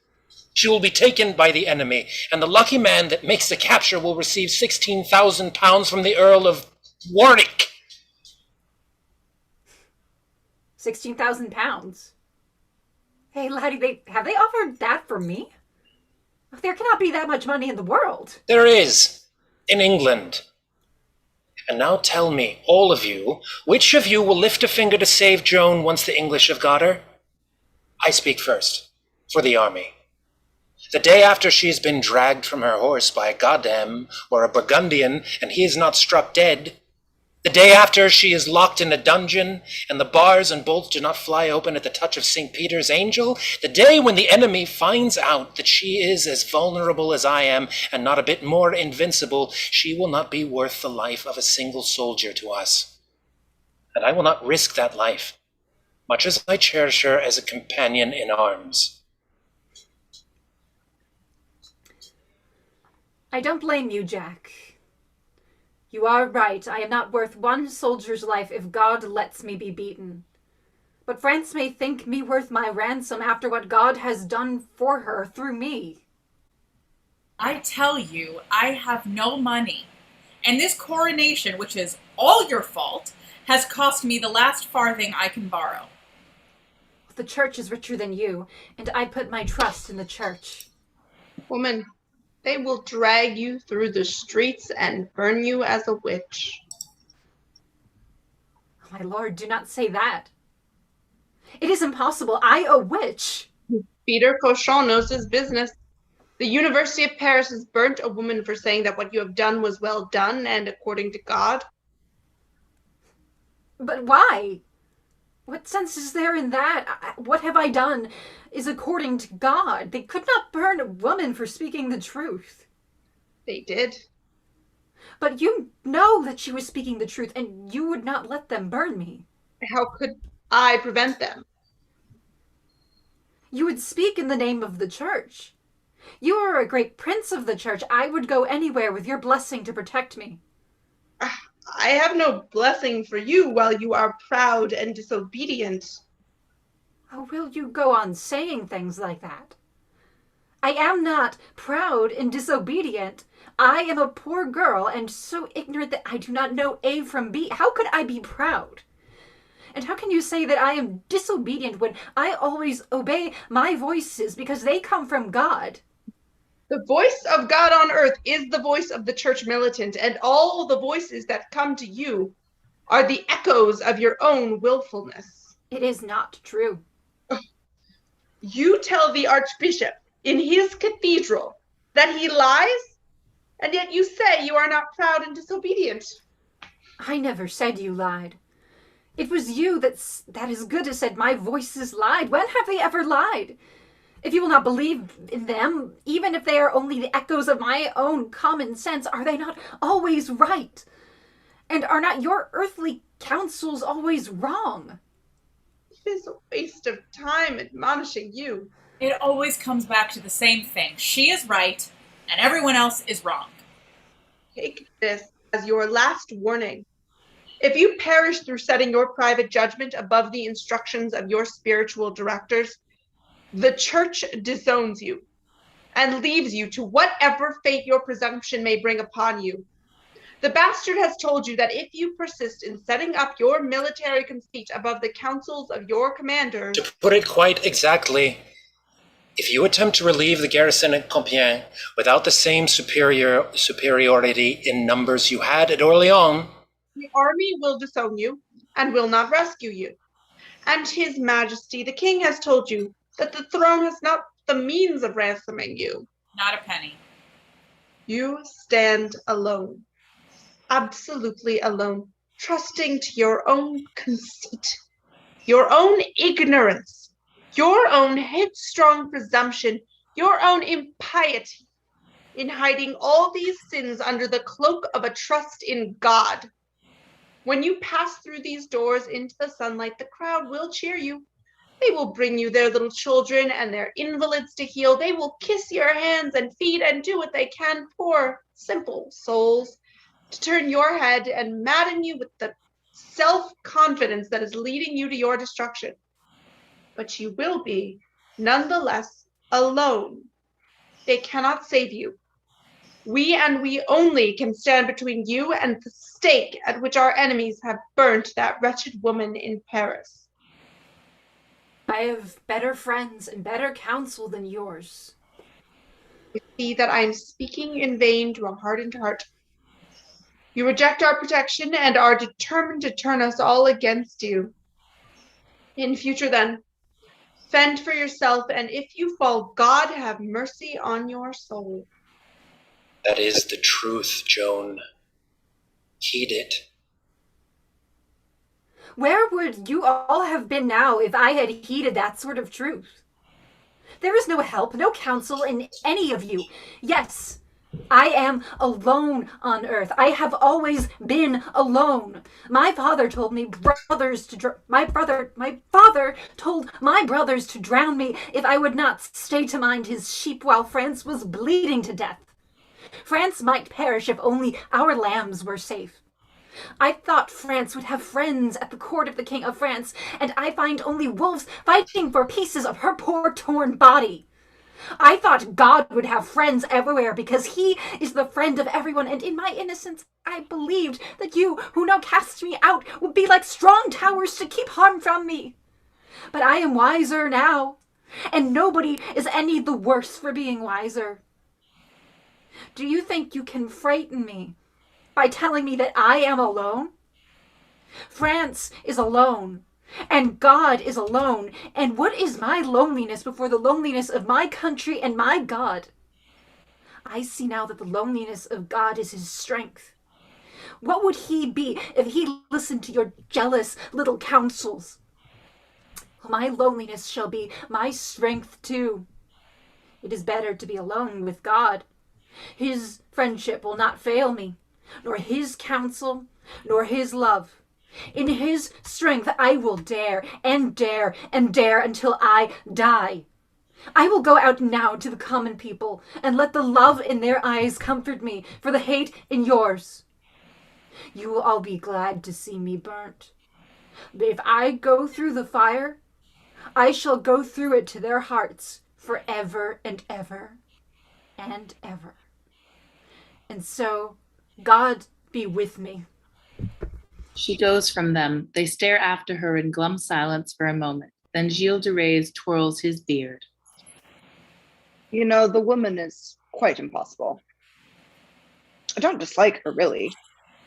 She will be taken by the enemy, and the lucky man that makes the capture will receive 16,000 pounds from the Earl of Warwick. 16,000 pounds? Hey, laddie, have they offered that for me? There cannot be that much money in the world. There is, in England. And now tell me, all of you, which of you will lift a finger to save Joan once the English have got her? I speak first, for the army. The day after she has been dragged from her horse by a Goddam or a Burgundian, and he is not struck dead, the day after she is locked in a dungeon, and the bars and bolts do not fly open at the touch of St. Peter's angel, the day when the enemy finds out that she is as vulnerable as I am, and not a bit more invincible, she will not be worth the life of a single soldier to us. And I will not risk that life, much as I cherish her as a companion in arms. I don't blame you, Jack. You are right. I am not worth one soldier's life if God lets me be beaten. But France may think me worth my ransom after what God has done for her through me. I tell you, I have no money. And this coronation, which is all your fault, has cost me the last farthing I can borrow. The church is richer than you, and I put my trust in the church. Woman, they will drag you through the streets and burn you as a witch. Oh, my lord, do not say that. It is impossible. I, a witch. Peter Cauchon knows his business. The University of Paris has burnt a woman for saying that what you have done was well done and according to God. But why? What sense is there in that? What have I done is according to God. They could not burn a woman for speaking the truth. They did. But you know that she was speaking the truth, and you would not let them burn me. How could I prevent them? You would speak in the name of the church. You are a great prince of the church. I would go anywhere with your blessing to protect me. I have no blessing for you while you are proud and disobedient. Oh, will you go on saying things like that? I am not proud and disobedient. I am a poor girl and so ignorant that I do not know A from B. How could I be proud? And how can you say that I am disobedient when I always obey my voices because they come from God? The voice of God on earth is the voice of the church militant, and all the voices that come to you are the echoes of your own willfulness. It is not true. You tell the Archbishop in his cathedral that he lies, and yet you say you are not proud and disobedient. I never said you lied. It was you that as good as said my voices lied. When have they ever lied? If you will not believe in them, even if they are only the echoes of my own common sense, are they not always right? And are not your earthly counsels always wrong? It is a waste of time admonishing you. It always comes back to the same thing. She is right, and everyone else is wrong. Take this as your last warning. If you perish through setting your private judgment above the instructions of your spiritual directors, the church disowns you and leaves you to whatever fate your presumption may bring upon you. The bastard has told you that if you persist in setting up your military conceit above the counsels of your commanders... To put it quite exactly, if you attempt to relieve the garrison at Compiègne without the same superiority in numbers you had at Orléans, the army will disown you and will not rescue you. And His Majesty, the King, has told you that the throne has not the means of ransoming you. Not a penny. You stand alone. Absolutely alone, trusting to your own conceit, your own ignorance, your own headstrong presumption, your own impiety, in hiding all these sins under the cloak of a trust in God. When you pass through these doors into the sunlight, the crowd will cheer you. They will bring you their little children and their invalids to heal. They will kiss your hands and feet and do what they can, poor, simple souls, to turn your head and madden you with the self-confidence that is leading you to your destruction. But you will be, nonetheless, alone. They cannot save you. We and we only can stand between you and the stake at which our enemies have burnt that wretched woman in Paris. I have better friends and better counsel than yours. You see that I am speaking in vain to a hardened heart. You reject our protection and are determined to turn us all against you. In future, then, fend for yourself, and if you fall, God have mercy on your soul. that is the truth, Joan. Heed it. Where would you all have been now if I had heeded that sort of truth? There is no help, no counsel in any of you. Yes, I am alone on earth. I have always been alone. My father told me my father told my brothers to drown me if I would not stay to mind his sheep while France was bleeding to death. France might perish if only our lambs were safe. I thought France would have friends at the court of the King of France, and I find only wolves fighting for pieces of her poor torn body. I thought God would have friends everywhere because he is the friend of everyone, and in my innocence I believed that you, who now cast me out, would be like strong towers to keep harm from me. But I am wiser now, and nobody is any the worse for being wiser. Do you think you can frighten me by telling me that I am alone? France is alone, and God is alone, and what is my loneliness before the loneliness of my country and my God? I see now that the loneliness of God is his strength. What would he be if he listened to your jealous little counsels? My loneliness shall be my strength too. It is better to be alone with God. His friendship will not fail me, nor his counsel, nor his love. In his strength I will dare and dare and dare until I die. I will go out now to the common people and let the love in their eyes comfort me for the hate in yours. You will all be glad to see me burnt. But if I go through the fire, I shall go through it to their hearts forever and ever and ever. And so, God be with me. She goes from them. They stare after her in glum silence for a moment. Then Gilles de Reyes twirls his beard. You know, the woman is quite impossible. I don't dislike her, really.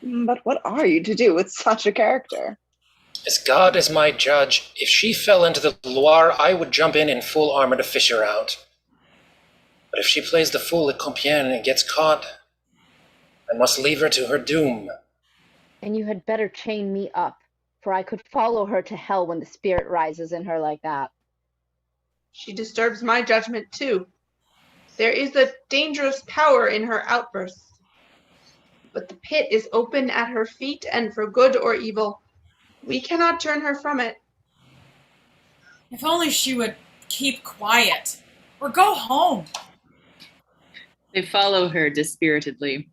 But what are you to do with such a character? As God is my judge, if she fell into the Loire, I would jump in full armor to fish her out. But if she plays the fool at Compiègne and gets caught, I must leave her to her doom. And you had better chain me up, for I could follow her to hell when the spirit rises in her like that. She disturbs my judgment too. There is a dangerous power in her outbursts. But the pit is open at her feet, and for good or evil, we cannot turn her from it. If only she would keep quiet, or go home. They follow her dispiritedly.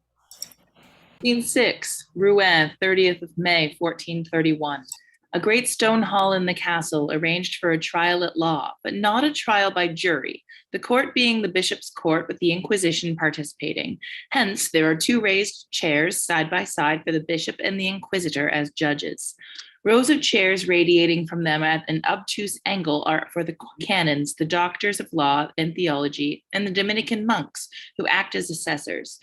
Scene 6, Rouen, 30th of May, 1431. A great stone hall in the castle, arranged for a trial at law, but not a trial by jury, the court being the bishop's court with the Inquisition participating. Hence, there are 2 raised chairs side by side for the bishop and the Inquisitor as judges. Rows of chairs radiating from them at an obtuse angle are for the canons, the doctors of law and theology, and the Dominican monks, who act as assessors.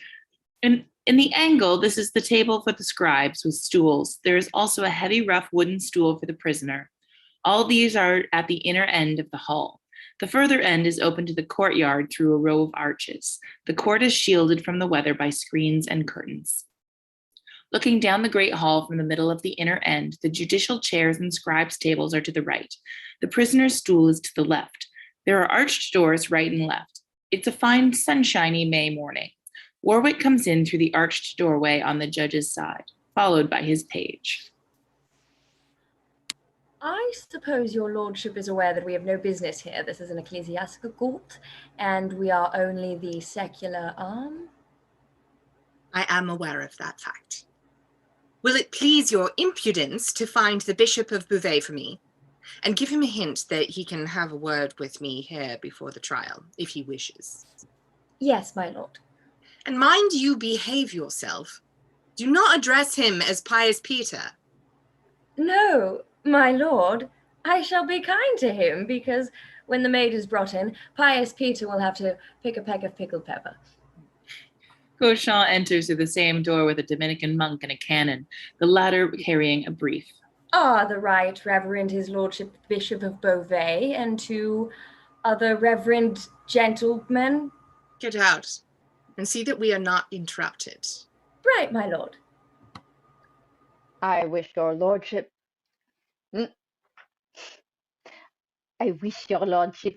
In the angle, this is the table for the scribes with stools. There is also a heavy, rough wooden stool for the prisoner. All these are at the inner end of the hall. The further end is open to the courtyard through a row of arches. The court is shielded from the weather by screens and curtains. Looking down the great hall from the middle of the inner end, the judicial chairs and scribes' tables are to the right. The prisoner's stool is to the left. There are arched doors right and left. It's a fine, sunshiny May morning. Warwick comes in through the arched doorway on the judge's side, followed by his page. I suppose your lordship is aware that we have no business here. This is an ecclesiastical court, and we are only the secular arm. I am aware of that fact. Will it please your impudence to find the Bishop of Beauvais for me, and give him a hint that he can have a word with me here before the trial, if he wishes? Yes, my lord. And mind you behave yourself. Do not address him as Pious Peter. No, my lord. I shall be kind to him, because when the maid is brought in, Pious Peter will have to pick a peck of pickled pepper. Cauchon enters through the same door with a Dominican monk and a canon, the latter carrying a brief. The Right Reverend His Lordship Bishop of Beauvais, and 2 other reverend gentlemen. Get out, and see that we are not interrupted. Right, my lord. I wish your lordship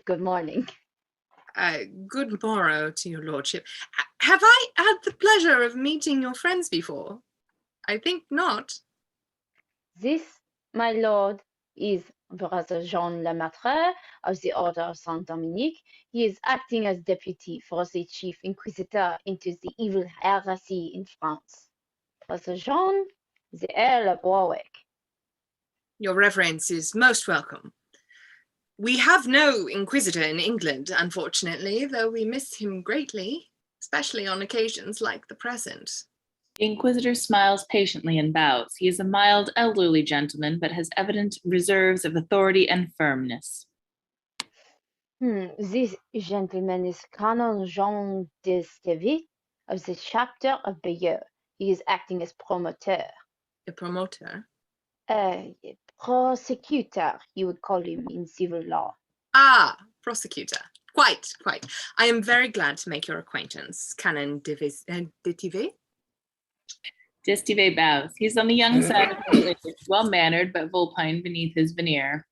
good morning. Good morrow to your lordship. Have I had the pleasure of meeting your friends before? I think not. This, my lord, is Brother Jean Lemaitre of the Order of Saint Dominique. He is acting as deputy for the chief inquisitor into the evil heresy in France. Brother Jean, the Earl of Warwick. Your reverence is most welcome. We have no inquisitor in England, unfortunately, though we miss him greatly, especially on occasions like the present. The Inquisitor smiles patiently and bows. He is a mild, elderly gentleman, but has evident reserves of authority and firmness. This gentleman is Canon Jean d'Estevie of the chapter of Bayeux. He is acting as promoteur. A promoter? Prosecutor, you would call him in civil law. Prosecutor. Quite. I am very glad to make your acquaintance, Canon d'Estevie. D'Estevie bows. He's on the young side of the age, well-mannered but vulpine beneath his veneer.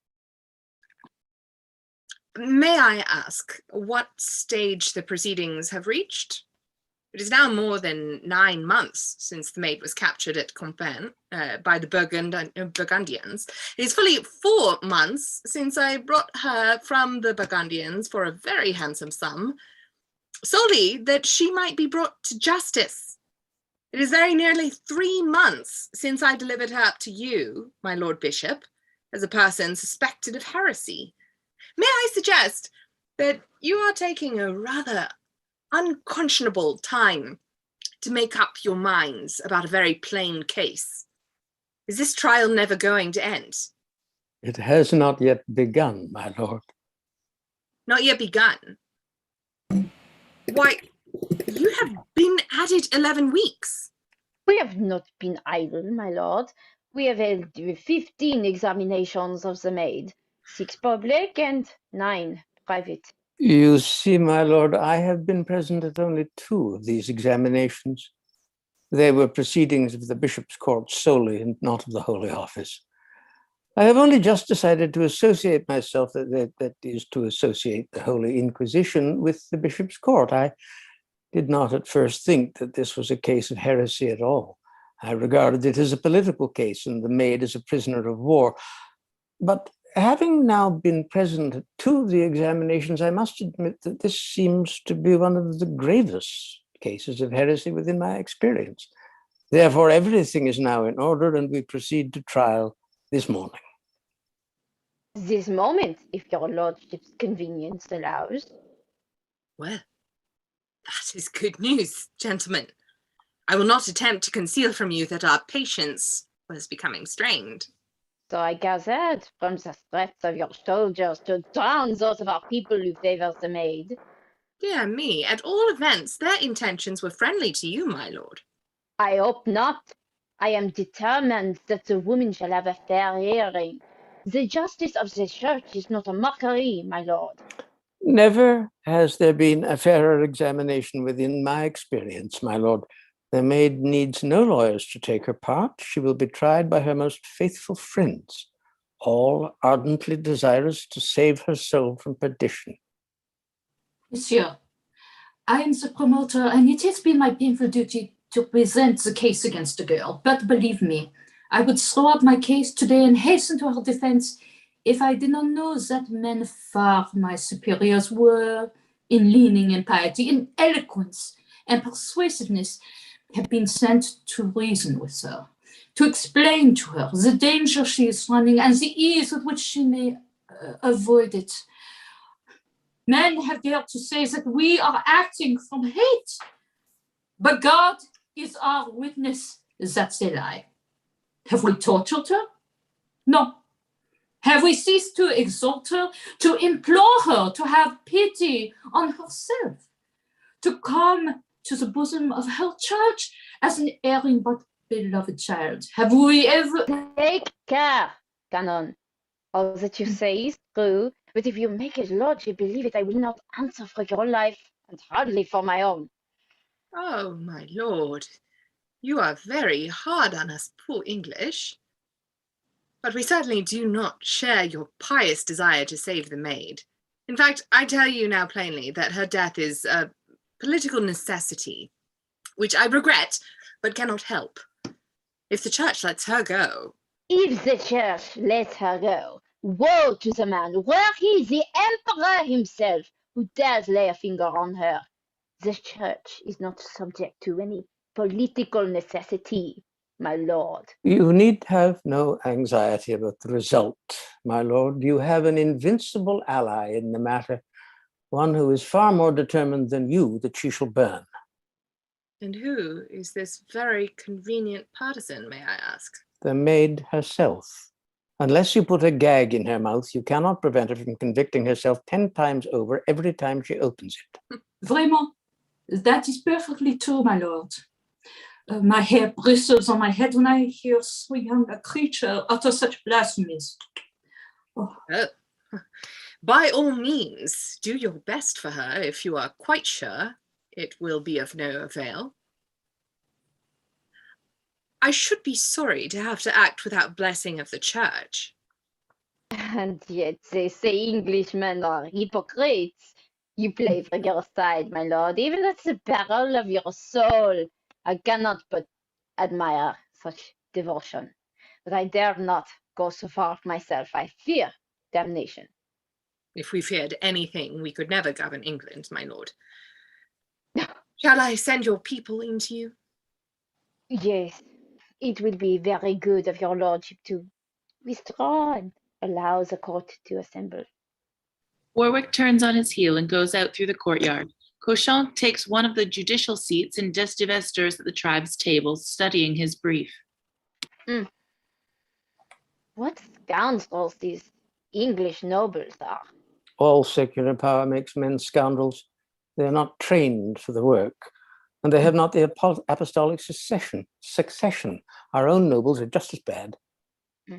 May I ask what stage the proceedings have reached? It is now more than 9 months since the maid was captured at Compiègne by the Burgundians. It is fully 4 months since I brought her from the Burgundians for a very handsome sum, solely that she might be brought to justice. It is very nearly 3 months since I delivered her up to you, my Lord Bishop, as a person suspected of heresy. May I suggest that you are taking a rather unconscionable time to make up your minds about a very plain case? Is this trial never going to end? It has not yet begun, my lord. Not yet begun? Why, you have been at it 11 weeks. We have not been idle, my lord. We have held 15 examinations of the maid, 6 public and 9 private. You see, my lord, I have been present at only 2 of these examinations. They were proceedings of the bishop's court solely and not of the Holy Office. I have only just decided to associate myself, that is to associate the Holy Inquisition with the bishop's court. I did not at first think that this was a case of heresy at all. I regarded it as a political case and the maid as a prisoner of war. But having now been present at 2 of the examinations, I must admit that this seems to be one of the gravest cases of heresy within my experience. Therefore, everything is now in order and we proceed to trial this morning. This moment, if your lordship's convenience allows. Well, that is good news, gentlemen. I will not attempt to conceal from you that our patience was becoming strained. So I gathered from the threats of your soldiers to drown those of our people who favor the maid. Dear me, at all events, their intentions were friendly to you, my lord. I hope not. I am determined that the woman shall have a fair hearing. The justice of the church is not a mockery, my lord. Never has there been a fairer examination within my experience, my lord. The maid needs no lawyers to take her part. She will be tried by her most faithful friends, all ardently desirous to save her soul from perdition. Monsieur, I am the promoter, and it has been my painful duty to present the case against the girl. But believe me, I would throw out my case today and hasten to her defense if I did not know that men far my superiors were in learning and piety, in eloquence and persuasiveness, have been sent to reason with her, to explain to her the danger she is running and the ease with which she may avoid it. Men have dared to say that we are acting from hate, but God is our witness that they lie. Have we tortured her? No. Have we ceased to exhort her, to implore her to have pity on herself, to come to the bosom of her church as an erring but beloved child? Have we ever... Take care, Canon. All that you say is true, but if you make his lordship believe it, I will not answer for your life, and hardly for my own. Oh, my lord, you are very hard on us poor English. But we certainly do not share your pious desire to save the maid. In fact, I tell you now plainly that her death is a political necessity, which I regret, but cannot help. If the church lets her go... If the church lets her go, woe to the man, were he the emperor himself, who dares lay a finger on her. The church is not subject to any political necessity, my lord. You need have no anxiety about the result, my lord. You have an invincible ally in the matter, one who is far more determined than you that she shall burn. And who is this very convenient partisan, may I ask? The maid herself. Unless you put a gag in her mouth, you cannot prevent her from convicting herself 10 times over every time she opens it. Vraiment, that is perfectly true, my lord. My hair bristles on my head when I hear so young a creature utter such blasphemies. Oh. By all means, do your best for her if you are quite sure it will be of no avail. I should be sorry to have to act without blessing of the church. And yet they say Englishmen are hypocrites. You play for your side, my lord, even at the peril of your soul. I cannot but admire such devotion, but I dare not go so far myself. I fear damnation. If we feared anything, we could never govern England, my lord. Shall I send your people in to you? Yes, it will be very good of your lordship to withdraw and allow the court to assemble. Warwick turns on his heel and goes out through the courtyard. Cauchon takes one of the judicial seats and Destivest stirs at the tribe's table, studying his brief. What scoundrels these English nobles are. All secular power makes men scoundrels. They are not trained for the work. And they have not the apostolic succession. Our own nobles are just as bad.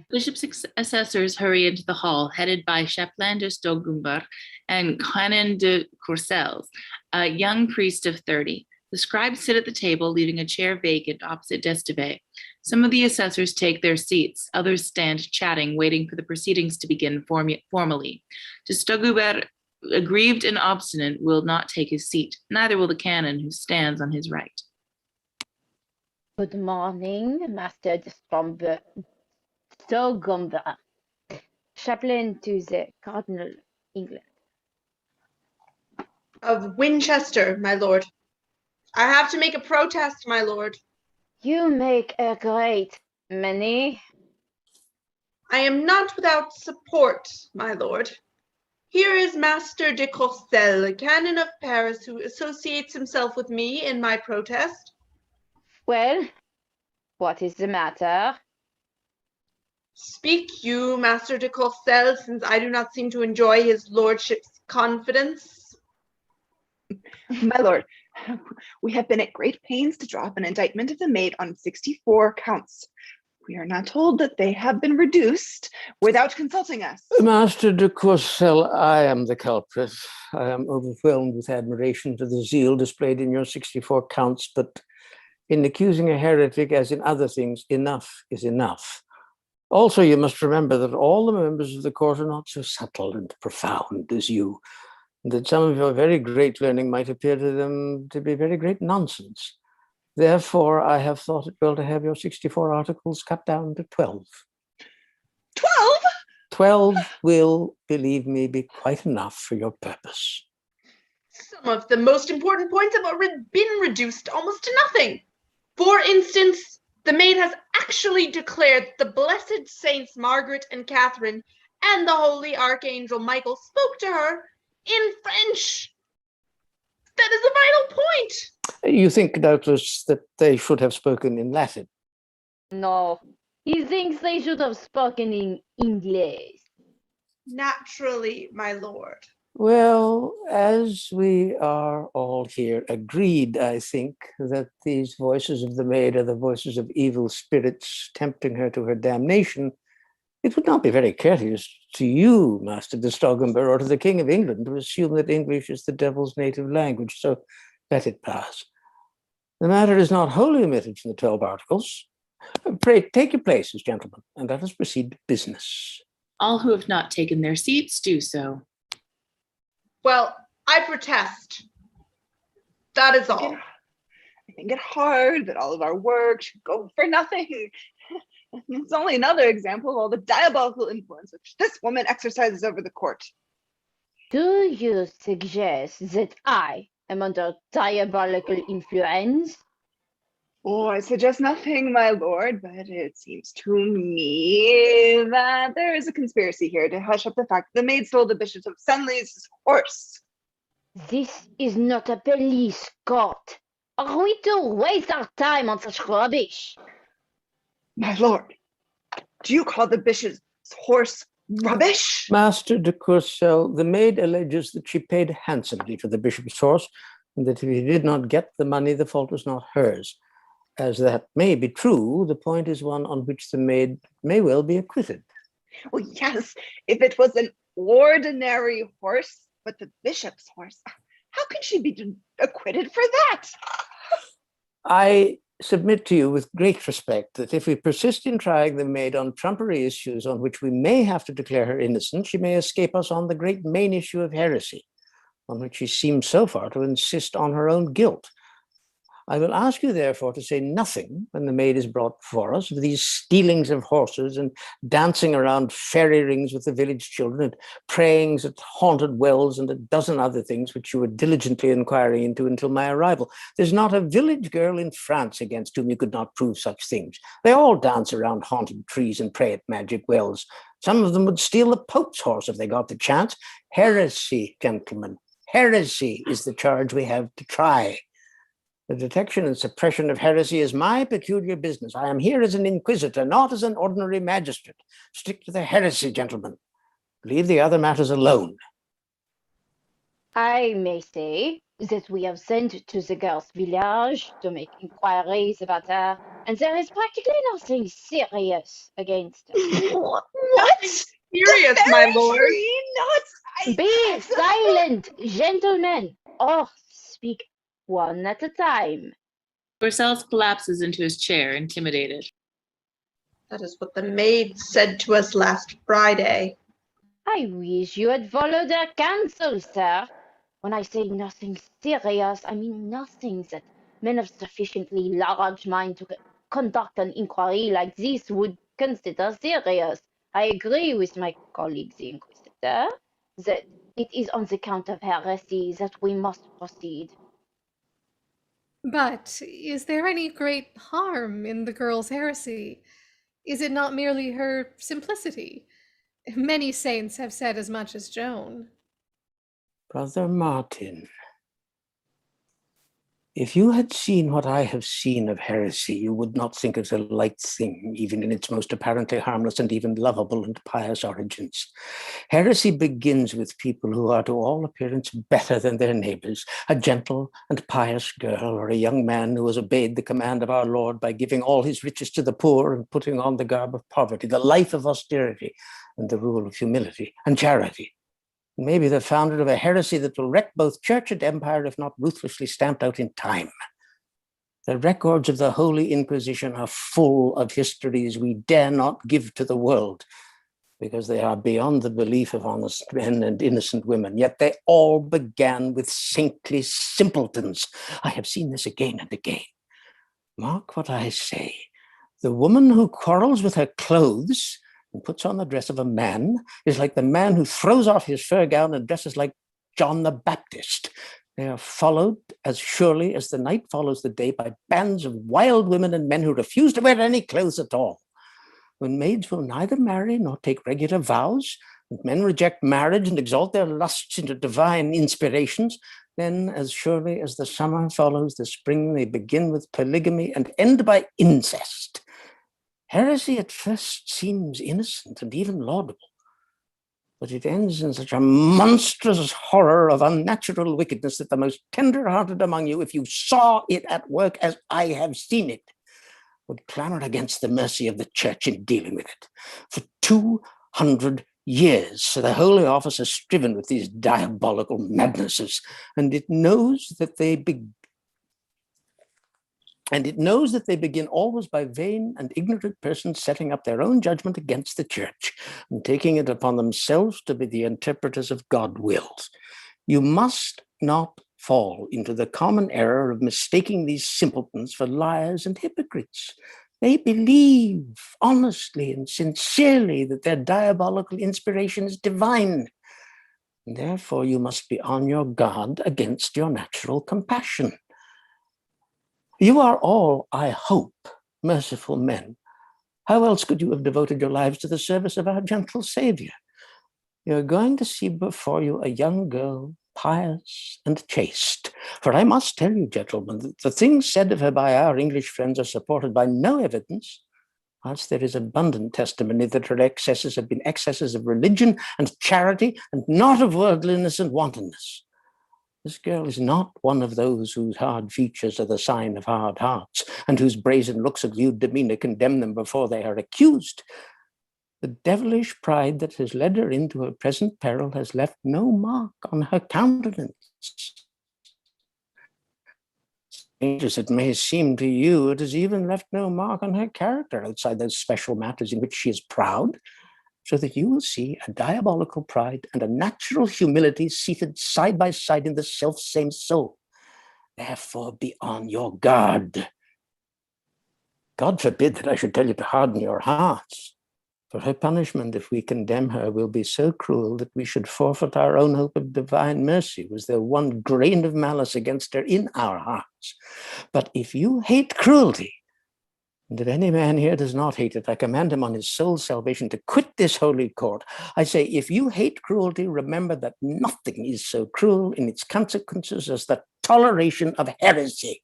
Bishop's assessors hurry into the hall, headed by Chaplain de Stogumber and Canon de Courcelles, a young priest of 30. The scribes sit at the table, leaving a chair vacant opposite Desteve. Some of the assessors take their seats. Others stand chatting, waiting for the proceedings to begin formally. De Stogumber, aggrieved and obstinate, will not take his seat. Neither will the canon, who stands on his right. Good morning, Master de Stogumber. Chaplain to the Cardinal England. Of Winchester, my lord. I have to make a protest, my lord. You make a great many. I am not without support, my lord. Here is Master de Courcelles, a canon of Paris, who associates himself with me in my protest. Well, what is the matter? Speak you, Master de Courcelles, since I do not seem to enjoy his lordship's confidence. My lord, we have been at great pains to draw up an indictment of the maid on 64 counts. We are not told that they have been reduced without consulting us. Master de Courcelles, I am the culprit. I am overwhelmed with admiration for the zeal displayed in your 64 counts, but in accusing a heretic, as in other things, enough is enough. Also, you must remember that all the members of the court are not so subtle and profound as you, and that some of your very great learning might appear to them to be very great nonsense. Therefore, I have thought it well to have your 64 articles cut down to 12. 12? 12 will, believe me, be quite enough for your purpose. Some of the most important points have already been reduced almost to nothing. For instance, the maid has actually declared the blessed saints Margaret and Catherine and the holy archangel Michael spoke to her in French. That is a vital point. You think, doubtless, that they should have spoken in Latin? No, he thinks they should have spoken in English. Naturally, my lord. Well, as we are all here agreed, I think, that these voices of the maid are the voices of evil spirits tempting her to her damnation, it would not be very courteous to you, Master de Stogumber, or to the King of England, to assume that English is the devil's native language, so let it pass. The matter is not wholly omitted from the 12 articles. Pray, take your places, gentlemen, and let us proceed to business. All who have not taken their seats do so. Well, I protest. That is all. I think it hard that all of our work should go for nothing. It's only another example of all the diabolical influence which this woman exercises over the court. Do you suggest that I am under diabolical influence? Oh, I suggest nothing, my lord, but it seems to me that there is a conspiracy here to hush up the fact that the maid stole the Bishop of Senley's horse. This is not a police court. Are we to waste our time on such rubbish? My lord, do you call the bishop's horse rubbish? Master de Courcelles, the maid alleges that she paid handsomely for the bishop's horse, and that if he did not get the money, the fault was not hers. As that may be true, the point is one on which the maid may well be acquitted. Well, yes, if it was an ordinary horse, but the bishop's horse, how can she be acquitted for that? I submit to you with great respect that if we persist in trying the maid on trumpery issues on which we may have to declare her innocent, she may escape us on the great main issue of heresy, on which she seems so far to insist on her own guilt. I will ask you, therefore, to say nothing when the maid is brought before us of these stealings of horses and dancing around fairy rings with the village children and prayings at haunted wells and a dozen other things which you were diligently inquiring into until my arrival. There's not a village girl in France against whom you could not prove such things. They all dance around haunted trees and pray at magic wells. Some of them would steal the Pope's horse if they got the chance. Heresy, gentlemen, heresy is the charge we have to try. The detection and suppression of heresy is my peculiar business. I am here as an inquisitor, not as an ordinary magistrate. Stick to the heresy, gentlemen. Leave the other matters alone. I may say that we have sent to the girl's village to make inquiries about her, and there is practically nothing serious against her. What? Serious, my lord. Be silent, gentlemen, or speak one at a time. Courcelles collapses into his chair, intimidated. That is what the maid said to us last Friday. I wish you had followed their counsel, sir. When I say nothing serious, I mean nothing that men of sufficiently large mind to conduct an inquiry like this would consider serious. I agree with my colleague the Inquisitor that it is on the count of heresy that we must proceed. But is there any great harm in the girl's heresy? Is it not merely her simplicity? Many saints have said as much as Joan. Brother Martin, if you had seen what I have seen of heresy, you would not think it a light thing, even in its most apparently harmless and even lovable and pious origins. Heresy begins with people who are to all appearance better than their neighbors, a gentle and pious girl, or a young man who has obeyed the command of our Lord by giving all his riches to the poor and putting on the garb of poverty, the life of austerity and the rule of humility and charity. Maybe the founder of a heresy that will wreck both church and empire if not ruthlessly stamped out in time. The records of the Holy Inquisition are full of histories we dare not give to the world because they are beyond the belief of honest men and innocent women, yet they all began with saintly simpletons. I have seen this again and again. Mark what I say. The woman who quarrels with her clothes and puts on the dress of a man is like the man who throws off his fur gown and dresses like John the Baptist. They are followed as surely as the night follows the day by bands of wild women and men who refuse to wear any clothes at all. When maids will neither marry nor take regular vows, and men reject marriage and exalt their lusts into divine inspirations, then as surely as the summer follows the spring, they begin with polygamy and end by incest. Heresy at first seems innocent and even laudable, but it ends in such a monstrous horror of unnatural wickedness that the most tender-hearted among you, if you saw it at work as I have seen it, would clamor against the mercy of the church in dealing with it. For 200 years, the Holy Office has striven with these diabolical madnesses, and it knows that they begin always by vain and ignorant persons setting up their own judgment against the church and taking it upon themselves to be the interpreters of God's wills. You must not fall into the common error of mistaking these simpletons for liars and hypocrites. They believe honestly and sincerely that their diabolical inspiration is divine. And therefore, you must be on your guard against your natural compassion. You are all, I hope, merciful men. How else could you have devoted your lives to the service of our gentle Savior? You're going to see before you a young girl, pious and chaste. For I must tell you, gentlemen, that the things said of her by our English friends are supported by no evidence, whilst there is abundant testimony that her excesses have been excesses of religion and charity and not of worldliness and wantonness. This girl is not one of those whose hard features are the sign of hard hearts and whose brazen looks of lewd demeanor condemn them before they are accused. The devilish pride that has led her into her present peril has left no mark on her countenance. Strange as it may seem to you, it has even left no mark on her character outside those special matters in which she is proud, so that you will see a diabolical pride and a natural humility seated side by side in the self-same soul. Therefore, be on your guard. God forbid that I should tell you to harden your hearts, for her punishment, if we condemn her, will be so cruel that we should forfeit our own hope of divine mercy. Was there one grain of malice against her in our hearts? But if you hate cruelty, and if any man here does not hate it, I command him on his soul's salvation to quit this holy court. I say, if you hate cruelty, remember that nothing is so cruel in its consequences as the toleration of heresy.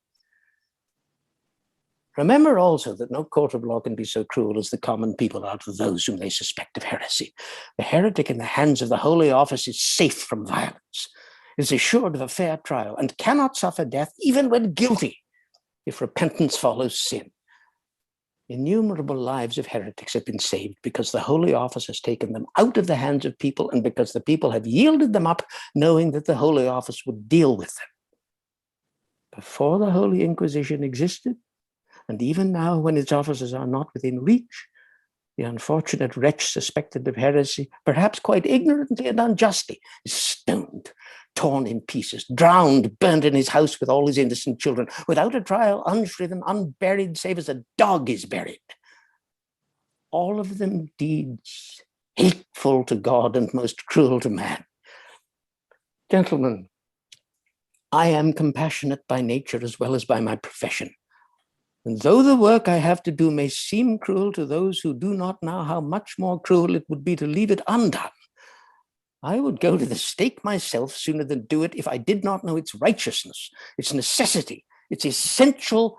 Remember also that no court of law can be so cruel as the common people are to those whom they suspect of heresy. The heretic in the hands of the Holy Office is safe from violence. is assured of a fair trial and cannot suffer death even when guilty, if repentance follows sin. Innumerable lives of heretics have been saved because the Holy Office has taken them out of the hands of people and because the people have yielded them up, knowing that the Holy Office would deal with them. Before the Holy Inquisition existed, and even now when its officers are not within reach, the unfortunate wretch suspected of heresy, perhaps quite ignorantly and unjustly, is stoned, torn in pieces, drowned, burnt in his house with all his innocent children, without a trial, unshriven, unburied, save as a dog is buried. All of them deeds hateful to God and most cruel to man. Gentlemen, I am compassionate by nature as well as by my profession. And though the work I have to do may seem cruel to those who do not know how much more cruel it would be to leave it undone, I would go to the stake myself sooner than do it if I did not know its righteousness, its necessity, its essential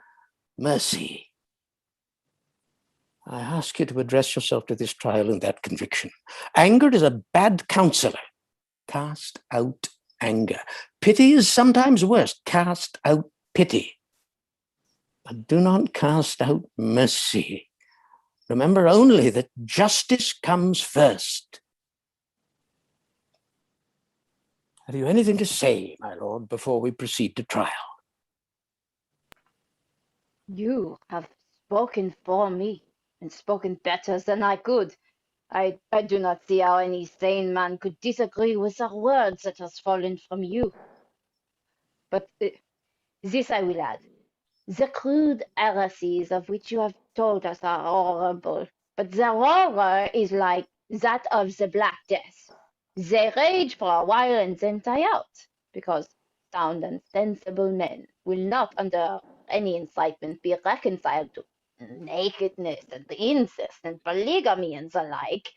mercy. I ask you to address yourself to this trial in that conviction. Anger is a bad counselor. Cast out anger. Pity is sometimes worse. Cast out pity. But do not cast out mercy. Remember only that justice comes first. Have you anything to say, my lord, before we proceed to trial? You have spoken for me, and spoken better than I could. I do not see how any sane man could disagree with the words that has fallen from you. But this I will add. The crude heresies of which you have told us are horrible, but their horror is like that of the Black Death. They rage for a while and then die out, because sound and sensible men will not, under any incitement, be reconciled to nakedness and incest and polygamy and the like.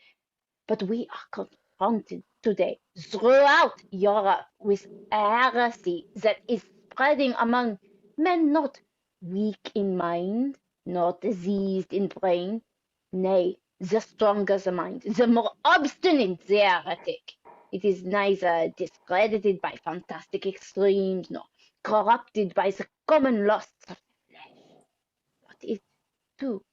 But we are confronted today throughout Europe with heresy that is spreading among men not weak in mind, not diseased in brain. Nay, the stronger the mind, the more obstinate the heretic. It is neither discredited by fantastic extremes, nor corrupted by the common lusts of the flesh. But it, too,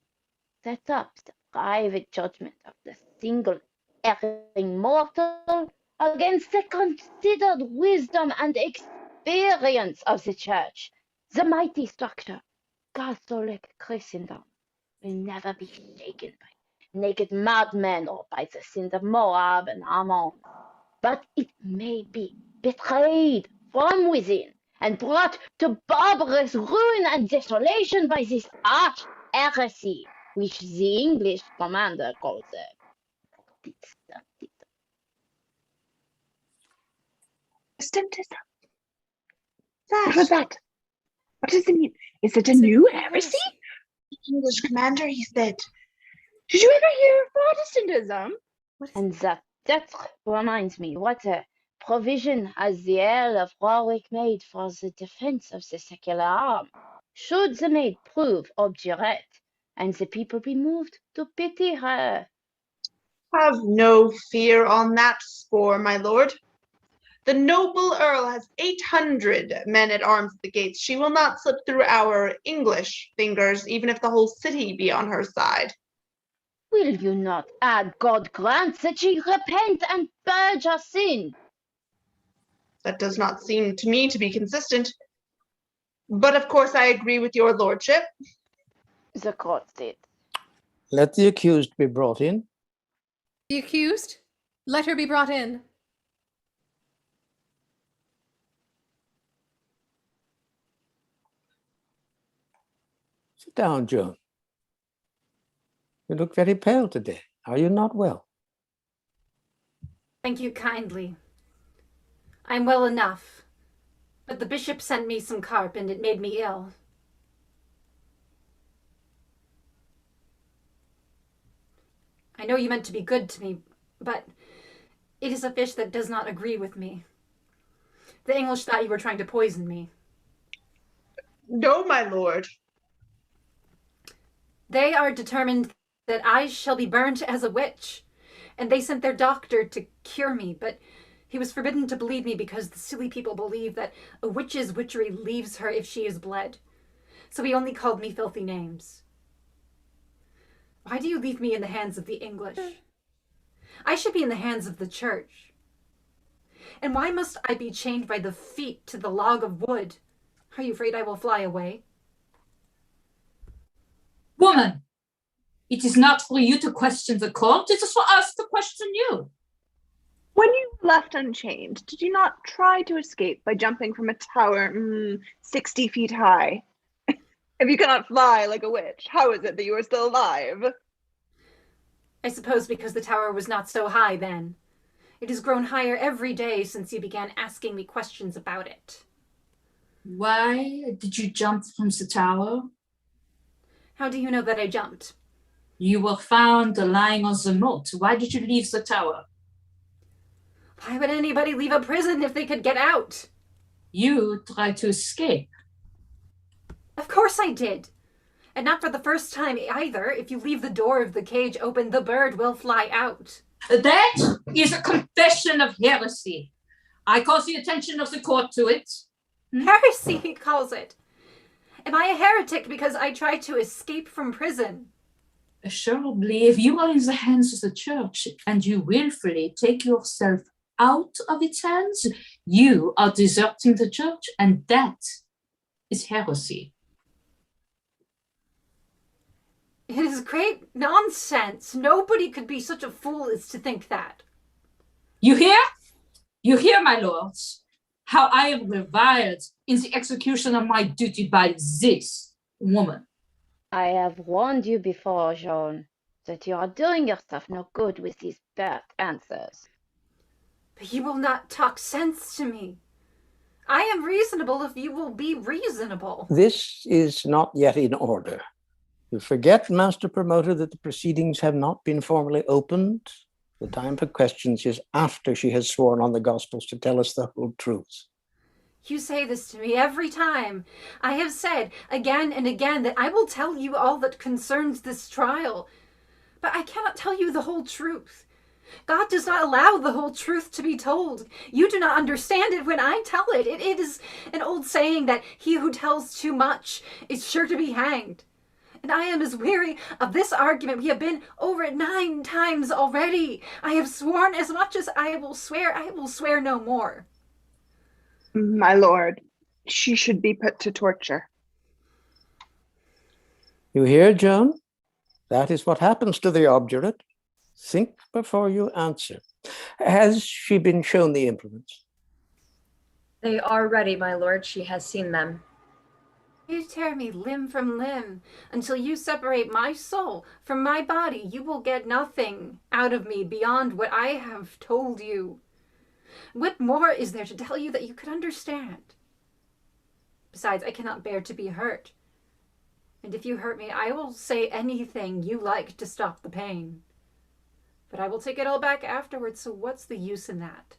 sets up the private judgment of the single erring mortal against the considered wisdom and experience of the Church. The mighty structure, Catholic Christendom, will never be shaken by naked madmen or by the sins of Moab and Ammon. But it may be betrayed from within and brought to barbarous ruin and desolation by this arch heresy, which the English commander calls Protestantism. What was that? What does it mean? Is it a new heresy? The English commander, he said. Did you ever hear of Protestantism? And that reminds me, what a provision has the Earl of Warwick made for the defense of the secular arm, should the maid prove obdurate, and the people be moved to pity her. Have no fear on that score, my lord. The noble Earl has 800 men at arms at the gates. She will not slip through our English fingers, even if the whole city be on her side. Will you not add, God grant that she repent and purge her sin? That does not seem to me to be consistent. But of course I agree with your lordship. The court did. Let the accused be brought in. The accused? Let her be brought in. Sit down, Joan. You look very pale today. Are you not well? Thank you kindly. I'm well enough, but the bishop sent me some carp and it made me ill. I know you meant to be good to me, but it is a fish that does not agree with me. The English thought you were trying to poison me. No, my lord. They are determined that I shall be burnt as a witch, and they sent their doctor to cure me, but He was forbidden to bleed me because the silly people believe that a witch's witchery leaves her if she is bled. So he only called me filthy names. Why do you leave me in the hands of the English? I should be in the hands of the church. And why must I be chained by the feet to the log of wood? Are you afraid I will fly away? Woman, it is not for you to question the court, it is for us to question you. When you were left unchained, did you not try to escape by jumping from a tower 60 feet high? If you cannot fly like a witch, how is it that you are still alive? I suppose because the tower was not so high then. It has grown higher every day since you began asking me questions about it. Why did you jump from the tower? How do you know that I jumped? You were found lying on the moat. Why did you leave the tower? Why would anybody leave a prison if they could get out? You tried to escape. Of course I did. And not for the first time either. If you leave the door of the cage open, the bird will fly out. That is a confession of heresy. I call the attention of the court to it. Heresy, he calls it. Am I a heretic because I tried to escape from prison? Assuredly, if you are in the hands of the church and you willfully take yourself out of its hands, you are deserting the church, and that is heresy. It is great nonsense. Nobody could be such a fool as to think that. You hear? You hear, my lords, how I am reviled in the execution of my duty by this woman. I have warned you before, Joan, that you are doing yourself no good with these bad answers. But you will not talk sense to me. I am reasonable if you will be reasonable. This is not yet in order. You forget, Master Promoter, that the proceedings have not been formally opened. The time for questions is after she has sworn on the Gospels to tell us the whole truth. You say this to me every time. I have said again and again that I will tell you all that concerns this trial. But I cannot tell you the whole truth. God does not allow the whole truth to be told. You do not understand it when I tell it. It is an old saying that he who tells too much is sure to be hanged. And I am as weary of this argument. We have been over it 9 times already. I have sworn as much as I will swear no more. My lord, she should be put to torture. You hear, Joan? That is what happens to the obdurate. Think before you answer. Has she been shown the implements? They are ready, my lord. She has seen them. You tear me limb from limb. Until you separate my soul from my body, you will get nothing out of me beyond what I have told you. What more is there to tell you that you could understand? Besides, I cannot bear to be hurt. And if you hurt me, I will say anything you like to stop the pain. But I will take it all back afterwards, so what's the use in that?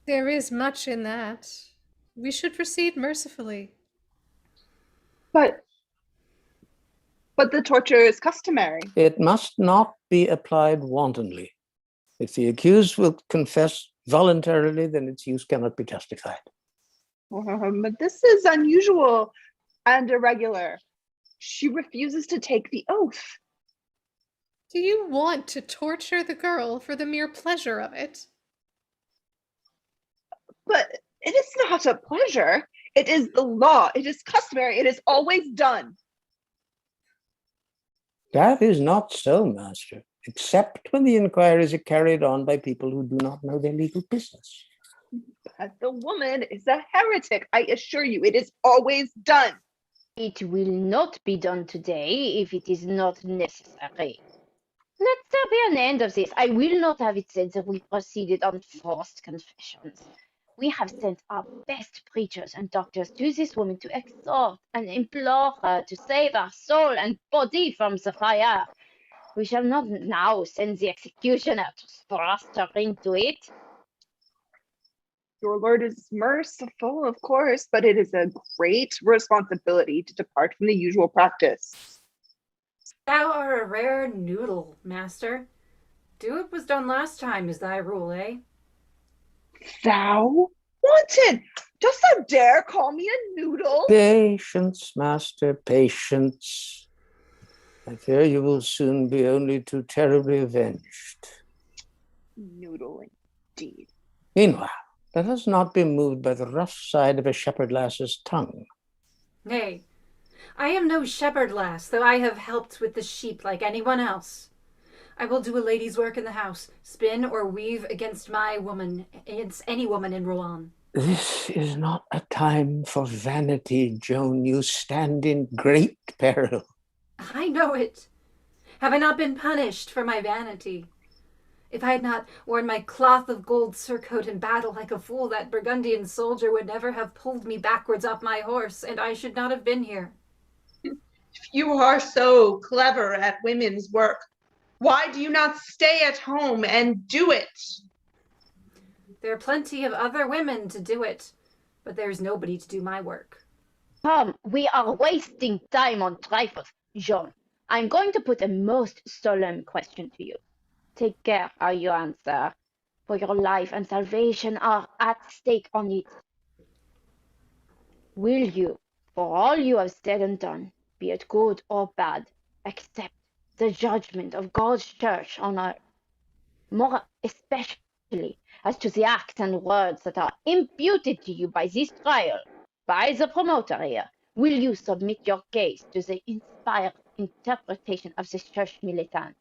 There is much in that. We should proceed mercifully. But the torture is customary. It must not be applied wantonly. If the accused will confess voluntarily, then its use cannot be justified. But this is unusual and irregular. She refuses to take the oath. Do you want to torture the girl for the mere pleasure of it? But it is not a pleasure. It is the law. It is customary. It is always done. That is not so, Master, except when the inquiries are carried on by people who do not know their legal business. But the woman is a heretic. I assure you, it is always done. It will not be done today if it is not necessary. Let there be an end of this. I will not have it said that we proceeded on forced confessions. We have sent our best preachers and doctors to this woman to exhort and implore her to save our soul and body from the fire. We shall not now send the executioner to thrust her into it. Your lord is merciful, of course, but it is a great responsibility to depart from the usual practice. Thou art a rare noodle, master. Do what was done last time is thy rule, eh? Thou wanton! Dost thou dare call me a noodle? Patience, master, patience. I fear you will soon be only too terribly avenged. Noodle indeed. Meanwhile, let us not be moved by the rough side of a shepherd lass's tongue. Nay, I am no shepherd lass, though I have helped with the sheep like anyone else. I will do a lady's work in the house, spin or weave against any woman in Rouen. This is not a time for vanity, Joan. You stand in great peril. I know it. Have I not been punished for my vanity? If I had not worn my cloth of gold surcoat in battle like a fool, that Burgundian soldier would never have pulled me backwards off my horse, and I should not have been here. If you are so clever at women's work, why do you not stay at home and do it? There are plenty of other women to do it, but there's nobody to do my work. Come, we are wasting time on trifles. Joan, I'm going to put a most solemn question to you. Take care how you answer, for your life and salvation are at stake on it. Will you, for all you have said and done, be it good or bad, accept the judgment of God's church on earth, more especially as to the acts and words that are imputed to you by this trial, by the promoter here? Will you submit your case to the inspired interpretation of the church militant?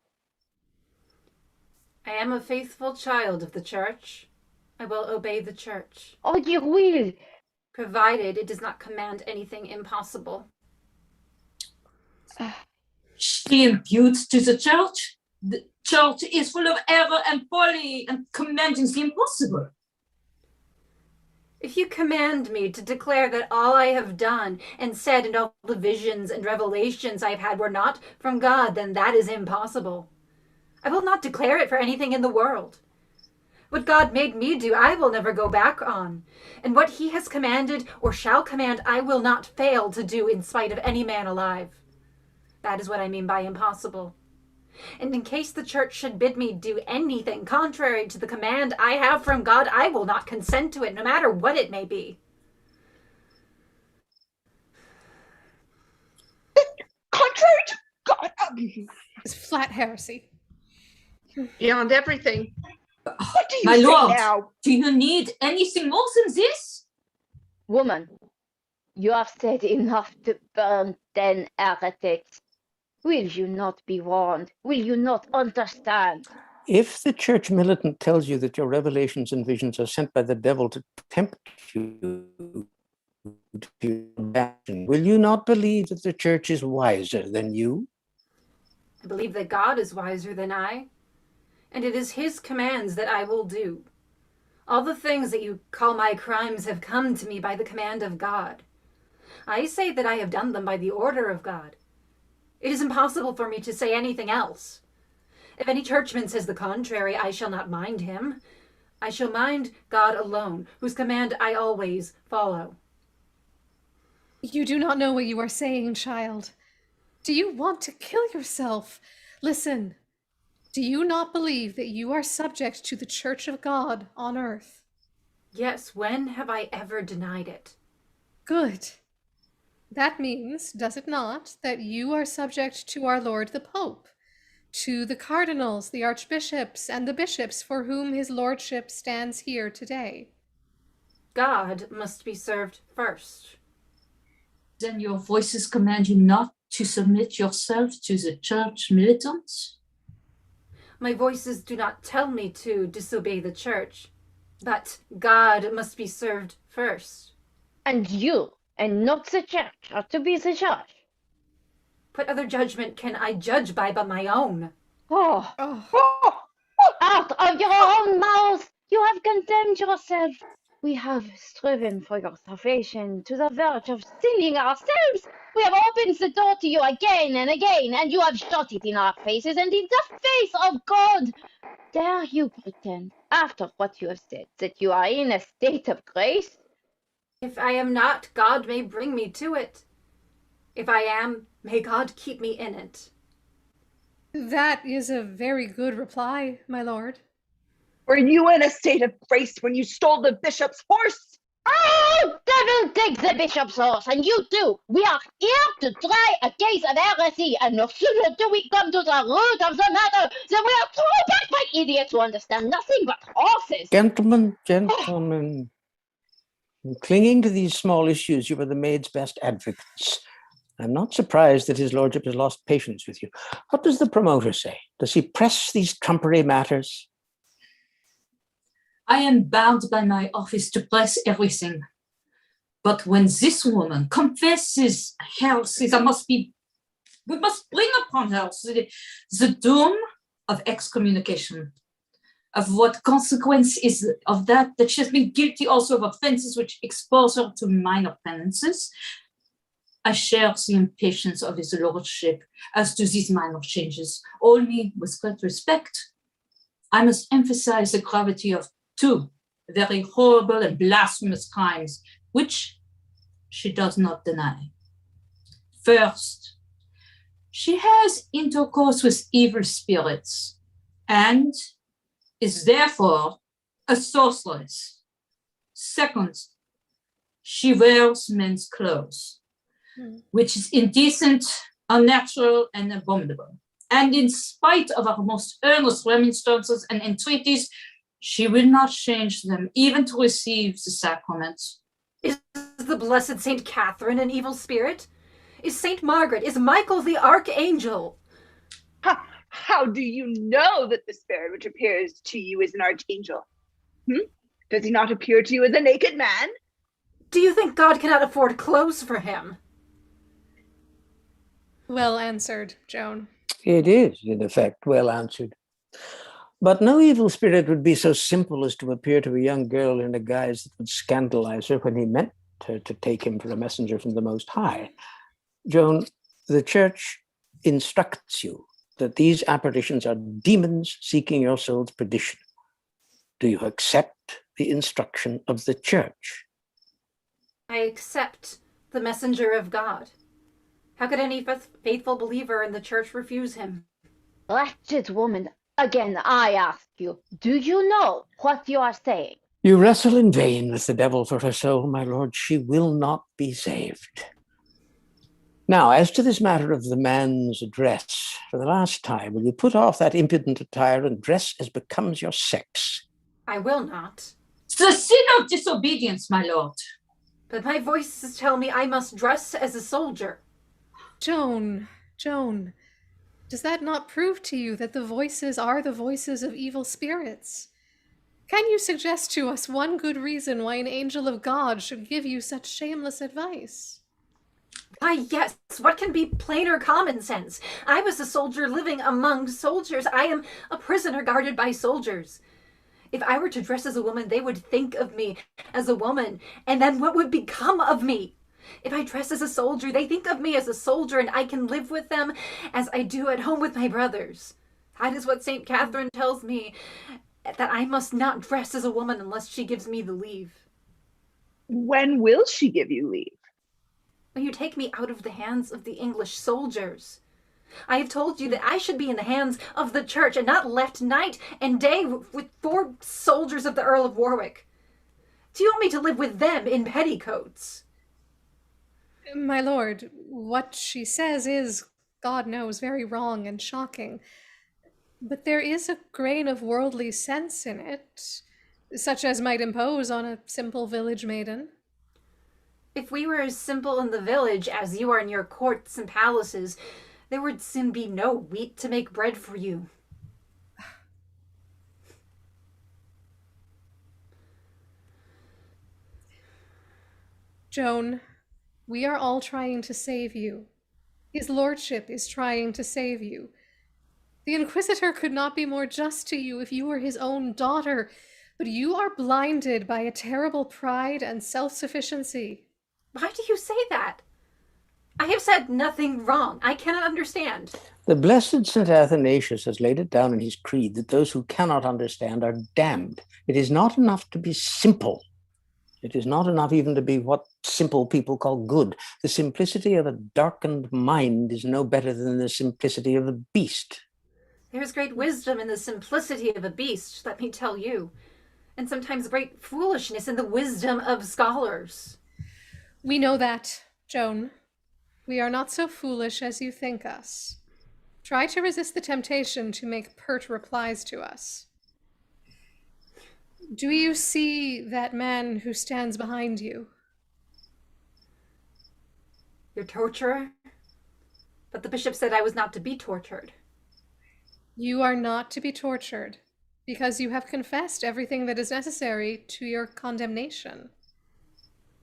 I am a faithful child of the church. I will obey the church. Oh, you will! Provided it does not command anything impossible. She imputes to the church. The church is full of error and folly and commanding the impossible. If you command me to declare that all I have done and said and all the visions and revelations I have had were not from God, then that is impossible. I will not declare it for anything in the world. What God made me do, I will never go back on. And what he has commanded or shall command, I will not fail to do in spite of any man alive. That is what I mean by impossible. And in case the church should bid me do anything contrary to the command I have from God, I will not consent to it, no matter what it may be. Contrary to God. It's flat heresy. Beyond everything. What do you My say lord, now? do you need anything more than this? Woman, you have said enough to burn 10 heretics. Will you not be warned? Will you not understand? If the church militant tells you that your revelations and visions are sent by the devil to tempt you to action, will you not believe that the church is wiser than you? I believe that God is wiser than I, and it is his commands that I will do. All the things that you call my crimes have come to me by the command of God. I say that I have done them by the order of God. It is impossible for me to say anything else. If any churchman says the contrary, I shall not mind him. I shall mind God alone, whose command I always follow. You do not know what you are saying, child. Do you want to kill yourself? Listen, do you not believe that you are subject to the Church of God on earth? Yes, when have I ever denied it? Good. That means, does it not, that you are subject to our Lord the Pope, to the cardinals, the archbishops, and the bishops for whom his lordship stands here today? God must be served first. Then your voices command you not to submit yourself to the church militants? My voices do not tell me to disobey the church, but God must be served first. And you, and not the church, are to be the judge. What other judgment can I judge by but my own? Oh, Oh, out of your own mouth! You have condemned yourself. We have striven for your salvation to the verge of sinning ourselves. We have opened the door to you again and again, and you have shut it in our faces and in the face of God. Dare you pretend, after what you have said, that you are in a state of grace? If I am not, God may bring me to it. If I am, may God keep me in it. That is a very good reply, my lord. Were you in a state of grace when you stole the bishop's horse? Oh, devil take the bishop's horse, and you too. We are here to try a case of heresy, and no sooner do we come to the root of the matter than we are thrown back by idiots who understand nothing but horses. Gentlemen, gentlemen. In clinging to these small issues, you are the maid's best advocates. I'm not surprised that his lordship has lost patience with you. What does the promoter say? Does he press these trumpery matters? I am bound by my office to press everything. But when this woman confesses heresy, we must bring upon her the doom of excommunication. Of what consequence is of that she has been guilty also of offenses which expose her to minor penances? I share the impatience of his lordship as to these minor changes. Only with great respect, I must emphasize the gravity of two very horrible and blasphemous crimes, which she does not deny. First, she has intercourse with evil spirits and is therefore a sorceress. Second, she wears men's clothes, which is indecent, unnatural, and abominable. And in spite of our most earnest remonstrances and entreaties, she will not change them, even to receive the sacraments. Is the blessed Saint Catherine an evil spirit? Is Saint Margaret, is Michael the archangel? How do you know that the spirit which appears to you is an archangel? Does he not appear to you as a naked man? Do you think God cannot afford clothes for him? Well answered, Joan. It is, in effect, well answered. But no evil spirit would be so simple as to appear to a young girl in a guise that would scandalize her when he meant her to take him for a messenger from the Most High. Joan, the Church instructs you that these apparitions are demons seeking your soul's perdition. Do you accept the instruction of the Church? I accept the messenger of God. How could any faithful believer in the Church refuse him? Wretched woman, again I ask you, do you know what you are saying? You wrestle in vain with the devil for her soul, my lord. She will not be saved. Now, as to this matter of the man's dress, for the last time, will you put off that impudent attire and dress as becomes your sex? I will not. The sin of disobedience, my lord. But my voices tell me I must dress as a soldier. Joan, does that not prove to you that the voices are the voices of evil spirits? Can you suggest to us one good reason why an angel of God should give you such shameless advice? Why, yes, what can be plainer common sense? I was a soldier living among soldiers. I am a prisoner guarded by soldiers. If I were to dress as a woman, they would think of me as a woman, and then what would become of me? If I dress as a soldier, they think of me as a soldier, and I can live with them as I do at home with my brothers. That is what St. Catherine tells me, that I must not dress as a woman unless she gives me the leave. When will she give you leave? Will you take me out of the hands of the English soldiers? I have told you that I should be in the hands of the Church and not left night and day with 4 soldiers of the Earl of Warwick. Do you want me to live with them in petticoats? My lord, what she says is, God knows, very wrong and shocking. But there is a grain of worldly sense in it, such as might impose on a simple village maiden. If we were as simple in the village as you are in your courts and palaces, there would soon be no wheat to make bread for you. Joan, we are all trying to save you. His lordship is trying to save you. The Inquisitor could not be more just to you if you were his own daughter, but you are blinded by a terrible pride and self-sufficiency. Why do you say that? I have said nothing wrong. I cannot understand. The blessed St. Athanasius has laid it down in his creed that those who cannot understand are damned. It is not enough to be simple. It is not enough even to be what simple people call good. The simplicity of a darkened mind is no better than the simplicity of a beast. There's great wisdom in the simplicity of a beast, let me tell you, and sometimes great foolishness in the wisdom of scholars. We know that, Joan. We are not so foolish as you think us. Try to resist the temptation to make pert replies to us. Do you see that man who stands behind you? Your torturer? But the bishop said I was not to be tortured. You are not to be tortured, because you have confessed everything that is necessary to your condemnation.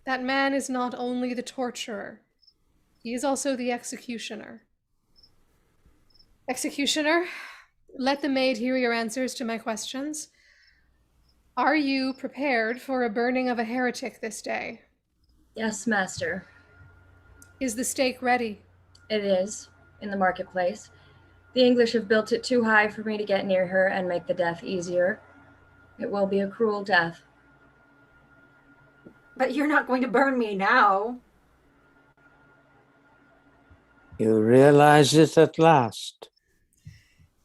That man is not only the torturer, he is also the executioner. Executioner, let the maid hear your answers to my questions. Are you prepared for a burning of a heretic this day? Yes, master. Is the stake ready? It is, in the marketplace. The English have built it too high for me to get near her and make the death easier. It will be a cruel death. But you're not going to burn me now. You realize it at last.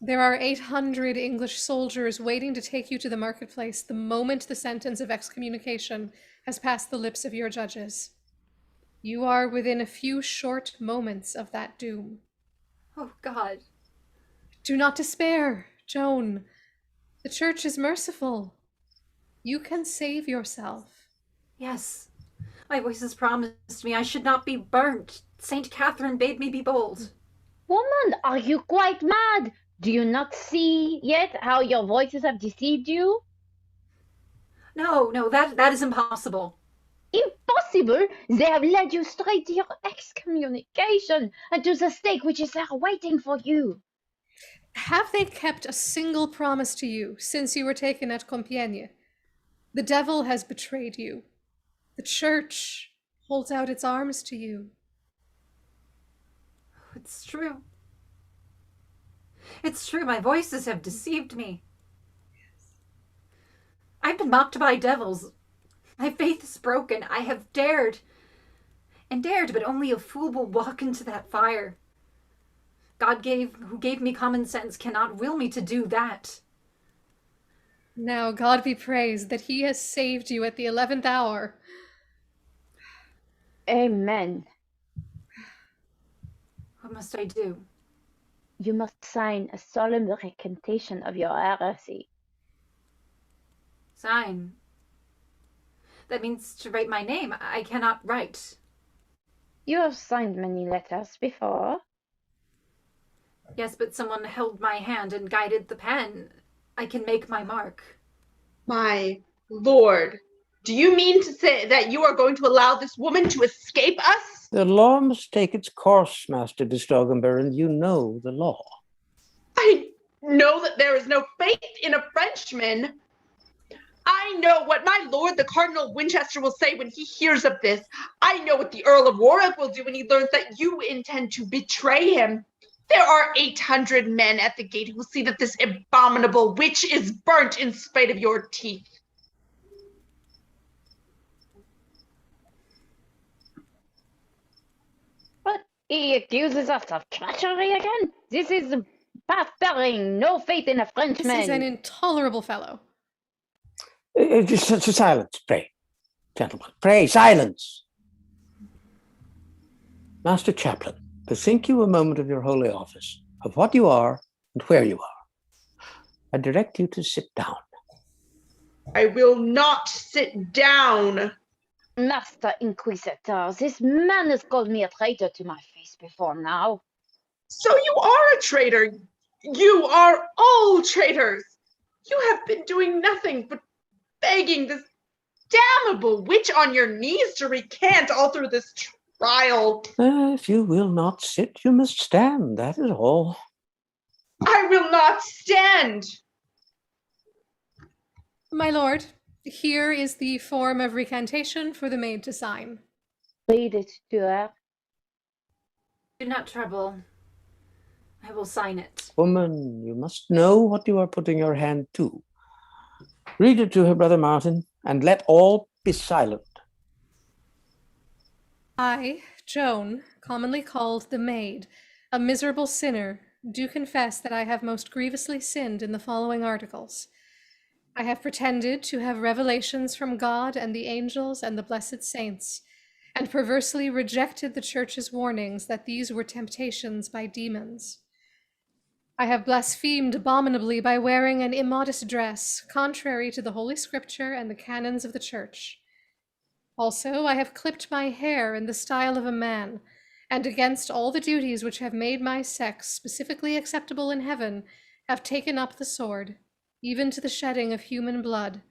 There are 800 English soldiers waiting to take you to the marketplace the moment the sentence of excommunication has passed the lips of your judges. You are within a few short moments of that doom. Oh, God. Do not despair, Joan. The church is merciful. You can save yourself. Yes. My voices promised me I should not be burnt. Saint Catherine bade me be bold. Woman, are you quite mad? Do you not see yet how your voices have deceived you? No, that is impossible. Impossible? They have led you straight to your excommunication and to the stake which is there waiting for you. Have they kept a single promise to you since you were taken at Compiègne? The devil has betrayed you. The church holds out its arms to you. It's true. It's true, my voices have deceived me. I've been mocked by devils. My faith is broken. I have dared, but only a fool will walk into that fire. God who gave me common sense cannot will me to do that. Now God be praised that he has saved you at the 11th hour. Amen. What must I do? You must sign a solemn recantation of your heresy. Sign? That means to write my name. I cannot write. You have signed many letters before. Yes, but someone held my hand and guided the pen. I can make my mark. My lord, do you mean to say that you are going to allow this woman to escape us? The law must take its course, Master de Stoggenberg, and you know the law. I know that there is no faith in a Frenchman. I know what my lord, the Cardinal of Winchester, will say when he hears of this. I know what the Earl of Warwick will do when he learns that you intend to betray him. There are 800 men at the gate who will see that this abominable witch is burnt in spite of your teeth. But he accuses us of treachery again? This is path-bearing, no faith in a Frenchman. This is an intolerable fellow. Just silence, pray. Gentlemen, pray, silence. Master Chaplain, bethink you a moment of your holy office, of what you are and where you are. I direct you to sit down. I will not sit down. Master Inquisitor, this man has called me a traitor to my face before now. So you are a traitor. You are all traitors. You have been doing nothing but begging this damnable witch on your knees to recant all through this trial. If you will not sit, you must stand, that is all. I will not stand. My lord, here is the form of recantation for the maid to sign. Read it to her. Do not trouble. I will sign it. Woman, you must know what you are putting your hand to. Read it to her, Brother Martin, and let all be silent. I, Joan, commonly called the maid, a miserable sinner, do confess that I have most grievously sinned in the following articles. I have pretended to have revelations from God and the angels and the blessed saints, and perversely rejected the Church's warnings that these were temptations by demons. I have blasphemed abominably by wearing an immodest dress, contrary to the Holy Scripture and the canons of the Church. Also, I have clipped my hair in the style of a man, and against all the duties which have made my sex specifically acceptable in heaven, have taken up the sword, even to the shedding of human blood,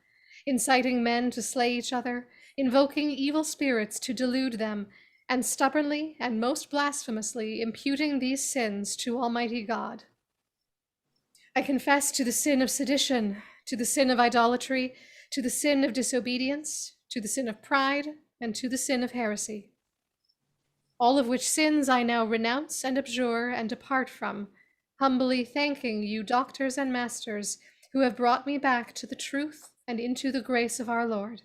inciting men to slay each other, invoking evil spirits to delude them, and stubbornly and most blasphemously imputing these sins to Almighty God. I confess to the sin of sedition, to the sin of idolatry, to the sin of disobedience, to the sin of pride, and to the sin of heresy. All of which sins I now renounce and abjure and depart from, humbly thanking you, doctors and masters, who have brought me back to the truth and into the grace of our Lord.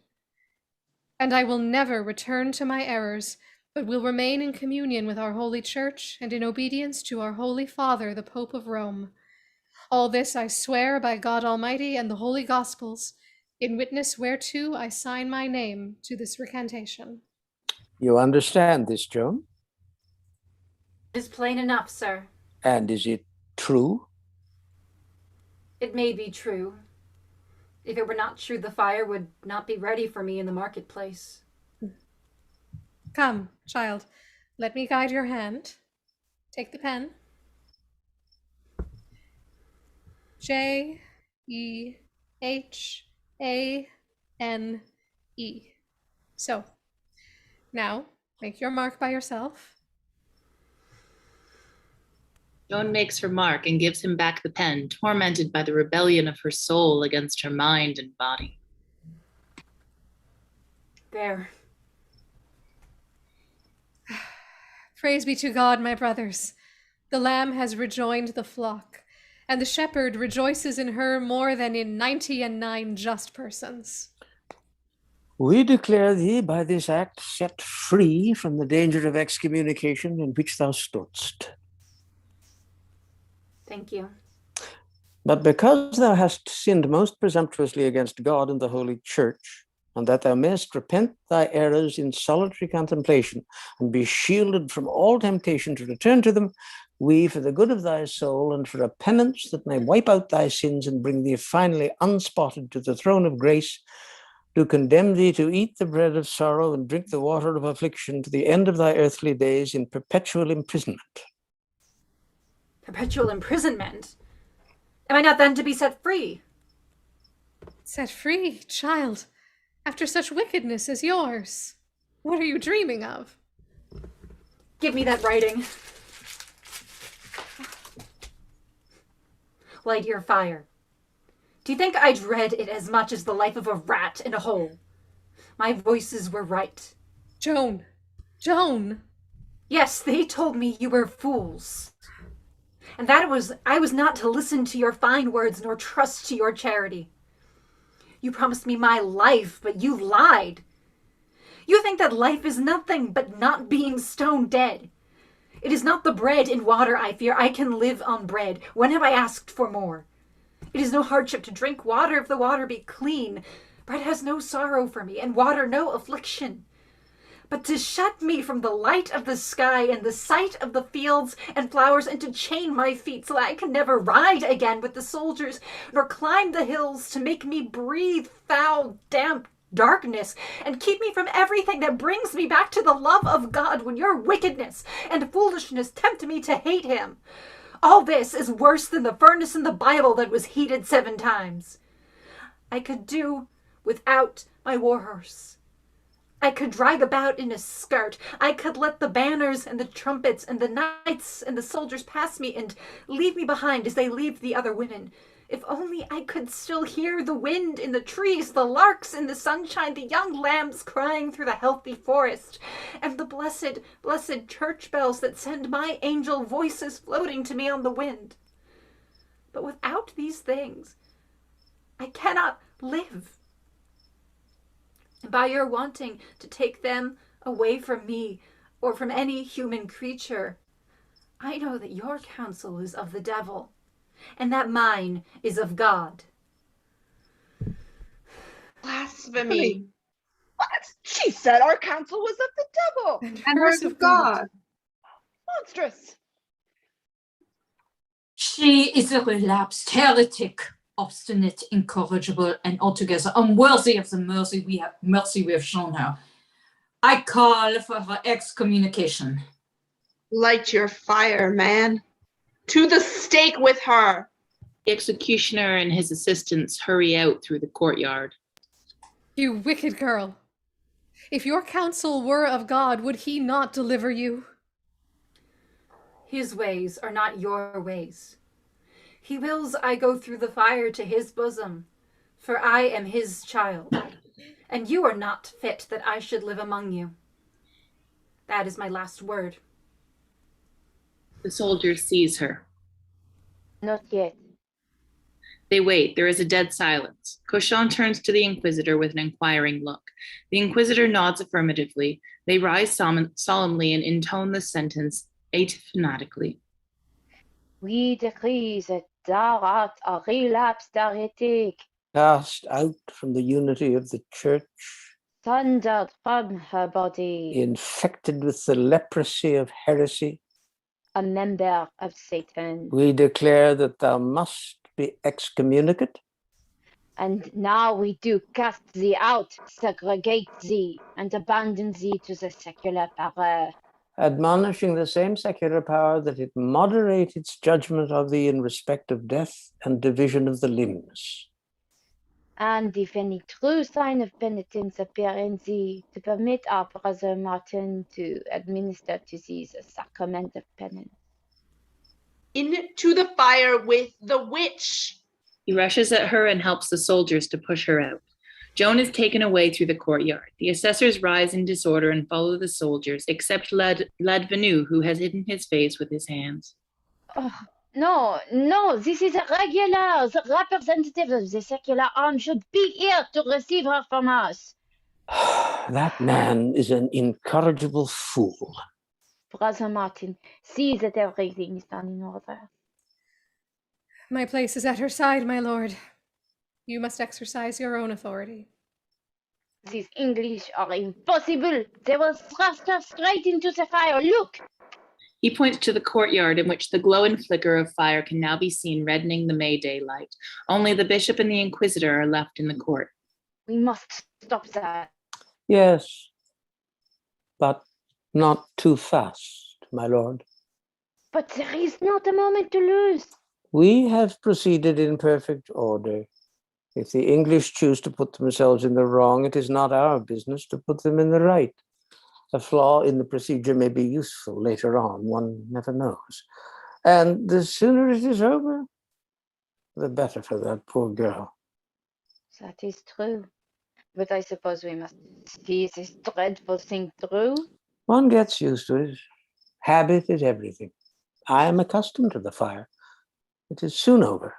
And I will never return to my errors, but will remain in communion with our Holy Church and in obedience to our Holy Father, the Pope of Rome. All this I swear by God Almighty and the Holy Gospels, in witness whereto I sign my name to this recantation. You understand this, Joan? It is plain enough, sir. And is it true? It may be true. If it were not true, the fire would not be ready for me in the marketplace. Come, child, let me guide your hand. Take the pen. J-E-H-A-N-E. So, now, make your mark by yourself. Joan makes her mark and gives him back the pen, tormented by the rebellion of her soul against her mind and body. There. Praise be to God, my brothers. The Lamb has rejoined the flock, and the shepherd rejoices in her more than in 99 just persons. We declare thee by this act set free from the danger of excommunication in which thou stoodst. Thank you. But because thou hast sinned most presumptuously against God and the Holy Church, and that thou mayest repent thy errors in solitary contemplation, and be shielded from all temptation to return to them, we, for the good of thy soul, and for a penance that may wipe out thy sins and bring thee finally unspotted to the throne of grace, do condemn thee to eat the bread of sorrow and drink the water of affliction to the end of thy earthly days in perpetual imprisonment. Perpetual imprisonment? Am I not then to be set free? Set free, child, after such wickedness as yours? What are you dreaming of? Give me that writing. Light your fire. Do you think I dread it as much as the life of a rat in a hole? My voices were right. Joan! Joan! Yes, they told me you were fools. And that I was not to listen to your fine words nor trust to your charity. You promised me my life, but you lied. You think that life is nothing but not being stone dead. It is not the bread and water I fear. I can live on bread. When have I asked for more? It is no hardship to drink water if the water be clean. Bread has no sorrow for me, and water no affliction. But to shut me from the light of the sky and the sight of the fields and flowers, and to chain my feet so that I can never ride again with the soldiers, nor climb the hills, to make me breathe foul, damp darkness, and keep me from everything that brings me back to the love of God when your wickedness and foolishness tempt me to hate him. All this is worse than the furnace in the Bible that was heated 7 times. I could do without my war horse. I could drag about in a skirt. I could let the banners and the trumpets and the knights and the soldiers pass me and leave me behind as they leave the other women. If only I could still hear the wind in the trees, the larks in the sunshine, the young lambs crying through the healthy forest, and the blessed, blessed church bells that send my angel voices floating to me on the wind. But without these things, I cannot live. And by your wanting to take them away from me or from any human creature, I know that your counsel is of the devil, and that mine is of God. Blasphemy. What? She said our counsel was of the devil. And hers of God. Monstrous. She is a relapsed heretic, obstinate, incorrigible, and altogether unworthy of the mercy we have shown her. I call for her excommunication. Light your fire, man. To the stake with her. The executioner and his assistants hurry out through the courtyard. You wicked girl. If your counsel were of God, would he not deliver you? His ways are not your ways. He wills I go through the fire to his bosom, for I am his child, and you are not fit that I should live among you. That is my last word. The soldiers seize her. Not yet. They wait. There is a dead silence. Cauchon turns to the Inquisitor with an inquiring look. The Inquisitor nods affirmatively. They rise solemnly and intone the sentence atyphonatically. We decree that thou art a relapsed heretic, Cast out from the unity of the church, sundered from her body, infected with the leprosy of heresy, a member of Satan. we declare that thou must be excommunicate. And now we do cast thee out, segregate thee, and abandon thee to the secular power. Admonishing the same secular power that it moderate its judgment of thee in respect of death and division of the limbs. And if any true sign of penitence appear in thee, to permit our brother Martin to administer to thee the sacrament of penance. Into the fire with the witch. He rushes at her and helps the soldiers to push her out. Joan is taken away through the courtyard. The assessors rise in disorder and follow the soldiers, except Ladvenu, who has hidden his face with his hands. Oh, no, this is irregular. The representative of the secular arm should be here to receive her from us. That man is an incorrigible fool. Brother Martin, see that everything is done in order. My place is at her side, my lord. You must exercise your own authority. These English are impossible. They will thrust her straight into the fire. Look! He points to the courtyard in which the glow and flicker of fire can now be seen reddening the May daylight. Only the bishop and the Inquisitor are left in the court. We must stop that. Yes, but not too fast, my lord. But there is not a moment to lose. We have proceeded in perfect order. If the English choose to put themselves in the wrong, it is not our business to put them in the right. A flaw in the procedure may be useful later on, one never knows. And the sooner it is over, the better for that poor girl. That is true. But I suppose we must see this dreadful thing through. One gets used to it. Habit is everything. I am accustomed to the fire. It is soon over.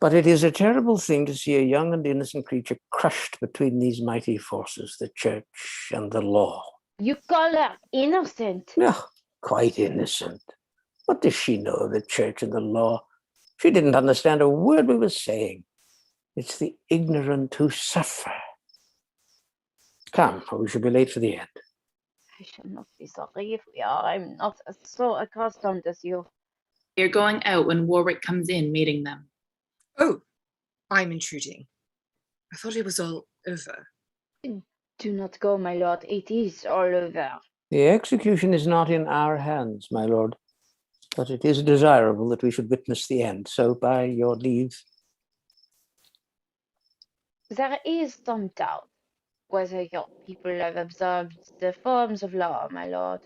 But it is a terrible thing to see a young and innocent creature crushed between these mighty forces, the church and the law. You call her innocent? No, quite innocent. What does she know of the church and the law? She didn't understand a word we were saying. It's the ignorant who suffer. Come, or we shall be late for the end. I shall not be sorry if we are. I'm not so accustomed as you. They're going out when Warwick comes in, meeting them. Oh, I'm intruding. I thought it was all over. Do not go, my lord. It is all over. The execution is not in our hands, my lord, but it is desirable that we should witness the end. So, by your leave. There is some doubt whether your people have observed the forms of law, my lord.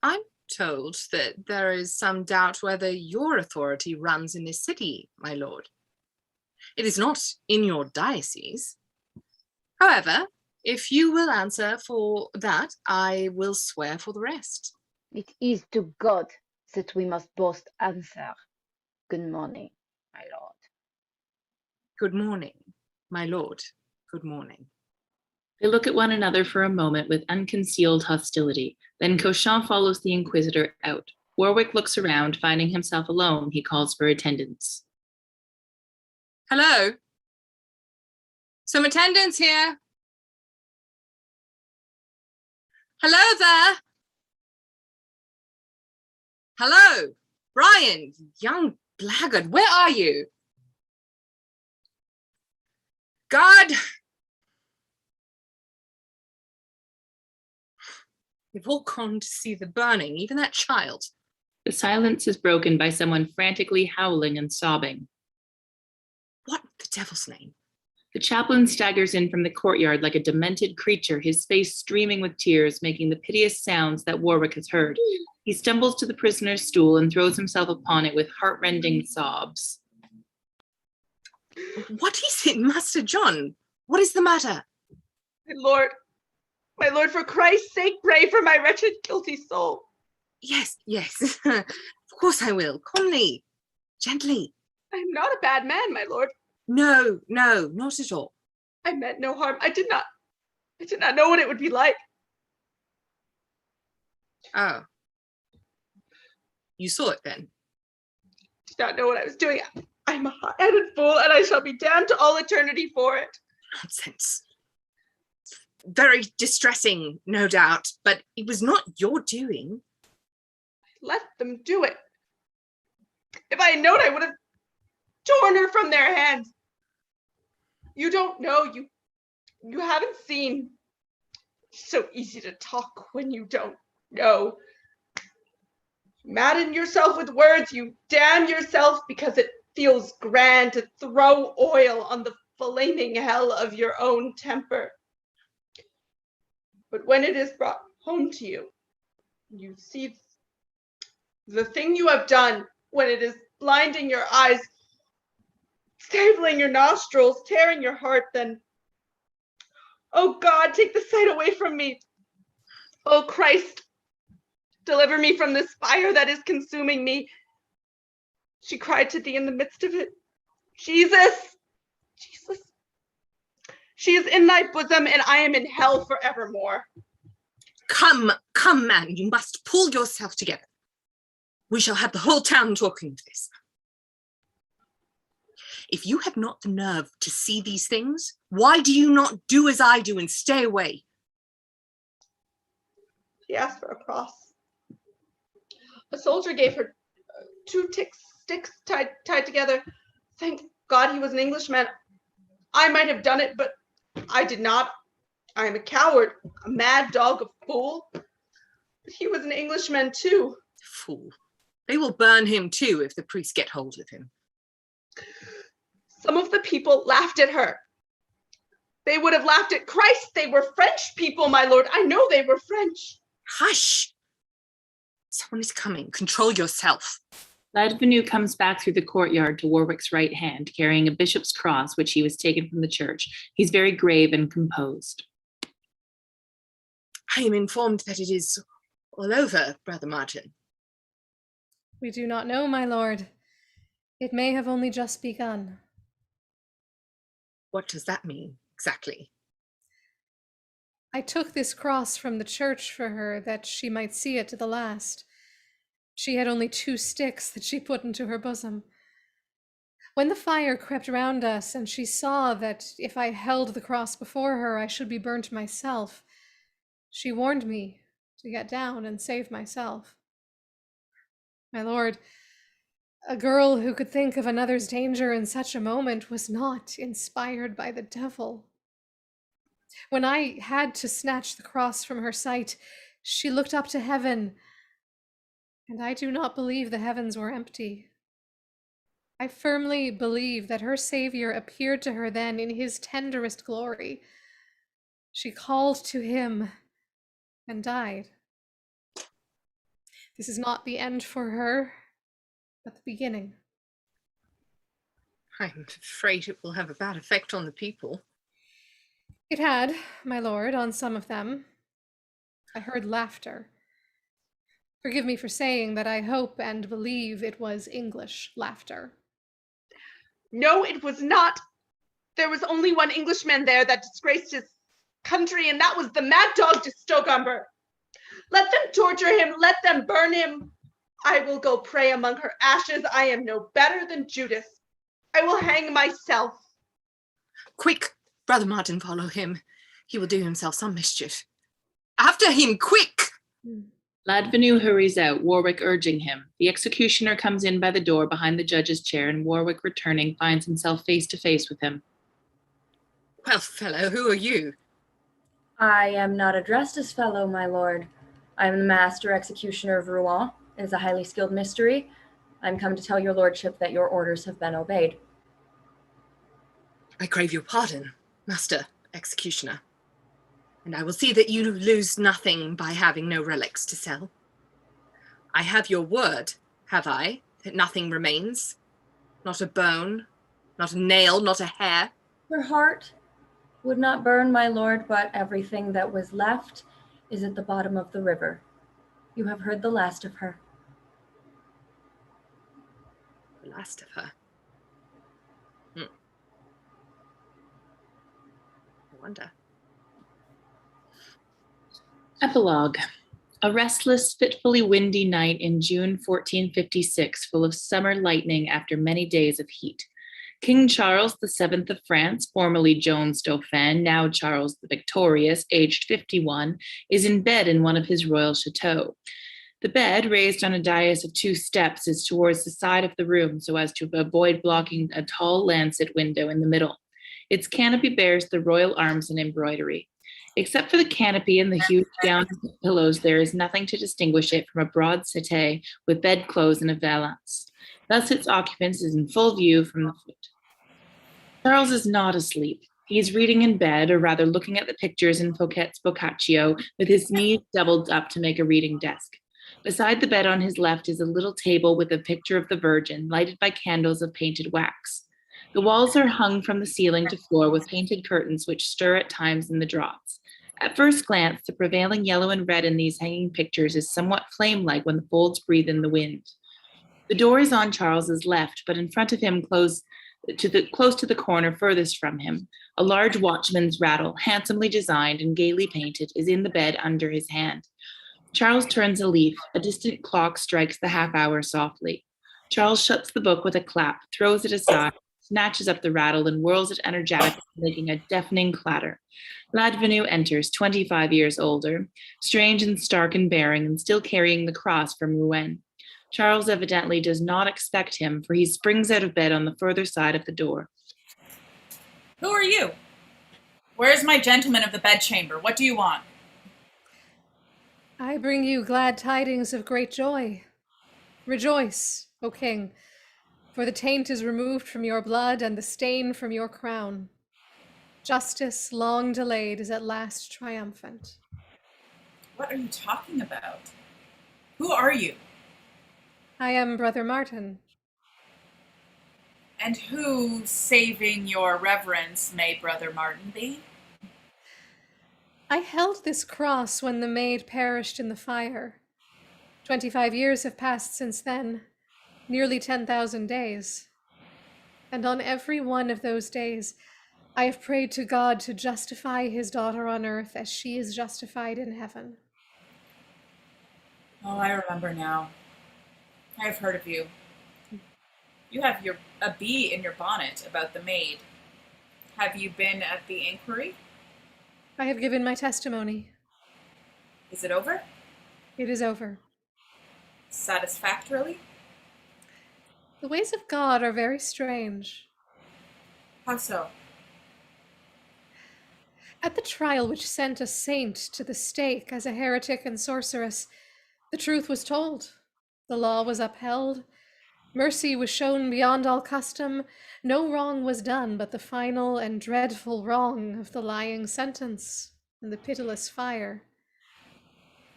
I'm told that there is some doubt whether your authority runs in this city, my lord. It is not in your diocese. However, if you will answer for that, I will swear for the rest. It is to God that we must both answer. Good morning, my lord. Good morning, my lord. Good morning. They look at one another for a moment with unconcealed hostility. Then Cauchon follows the Inquisitor out. Warwick looks around, finding himself alone. He calls for attendance. Hello? Some attendants here. Hello there. Hello, Brian, young blackguard, where are you? God. They've all gone to see the burning, even that child. The silence is broken by someone frantically howling and sobbing. What the devil's name? The chaplain staggers in from the courtyard like a demented creature, his face streaming with tears, making the piteous sounds that Warwick has heard. He stumbles to the prisoner's stool and throws himself upon it with heart-rending sobs. What is it, Master John? What is the matter? My lord, for Christ's sake, pray for my wretched, guilty soul. Yes, of course I will. Calmly, gently. I am not a bad man, my lord. No, not at all. I meant no harm. I did not know what it would be like. Oh. You saw it then? Did not know what I was doing. I'm a hot-headed fool, and I shall be damned to all eternity for it. Nonsense. Very distressing, no doubt, but it was not your doing. I let them do it. If I had known, I would have torn her from their hands. You don't know. You haven't seen. It's so easy to talk when you don't know. You madden yourself with words. You damn yourself because it feels grand to throw oil on the flaming hell of your own temper. But when it is brought home to you, you see the thing you have done, when it is blinding your eyes, stifling your nostrils, tearing your heart, then, oh God, take the sight away from me. Oh Christ, deliver me from this fire that is consuming me. She cried to thee in the midst of it. Jesus, she is in thy bosom, and I am in hell forevermore. Come, man, you must pull yourself together. We shall have the whole town talking of this. If you have not the nerve to see these things, why do you not do as I do and stay away? She asked for a cross. A soldier gave her 2 sticks tied together. Thank God he was an Englishman. I might have done it, but I did not. I am a coward, a mad dog, a fool. But he was an Englishman too. Fool. They will burn him too if the priests get hold of him. Some of the people laughed at her. They would have laughed at Christ. They were French people, my lord. I know they were French. Hush! Someone is coming. Control yourself. Ladvenu comes back through the courtyard to Warwick's right hand, carrying a bishop's cross, which he was taken from the church. He's very grave and composed. I am informed that it is all over, Brother Martin. We do not know, my lord. It may have only just begun. What does that mean, exactly? I took this cross from the church for her, that she might see it to the last. She had only 2 sticks that she put into her bosom. When the fire crept round us, and she saw that if I held the cross before her, I should be burnt myself, she warned me to get down and save myself. My lord, a girl who could think of another's danger in such a moment was not inspired by the devil. When I had to snatch the cross from her sight, she looked up to heaven, and I do not believe the heavens were empty. I firmly believe that her Savior appeared to her then in his tenderest glory. She called to him and died. This is not the end for her, but the beginning. I'm afraid it will have a bad effect on the people. It had, my lord, on some of them. I heard laughter. Forgive me for saying that I hope and believe it was English laughter. No, it was not. There was only one Englishman there that disgraced his country, and that was the mad dog de Stokeumber. Let them torture him, let them burn him. I will go pray among her ashes. I am no better than Judas. I will hang myself. Quick, Brother Martin, follow him. He will do himself some mischief. After him, quick! Ladvenu hurries out, Warwick urging him. The executioner comes in by the door behind the judge's chair, and Warwick, returning, finds himself face to face with him. Well, fellow, who are you? I am not addressed as fellow, my lord. I am the master executioner of Rouen. It is a highly skilled mystery. I'm come to tell your lordship that your orders have been obeyed. I crave your pardon, master executioner. And I will see that you lose nothing by having no relics to sell. I have your word, have I, that nothing remains? Not a bone, not a nail, not a hair? Her heart would not burn, my lord, but everything that was left is at the bottom of the river. You have heard the last of her. The last of her? I wonder. Epilogue. A restless, fitfully windy night in June 1456, full of summer lightning after many days of heat. King Charles VII of France, formerly Joan's Dauphin, now Charles the Victorious, aged 51, is in bed in one of his royal chateaux. The bed, raised on a dais of 2 steps, is towards the side of the room so as to avoid blocking a tall lancet window in the middle. Its canopy bears the royal arms and embroidery. Except for the canopy and the huge down pillows, there is nothing to distinguish it from a broad settee with bedclothes and a valance. Thus its occupant is in full view from the foot. Charles is not asleep. He is reading in bed, or rather looking at the pictures in Fouquet's Boccaccio, with his knees doubled up to make a reading desk. Beside the bed on his left is a little table with a picture of the Virgin, lighted by candles of painted wax. The walls are hung from the ceiling to floor with painted curtains which stir at times in the draughts. At first glance, the prevailing yellow and red in these hanging pictures is somewhat flame-like when the folds breathe in the wind. The door is on Charles's left, but in front of him, close to the corner furthest from him, a large watchman's rattle, handsomely designed and gaily painted, is in the bed under his hand. Charles turns a leaf. A distant clock strikes the half-hour softly. Charles shuts the book with a clap, throws it aside, snatches up the rattle, and whirls it energetically, making a deafening clatter. Ladvenu enters, 25 years older, strange and stark in bearing, and still carrying the cross from Rouen. Charles evidently does not expect him, for he springs out of bed on the further side of the door. Who are you? Where is my gentleman of the bedchamber? What do you want? I bring you glad tidings of great joy. Rejoice, O king, for the taint is removed from your blood and the stain from your crown. Justice, long delayed, is at last triumphant. What are you talking about? Who are you? I am Brother Martin. And who, saving your reverence, may Brother Martin be? I held this cross when the maid perished in the fire. 25 years have passed since then, nearly 10,000 days. And on every one of those days, I have prayed to God to justify his daughter on earth as she is justified in heaven. Oh, I remember now. I have heard of you. You have a bee in your bonnet about the maid. Have you been at the inquiry? I have given my testimony. Is it over? It is over. Satisfactorily? The ways of God are very strange. How so? At the trial which sent a saint to the stake as a heretic and sorceress, the truth was told. The law was upheld. Mercy was shown beyond all custom. No wrong was done but the final and dreadful wrong of the lying sentence and the pitiless fire.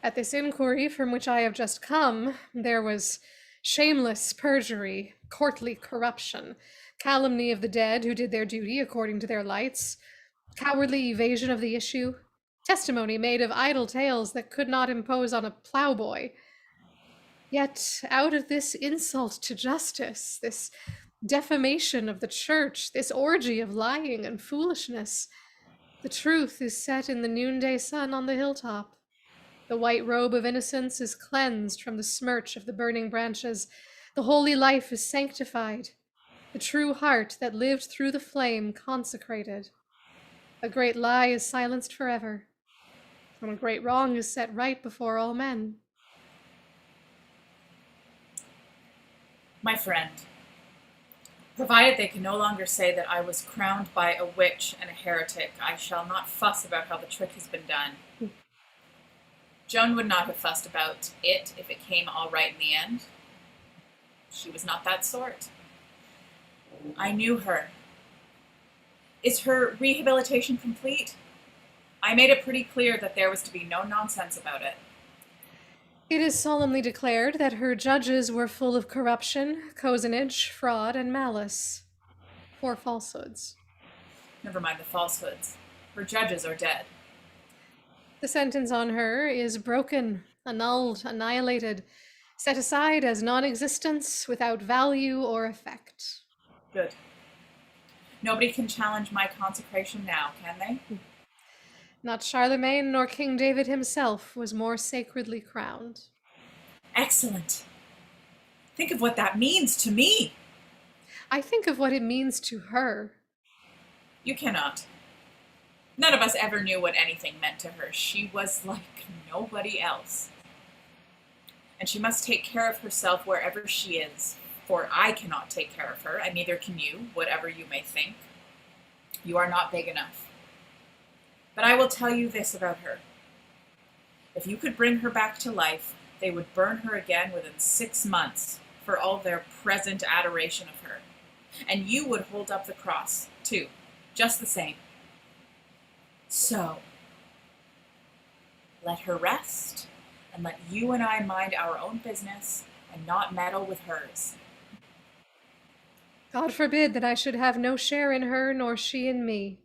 At this inquiry from which I have just come, there was shameless perjury, courtly corruption, calumny of the dead who did their duty according to their lights, cowardly evasion of the issue, testimony made of idle tales that could not impose on a plowboy. Yet out of this insult to justice, this defamation of the church, this orgy of lying and foolishness, the truth is set in the noonday sun on the hilltop. The white robe of innocence is cleansed from the smirch of the burning branches. The holy life is sanctified. The true heart that lived through the flame consecrated. A great lie is silenced forever, and a great wrong is set right before all men. My friend, provided they can no longer say that I was crowned by a witch and a heretic, I shall not fuss about how the trick has been done. Joan would not have fussed about it if it came all right in the end. She was not that sort. I knew her. Is her rehabilitation complete? I made it pretty clear that there was to be no nonsense about it. It is solemnly declared that her judges were full of corruption, cozenage, fraud, and malice. 4 falsehoods. Never mind the falsehoods. Her judges are dead. The sentence on her is broken, annulled, annihilated, set aside as non-existence without value or effect. Good. Nobody can challenge my consecration now, can they? Not Charlemagne nor King David himself was more sacredly crowned. Excellent. Think of what that means to me. I think of what it means to her. You cannot. None of us ever knew what anything meant to her. She was like nobody else. And she must take care of herself wherever she is, for I cannot take care of her, and neither can you, whatever you may think. You are not big enough. But I will tell you this about her. If you could bring her back to life, they would burn her again within 6 months for all their present adoration of her. And you would hold up the cross, too, just the same. So, let her rest, and let you and I mind our own business and not meddle with hers. God forbid that I should have no share in her, nor she in me.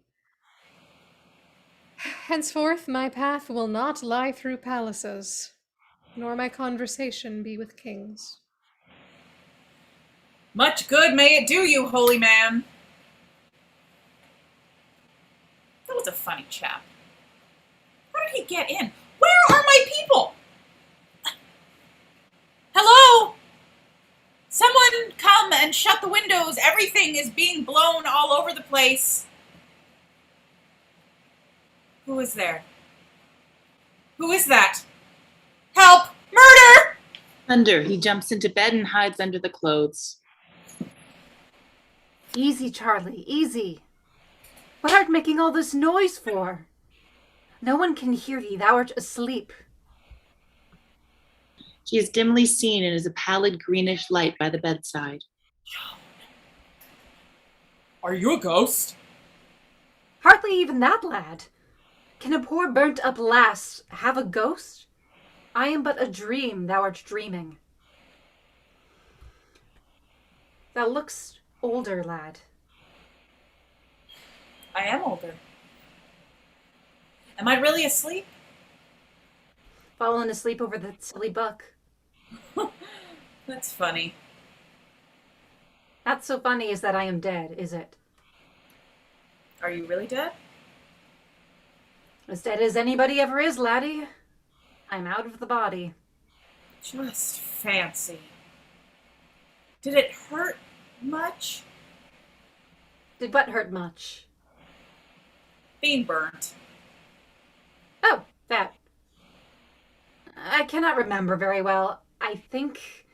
Henceforth my path will not lie through palaces, nor my conversation be with kings. Much good may it do you, holy man. That was a funny chap. How did he get in? Where are my people? Hello? Someone come and shut the windows. Everything is being blown all over the place. Who is there? Who is that? Help! Murder! Thunder. He jumps into bed and hides under the clothes. Easy, Charlie, easy. What art making all this noise for? No one can hear thee, thou art asleep. She is dimly seen and is a pallid greenish light by the bedside. Are you a ghost? Hardly even that, lad. Can a poor burnt-up lass have a ghost? I am but a dream thou art dreaming. Thou look'st older, lad. I am older. Am I really asleep? Fallen asleep over that silly book. That's funny. Not so funny as that I am dead, is it? Are you really dead? As dead as anybody ever is, laddie. I'm out of the body. Just fancy. Did it hurt much? Did what hurt much? Being burnt. Oh, that. I cannot remember very well. I think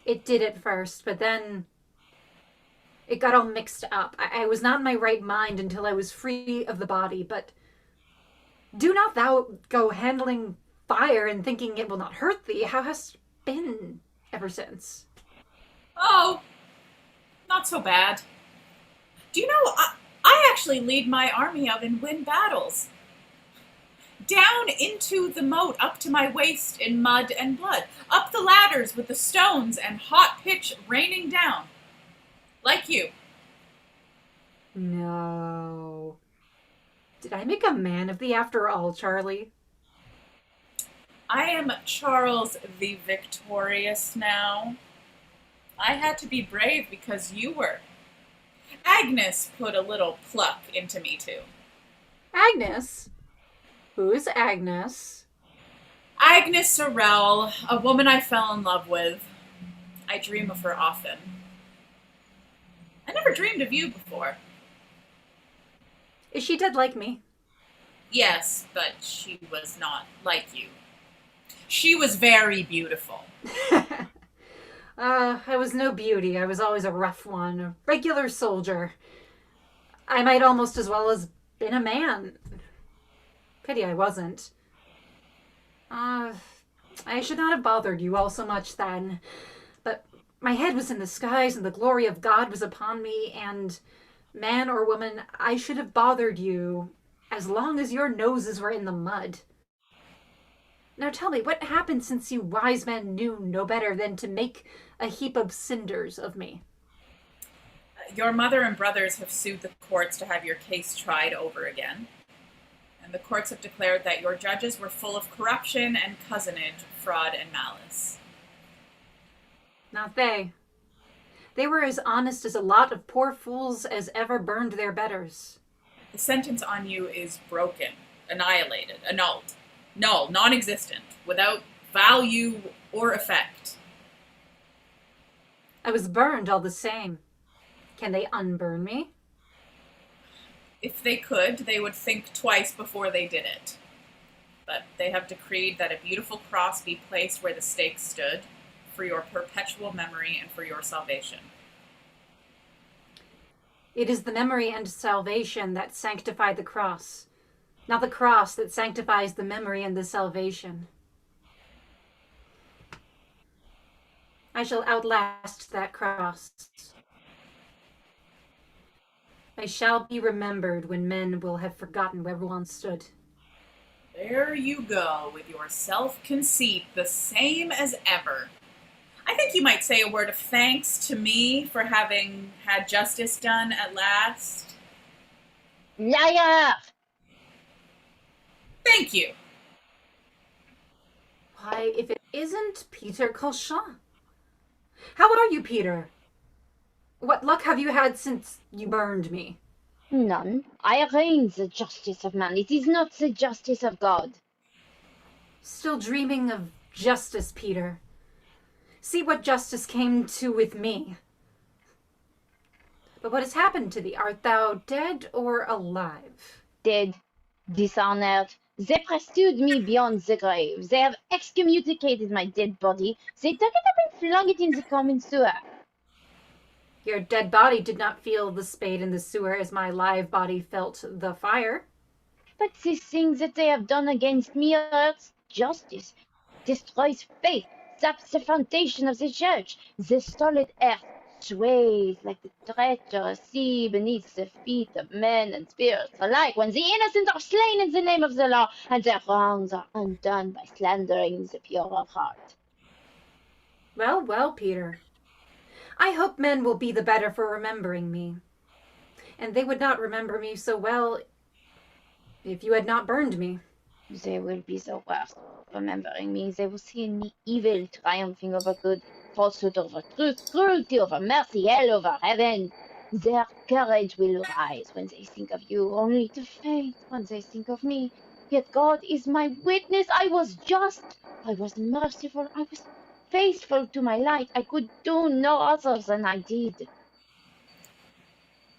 it did at first, but then it got all mixed up. I was not in my right mind until I was free of the body, but do not thou go handling fire and thinking it will not hurt thee. How hast been ever since? Oh, not so bad. Do you know, I actually lead my army out and win battles. Down into the moat, up to my waist in mud and blood. Up the ladders with the stones and hot pitch raining down. Like you. No. Did I make a man of thee after all, Charlie? I am Charles the Victorious now. I had to be brave because you were. Agnes put a little pluck into me too. Agnes? Who is Agnes? Agnes Sorel, a woman I fell in love with. I dream of her often. I never dreamed of you before. Is she dead like me? Yes, but she was not like you. She was very beautiful. I was no beauty. I was always a rough one, a regular soldier. I might almost as well as been a man. Pity I wasn't. I should not have bothered you all so much then. But my head was in the skies and the glory of God was upon me, and man or woman, I should have bothered you as long as your noses were in the mud. Now tell me, what happened since you wise men knew no better than to make a heap of cinders of me? Your mother and brothers have sued the courts to have your case tried over again. And the courts have declared that your judges were full of corruption and cozenage, fraud and malice. Not they. They were as honest as a lot of poor fools as ever burned their betters. The sentence on you is broken, annihilated, annulled, null, non-existent, without value or effect. I was burned all the same. Can they unburn me? If they could, they would think twice before they did it. But they have decreed that a beautiful cross be placed where the stake stood, for your perpetual memory and for your salvation. It is the memory and salvation that sanctify the cross, not the cross that sanctifies the memory and the salvation. I shall outlast that cross. I shall be remembered when men will have forgotten where one stood. There you go, with your self-conceit the same as ever. I think you might say a word of thanks to me for having had justice done at last. Liar! Thank you. Why, if it isn't Peter Cauchon. How are you, Peter? What luck have you had since you burned me? None. I arraign the justice of man. It is not the justice of God. Still dreaming of justice, Peter. See what justice came to with me. But what has happened to thee? Art thou dead or alive? Dead, dishonored. They pursued me beyond the grave. They have excommunicated my dead body. They dug it up and flung it in the common sewer. Your dead body did not feel the spade in the sewer as my live body felt the fire. But the thing that they have done against me hurts justice, destroys faith, saps the foundation of the church. The solid earth sways like the treacherous sea beneath the feet of men and spirits alike when the innocent are slain in the name of the law and their wrongs are undone by slandering the pure of heart. Well, well, Peter. I hope men will be the better for remembering me. And they would not remember me so well if you had not burned me. They will be the worst remembering me. They will see in me evil triumphing over good, falsehood over truth, cruelty over mercy, hell over heaven. Their courage will rise when they think of you, only to faint when they think of me. Yet God is my witness. I was just. I was merciful. I was faithful to my light. I could do no other than I did.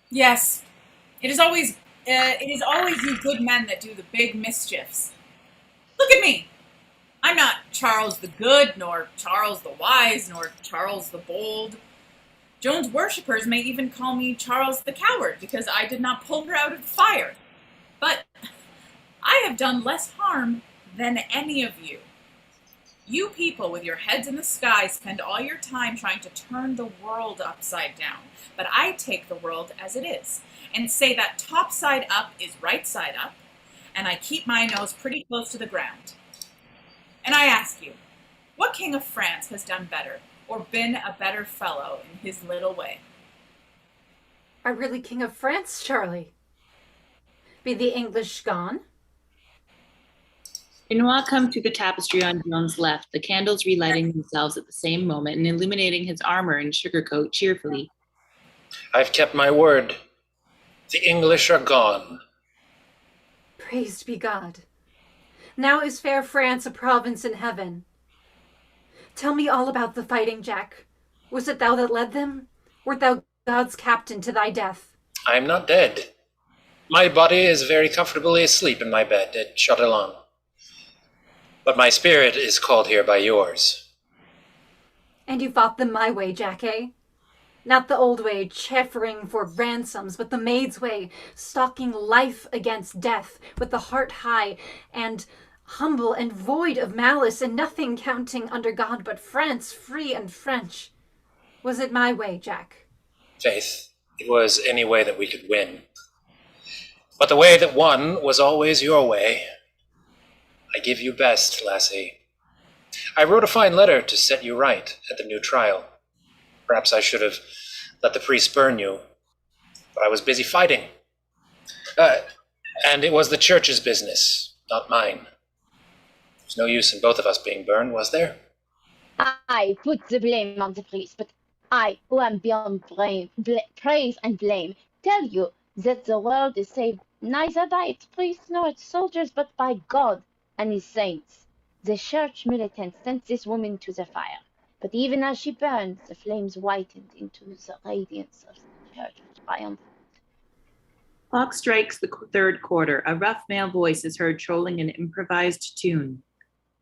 Yes, it is always you good men that do the big mischiefs. Look at me. I'm not Charles the Good, nor Charles the Wise, nor Charles the Bold. Joan's worshippers may even call me Charles the Coward because I did not pull her out of the fire. But I have done less harm than any of you. You people with your heads in the sky spend all your time trying to turn the world upside down. But I take the world as it is and say that top side up is right side up, and I keep my nose pretty close to the ground. And I ask you, what king of France has done better or been a better fellow in his little way? Are really King of France, Charlie? Be the English gone? Dunois come to the tapestry on Joan's left, the candles relighting themselves at the same moment and illuminating his armor and sugarcoat cheerfully. I've kept my word. The English are gone. Praised be God. Now is fair France a province in heaven. Tell me all about the fighting, Jack. Was it thou that led them? Wert thou God's captain to thy death? I am not dead. My body is very comfortably asleep in my bed at Châtillon. But my spirit is called here by yours. And you fought them my way, Jack, eh? Not the old way, chaffering for ransoms, but the maid's way, stalking life against death, with the heart high, and humble and void of malice, and nothing counting under God but France, free and French. Was it my way, Jack? Faith, it was any way that we could win. But the way that won was always your way. I give you best, lassie. I wrote a fine letter to set you right at the new trial. Perhaps I should have let the priest burn you, but I was busy fighting. And it was the church's business, not mine. There's no use in both of us being burned, was there? I put the blame on the priest, but I, who am beyond praise and blame, tell you that the world is saved neither by its priests nor its soldiers, but by God and his saints. The church militant sent this woman to the fire, but even as she burned, the flames whitened into the radiance of the church triumphant. Clock strikes the third quarter. A rough male voice is heard trolling an improvised tune.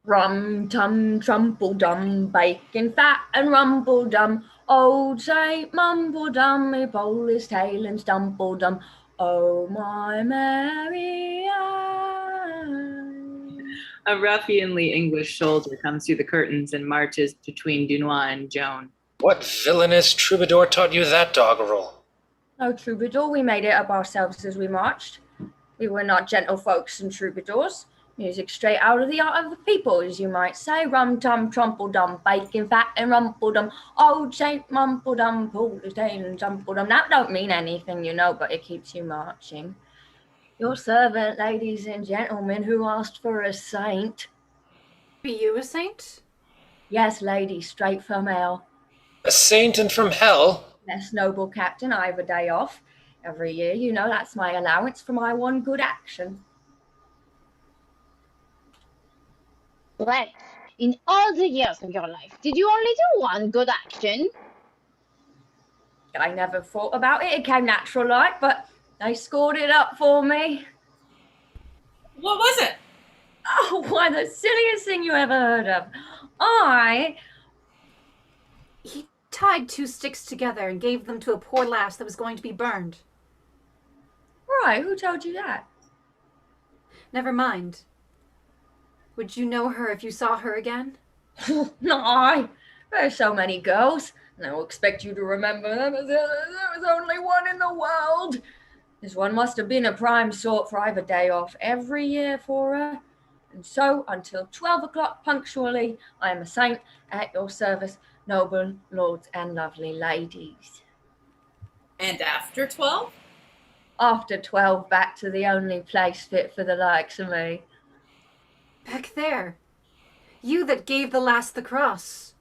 Rum-tum, trumple-dum, bacon fat and rumble-dum. Old Saint Mumble-dum, he pulled his tail and stumbled-dum. Oh, my Mary Ann. A ruffianly English soldier comes through the curtains and marches between Dunois and Joan. What villainous troubadour taught you that doggerel? No troubadour, we made it up ourselves as we marched. We were not gentlefolks and troubadours. Music straight out of the art of the people, as you might say. Rum-tum, trumple-dum, bacon fat and rumple-dum. Old Saint Mumble-dum, pulled his tail and tumble-dum. That don't mean anything, you know, but it keeps you marching. Your servant, ladies and gentlemen, who asked for a saint. Be you a saint? Yes, lady, straight from hell. A saint and from hell? Yes, noble captain, I have a day off every year. You know, that's my allowance for my one good action. Rex, in all the years of your life, did you only do one good action? I never thought about it. It came natural like, but they scored it up for me. What was it? Oh, why, the silliest thing you ever heard of. He tied two sticks together and gave them to a poor lass that was going to be burned. Right, who told you that? Never mind. Would you know her if you saw her again? Not I. There's so many girls, and I will expect you to remember them as there was only one in the world. This one must have been a prime sort, for I've a day off every year for her. And so, until 12 o'clock punctually, I am a saint at your service, noble lords and lovely ladies. And after 12? After 12, back to the only place fit for the likes of me. Back there. You that gave the lass the cross.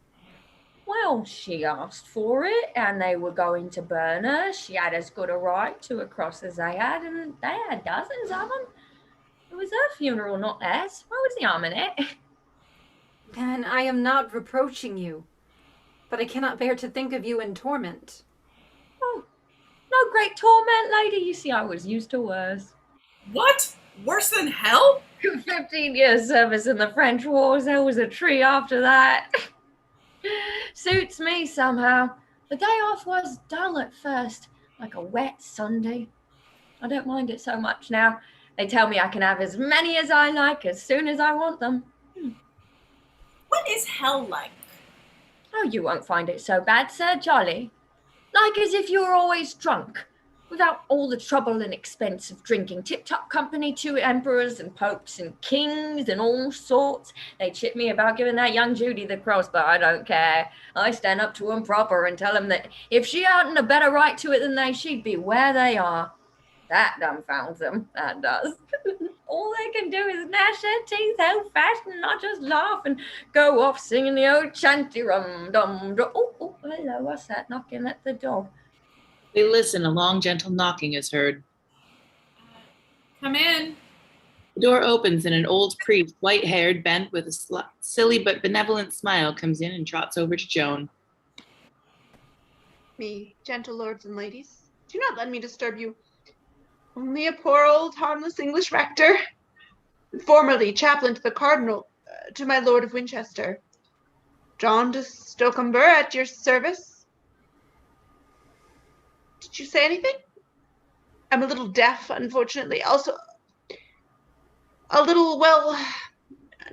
Well, she asked for it, and they were going to burn her. She had as good a right to a cross as they had, and they had dozens of them. It was her funeral, not theirs. Where was the harm in it? And I am not reproaching you, but I cannot bear to think of you in torment. Oh, no great torment, lady. You see, I was used to worse. What? Worse than hell? 15 years service in the French wars. There was a tree after that. Suits me somehow. The day off was dull at first, like a wet Sunday. I don't mind it so much now. They tell me I can have as many as I like as soon as I want them. What is hell like? Oh, you won't find it so bad, Sir Jolly. Like as if you were always drunk, without all the trouble and expense of drinking tip-top company to emperors and popes and kings and all sorts. They chip me about giving that young Judy the cross, but I don't care. I stand up to 'em proper and tell 'em that if she hadn't a better right to it than they, she'd be where they are. That dumbfounds them, that does. All they can do is gnash their teeth old-fashioned, not just laugh and go off singing the old chanty rum-dum-dum. Oh, hello, what's that knocking at the door? They listen. A long, gentle knocking is heard. Come in. The door opens and an old priest, white-haired, bent with a silly but benevolent smile, comes in and trots over to Joan. Me, gentle lords and ladies, do not let me disturb you. Only a poor old harmless English rector, formerly chaplain to the cardinal, to my lord of Winchester. John de Stocumber at your service. Did you say anything? I'm a little deaf, unfortunately. Also, a little, well,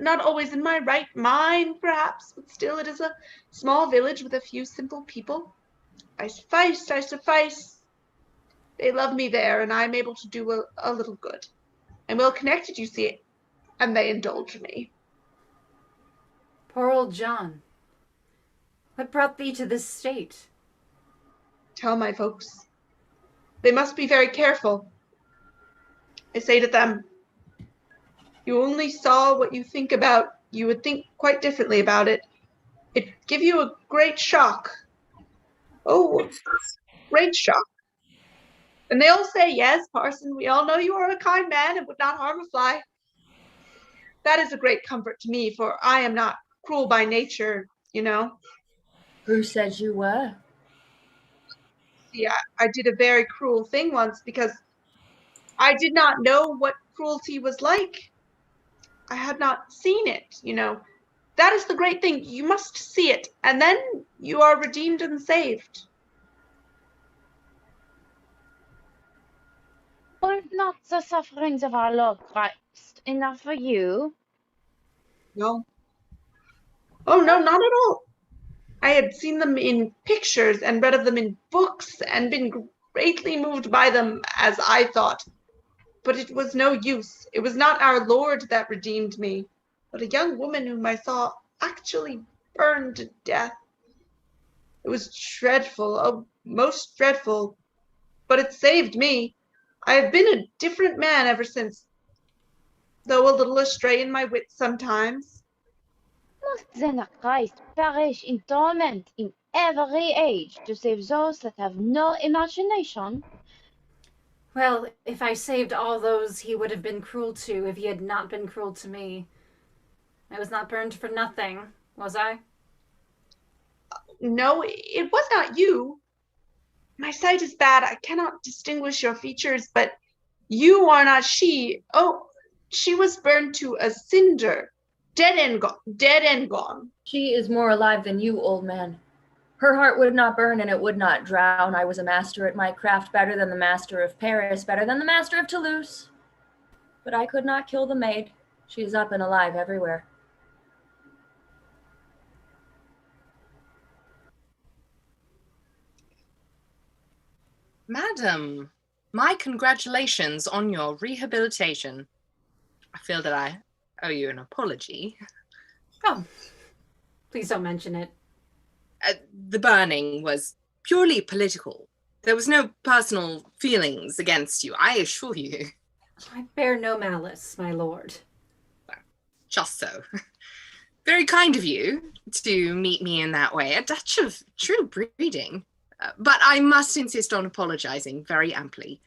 not always in my right mind, perhaps, but still it is a small village with a few simple people. I suffice. They love me there, and I'm able to do a little good. I'm well connected, you see, and they indulge me. Poor old John. What brought thee to this state? Tell my folks. They must be very careful. I say to them, you only saw what you think about. You would think quite differently about it. It'd give you a great shock. Oh, great shock. And they all say, yes, parson, we all know you are a kind man and would not harm a fly. That is a great comfort to me, for I am not cruel by nature, you know. Who said you were? See, I did a very cruel thing once because I did not know what cruelty was like. I had not seen it, you know. That is the great thing. You must see it, and then you are redeemed and saved. Were not the sufferings of our Lord Christ enough for you? No. Oh, no, not at all. I had seen them in pictures and read of them in books and been greatly moved by them, as I thought. But it was no use. It was not our Lord that redeemed me, but a young woman whom I saw actually burned to death. It was dreadful, oh, most dreadful, but it saved me. I have been a different man ever since, though a little astray in my wits sometimes. Must then a Christ perish in torment in every age to save those that have no imagination? Well, if I saved all those he would have been cruel to if he had not been cruel to me. I was not burned for nothing, was I? No, it was not you. My sight is bad. I cannot distinguish your features, but you are not she. Oh, she was burned to a cinder. Dead and gone. She is more alive than you, old man. Her heart would not burn and it would not drown. I was a master at my craft, better than the master of Paris, better than the master of Toulouse. But I could not kill the maid. She is up and alive everywhere. Madam, my congratulations on your rehabilitation. I feel that I owe you an apology. Oh, please don't mention it. The burning was purely political. There was no personal feelings against you, I assure you. I bear no malice, my lord. Just so. Very kind of you to meet me in that way, a Dutch of true breeding. But I must insist on apologizing very amply.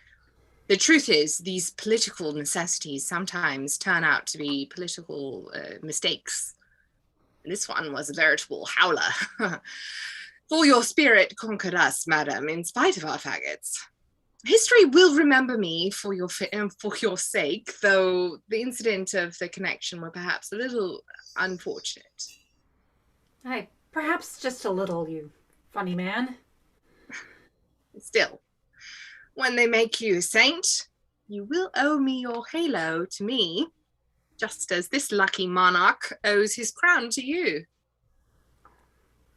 The truth is, these political necessities sometimes turn out to be political mistakes. This one was a veritable howler. For your spirit conquered us, madam, in spite of our faggots. History will remember me for your sake, though the incident of the connection were perhaps a little unfortunate. Aye, perhaps just a little, you funny man. Still, when they make you a saint, you will owe me your halo to me, just as this lucky monarch owes his crown to you.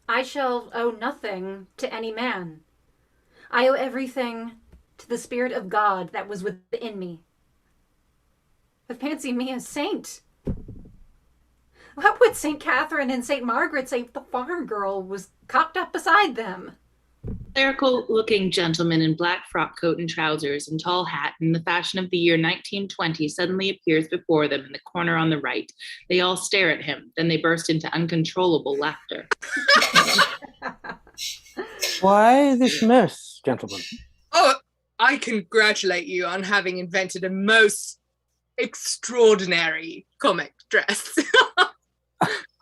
I shall owe nothing to any man. I owe everything to the Spirit of God that was within me. But fancy me a saint. What would St. Catherine and St. Margaret say if the farm girl was cocked up beside them? Clerical-looking gentleman in black frock coat and trousers and tall hat in the fashion of the year 1920 suddenly appears before them in the corner on the right. They all stare at him. Then they burst into uncontrollable laughter. Why this mess, gentlemen? Oh, I congratulate you on having invented a most extraordinary comic dress.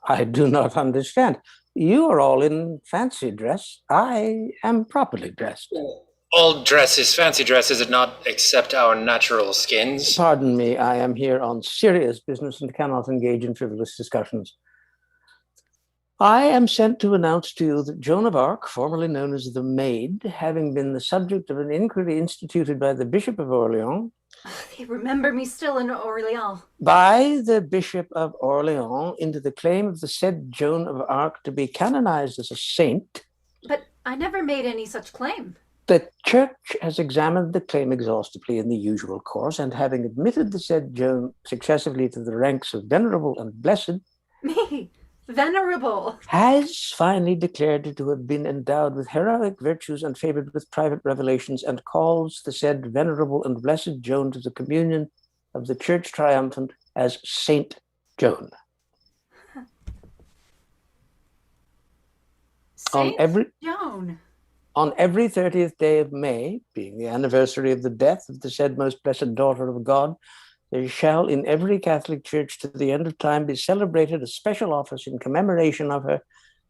I do not understand. You are all in fancy dress. I am properly dressed. All dress is fancy dress, is it not, except our natural skins? Pardon me, I am here on serious business and cannot engage in frivolous discussions. I am sent to announce to you that Joan of Arc, formerly known as the Maid, having been the subject of an inquiry instituted by the Bishop of Orleans, They remember me still in Orleans. by the Bishop of Orleans into the claim of the said Joan of Arc to be canonized as a saint, But I never made any such claim. the Church has examined the claim exhaustively in the usual course, and having admitted the said Joan successively to the ranks of venerable and blessed, Me? Venerable. has finally declared her to have been endowed with heroic virtues and favored with private revelations, and calls the said venerable and blessed Joan to the communion of the Church triumphant as Saint Joan. Saint Joan. On every 30th day of May, being the anniversary of the death of the said most blessed daughter of God, there shall in every Catholic church to the end of time be celebrated a special office in commemoration of her,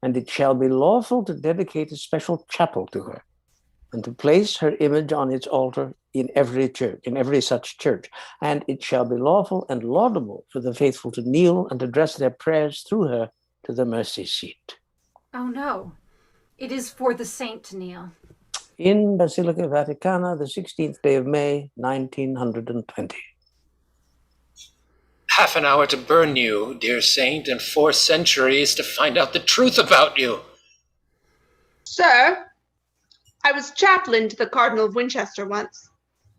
and it shall be lawful to dedicate a special chapel to her, and to place her image on its altar in every church, in every such church. And it shall be lawful and laudable for the faithful to kneel and address their prayers through her to the mercy seat. Oh no. It is for the saint to kneel. In Basilica Vaticana, the 16th day of May, 1920. Half an hour to burn you, dear saint, and 4 centuries to find out the truth about you. Sir, I was chaplain to the Cardinal of Winchester once.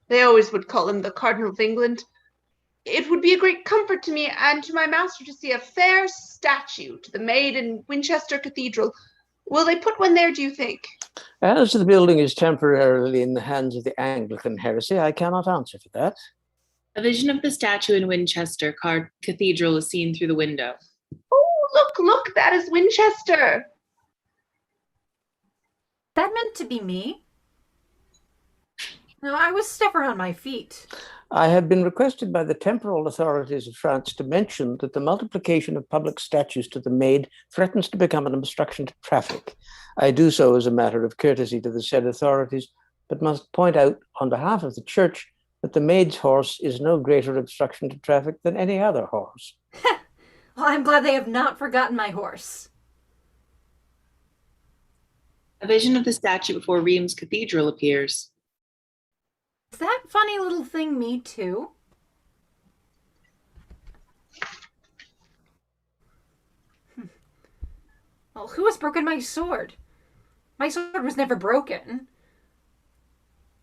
They always would call him the Cardinal of England. It would be a great comfort to me and to my master to see a fair statue to the Maid in Winchester Cathedral. Will they put one there, do you think? As the building is temporarily in the hands of the Anglican heresy, I cannot answer for that. A vision of the statue in Winchester Cathedral is seen through the window. Oh, look, that is Winchester. That meant to be me? No, I was never on my feet. I have been requested by the temporal authorities of France to mention that the multiplication of public statues to the Maid threatens to become an obstruction to traffic. I do so as a matter of courtesy to the said authorities, but must point out on behalf of the Church that the Maid's horse is no greater obstruction to traffic than any other horse. Well, I'm glad they have not forgotten my horse. A vision of the statue before Reims Cathedral appears. Is that funny little thing me too? Well, who has broken my sword? My sword was never broken.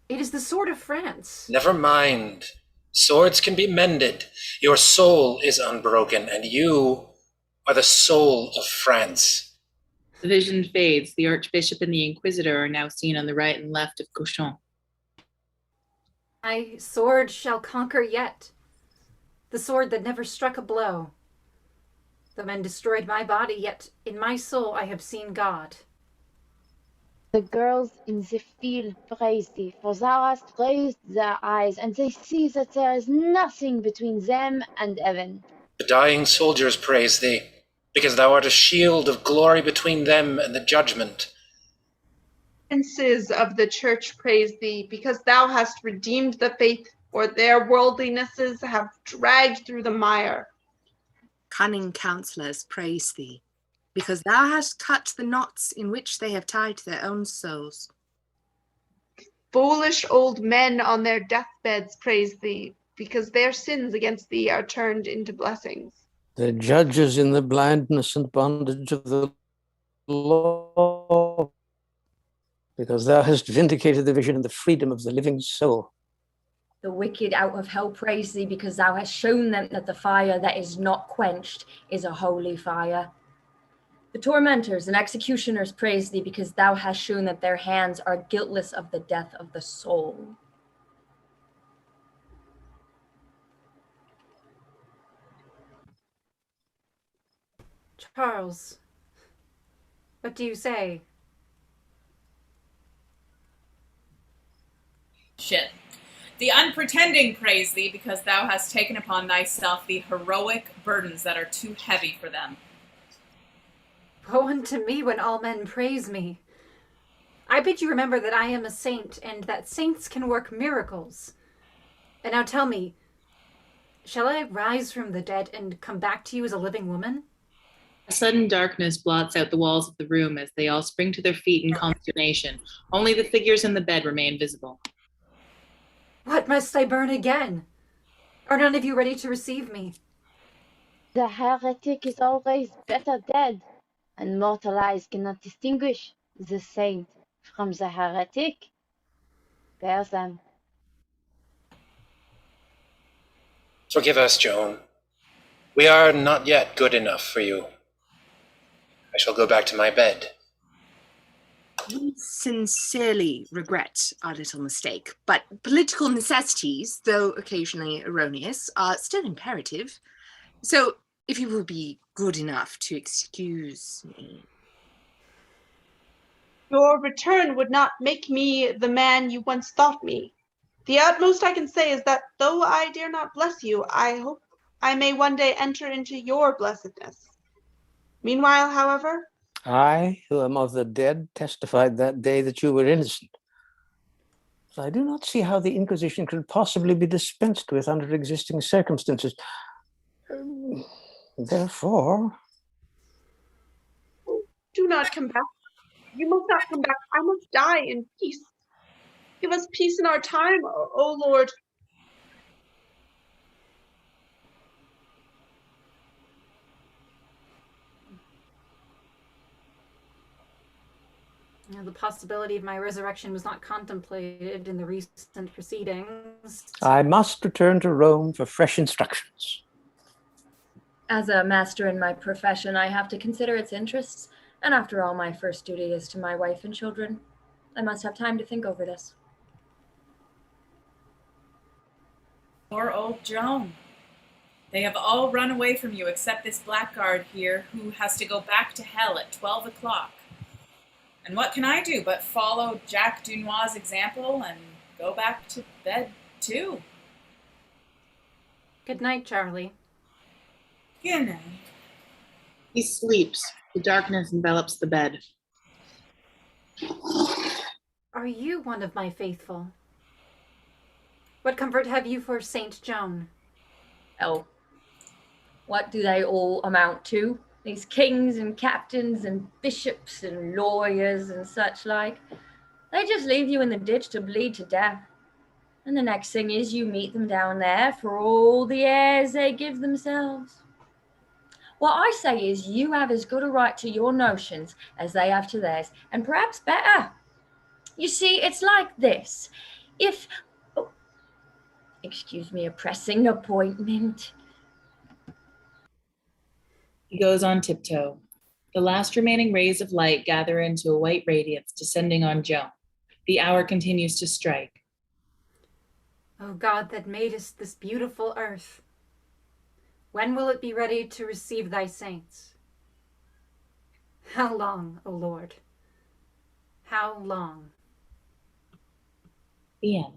It is the sword of France. Never mind. Swords can be mended. Your soul is unbroken, and you are the soul of France. The vision fades. The Archbishop and the Inquisitor are now seen on the right and left of Cauchon. My sword shall conquer yet. The sword that never struck a blow. The men destroyed my body, yet in my soul I have seen God. The girls in the field praise thee, for thou hast raised their eyes, and they see that there is nothing between them and heaven. The dying soldiers praise thee, because thou art a shield of glory between them and the judgment. Princes of the Church praise thee, because thou hast redeemed the faith, for their worldlinesses have dragged through the mire. Cunning counselors praise thee, because thou hast cut the knots in which they have tied their own souls. Foolish old men on their deathbeds praise thee, because their sins against thee are turned into blessings. The judges in the blindness and bondage of the law, because thou hast vindicated the vision and the freedom of the living soul. The wicked out of hell praise thee, because thou hast shown them that the fire that is not quenched is a holy fire. The tormentors and executioners praise thee, because thou hast shown that their hands are guiltless of the death of the soul. Charles, what do you say? Shit. The unpretending praise thee, because thou hast taken upon thyself the heroic burdens that are too heavy for them. Woe unto me when all men praise me. I bid you remember that I am a saint, and that saints can work miracles. And now tell me, shall I rise from the dead and come back to you as a living woman? A sudden darkness blots out the walls of the room as they all spring to their feet in consternation. Only the figures in the bed remain visible. What must I burn again? Are none of you ready to receive me? The heretic is always better dead, and mortal eyes cannot distinguish the saint from the heretic. Bear them. Forgive us, Joan. We are not yet good enough for you. I shall go back to my bed. We sincerely regret our little mistake, but political necessities, though occasionally erroneous, are still imperative. So, if you will be good enough to excuse me. Your return would not make me the man you once thought me. The utmost I can say is that though I dare not bless you, I hope I may one day enter into your blessedness. Meanwhile, however, I, who am of the dead, testified that day that you were innocent. So I do not see how the Inquisition could possibly be dispensed with under existing circumstances. Therefore... do not come back. You must not come back. I must die in peace. Give us peace in our time, O Lord. The possibility of my resurrection was not contemplated in the recent proceedings. I must return to Rome for fresh instructions. As a master in my profession, I have to consider its interests, and after all, my first duty is to my wife and children. I must have time to think over this. Poor old Joan. They have all run away from you except this blackguard here who has to go back to hell at 12 o'clock. And what can I do but follow Jack Dunois' example and go back to bed too? Good night, Charlie. Good night. He sleeps. The darkness envelops the bed. Are you one of my faithful? What comfort have you for Saint Joan? Oh, what do they all amount to? These kings and captains and bishops and lawyers and such like. They just leave you in the ditch to bleed to death. And the next thing is you meet them down there for all the airs they give themselves. What I say is you have as good a right to your notions as they have to theirs, and perhaps better. You see, it's like this. If... oh, excuse me, a pressing appointment. He goes on tiptoe. The last remaining rays of light gather into a white radiance descending on Joan. The hour continues to strike. O God that madest this beautiful earth, when will it be ready to receive thy saints? How long, O Lord? How long? The end.